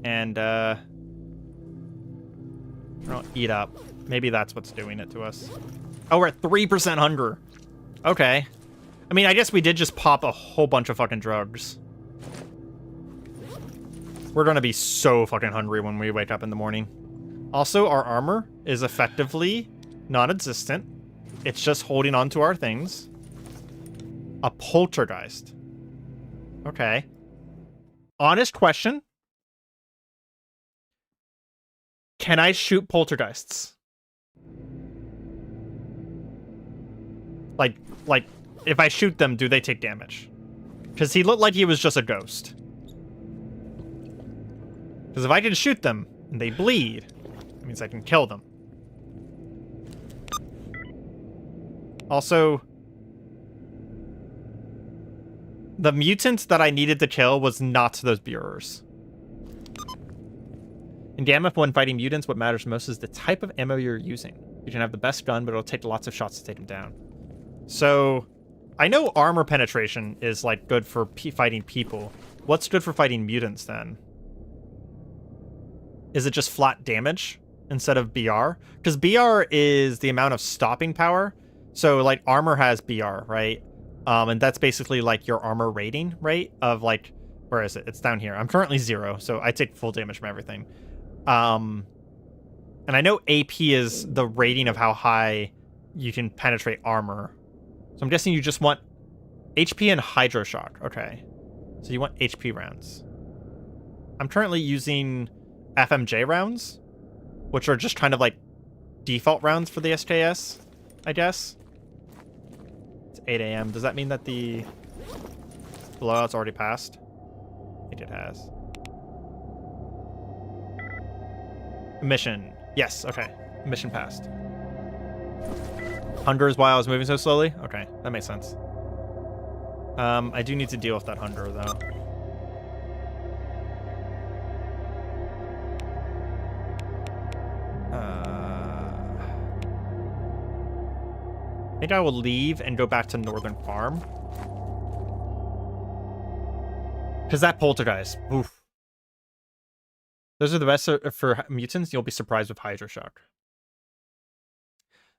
And, I'll eat up. Maybe that's what's doing it to us. Oh, we're at 3% hunger. Okay. I mean, I guess we did just pop a whole bunch of fucking drugs. We're gonna be so fucking hungry when we wake up in the morning. Also, our armor is effectively non-existent. It's just holding on to our things. A poltergeist. Okay. Honest question. Can I shoot poltergeists? Like, if I shoot them, do they take damage? Because he looked like he was just a ghost. Because if I can shoot them and they bleed, it means I can kill them. Also, the mutant that I needed to kill was not those Bureaus. In Gamma, when fighting mutants, what matters most is the type of ammo you're using. You can have the best gun, but it'll take lots of shots to take them down. So, I know armor penetration is, like, good for fighting people. What's good for fighting mutants, then? Is it just flat damage instead of BR? Because BR is the amount of stopping power. So, like, armor has BR, right? And that's basically, like, your armor rating, right? Of, like, where is it? It's down here. I'm currently 0, so I take full damage from everything. And I know AP is the rating of how high you can penetrate armor. So I'm guessing you just want HP and Hydroshock. Okay. So you want HP rounds. I'm currently using FMJ rounds, which are just kind of like default rounds for the SKS, I guess. It's 8 a.m. Does that mean that the blowout's already passed? I think it has. Mission. Yes, okay. Mission passed. Hunger is why I was moving so slowly? Okay, that makes sense. I do need to deal with that hunger, though. I think I will leave and go back to Northern Farm. Because that poltergeist, oof. Those are the best for mutants. You'll be surprised with Hydroshock.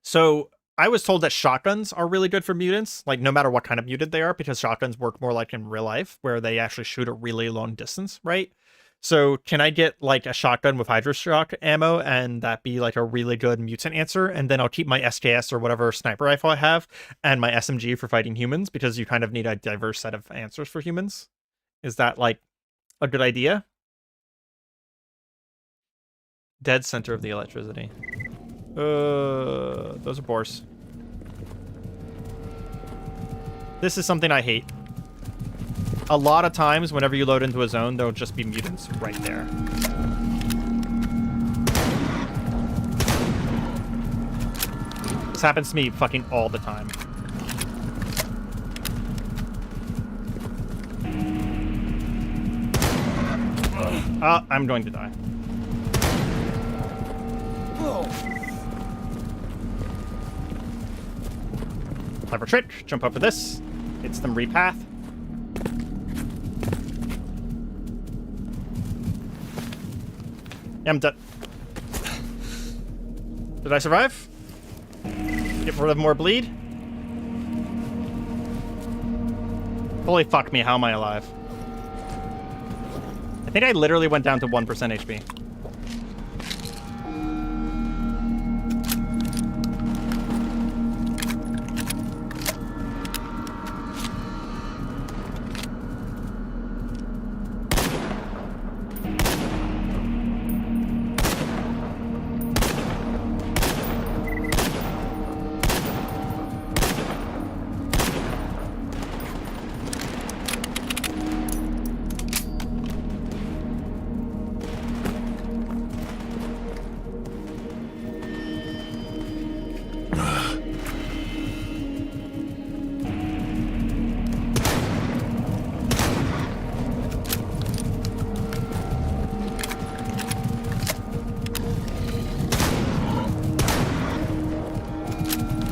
So, I was told that shotguns are really good for mutants, like no matter what kind of mutant they are, because shotguns work more like in real life, where they actually shoot a really long distance, right? So can I get like a shotgun with Hydroshock ammo and that be like a really good mutant answer? And then I'll keep my SKS or whatever sniper rifle I have and my SMG for fighting humans, because you kind of need a diverse set of answers for humans. Is that like a good idea? Dead center of the electricity. Those are boars. This is something I hate. A lot of times, whenever you load into a zone, there'll just be mutants right there. This happens to me fucking all the time. I'm going to die. Clever trick. Jump over this. Hits them repath. Yeah, I'm dead. Did I survive? Get rid of more bleed. Holy fuck me, how am I alive? I think I literally went down to 1% HP.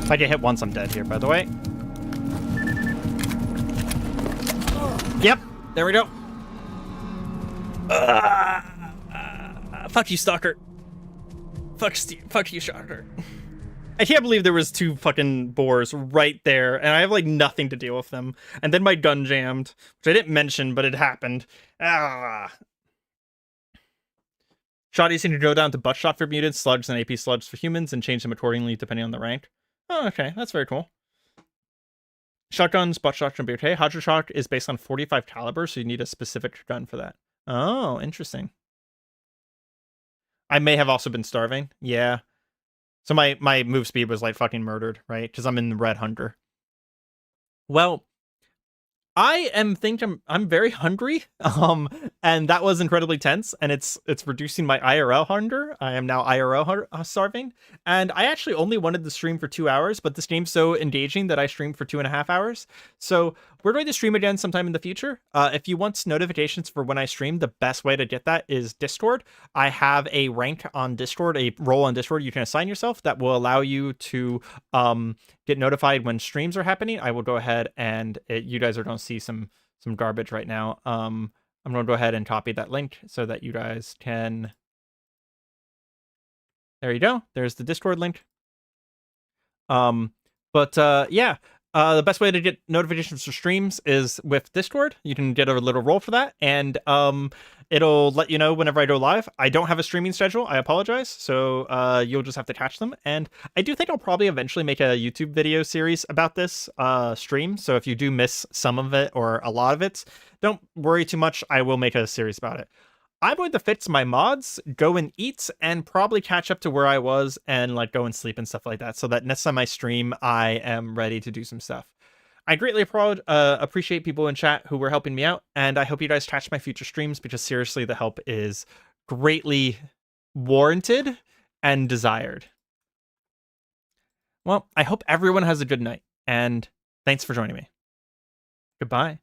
If I get hit once, I'm dead here, by the way. Yep, there we go. Fuck you, Stalker. Fuck you, Stalker. I can't believe there was 2 fucking boars right there, and I have, like, nothing to deal with them. And then my gun jammed, which I didn't mention, but it happened. Shotties can go down to butt shot for mutants, slugs, and AP slugs for humans, and change them accordingly depending on the rank. Oh, okay, that's very cool. Shotguns, butt shot, and okay. Hydro shot is based on 45 caliber, so you need a specific gun for that. Oh, interesting. I may have also been starving. Yeah. So my move speed was like fucking murdered, right? Because I'm in the Red Hunter. Well, I am thinking I'm very hungry, and that was incredibly tense, and it's reducing my IRL hunger. I am now IRL starving, and I actually only wanted to stream for 2 hours, but this game's so engaging that I streamed for 2.5 hours. So we're going to stream again sometime in the future. If you want notifications for when I stream, the best way to get that is Discord. I have a rank on Discord, a role on Discord you can assign yourself that will allow you to get notified when streams are happening. I will go ahead and you guys are going to see some garbage right now. I'm going to go ahead and copy that link so that you guys can. There you go. There's the Discord link. Yeah. The best way to get notifications for streams is with Discord. You can get a little role for that, and it'll let you know whenever I go live. I don't have a streaming schedule. I apologize. So you'll just have to catch them. And I do think I'll probably eventually make a YouTube video series about this stream. So if you do miss some of it or a lot of it, don't worry too much. I will make a series about it. I'm going to fix my mods, go and eat, and probably catch up to where I was and like go and sleep and stuff like that, so that next time I stream, I am ready to do some stuff. I greatly appreciate people in chat who were helping me out, and I hope you guys catch my future streams, because seriously, the help is greatly warranted and desired. Well, I hope everyone has a good night, and thanks for joining me. Goodbye.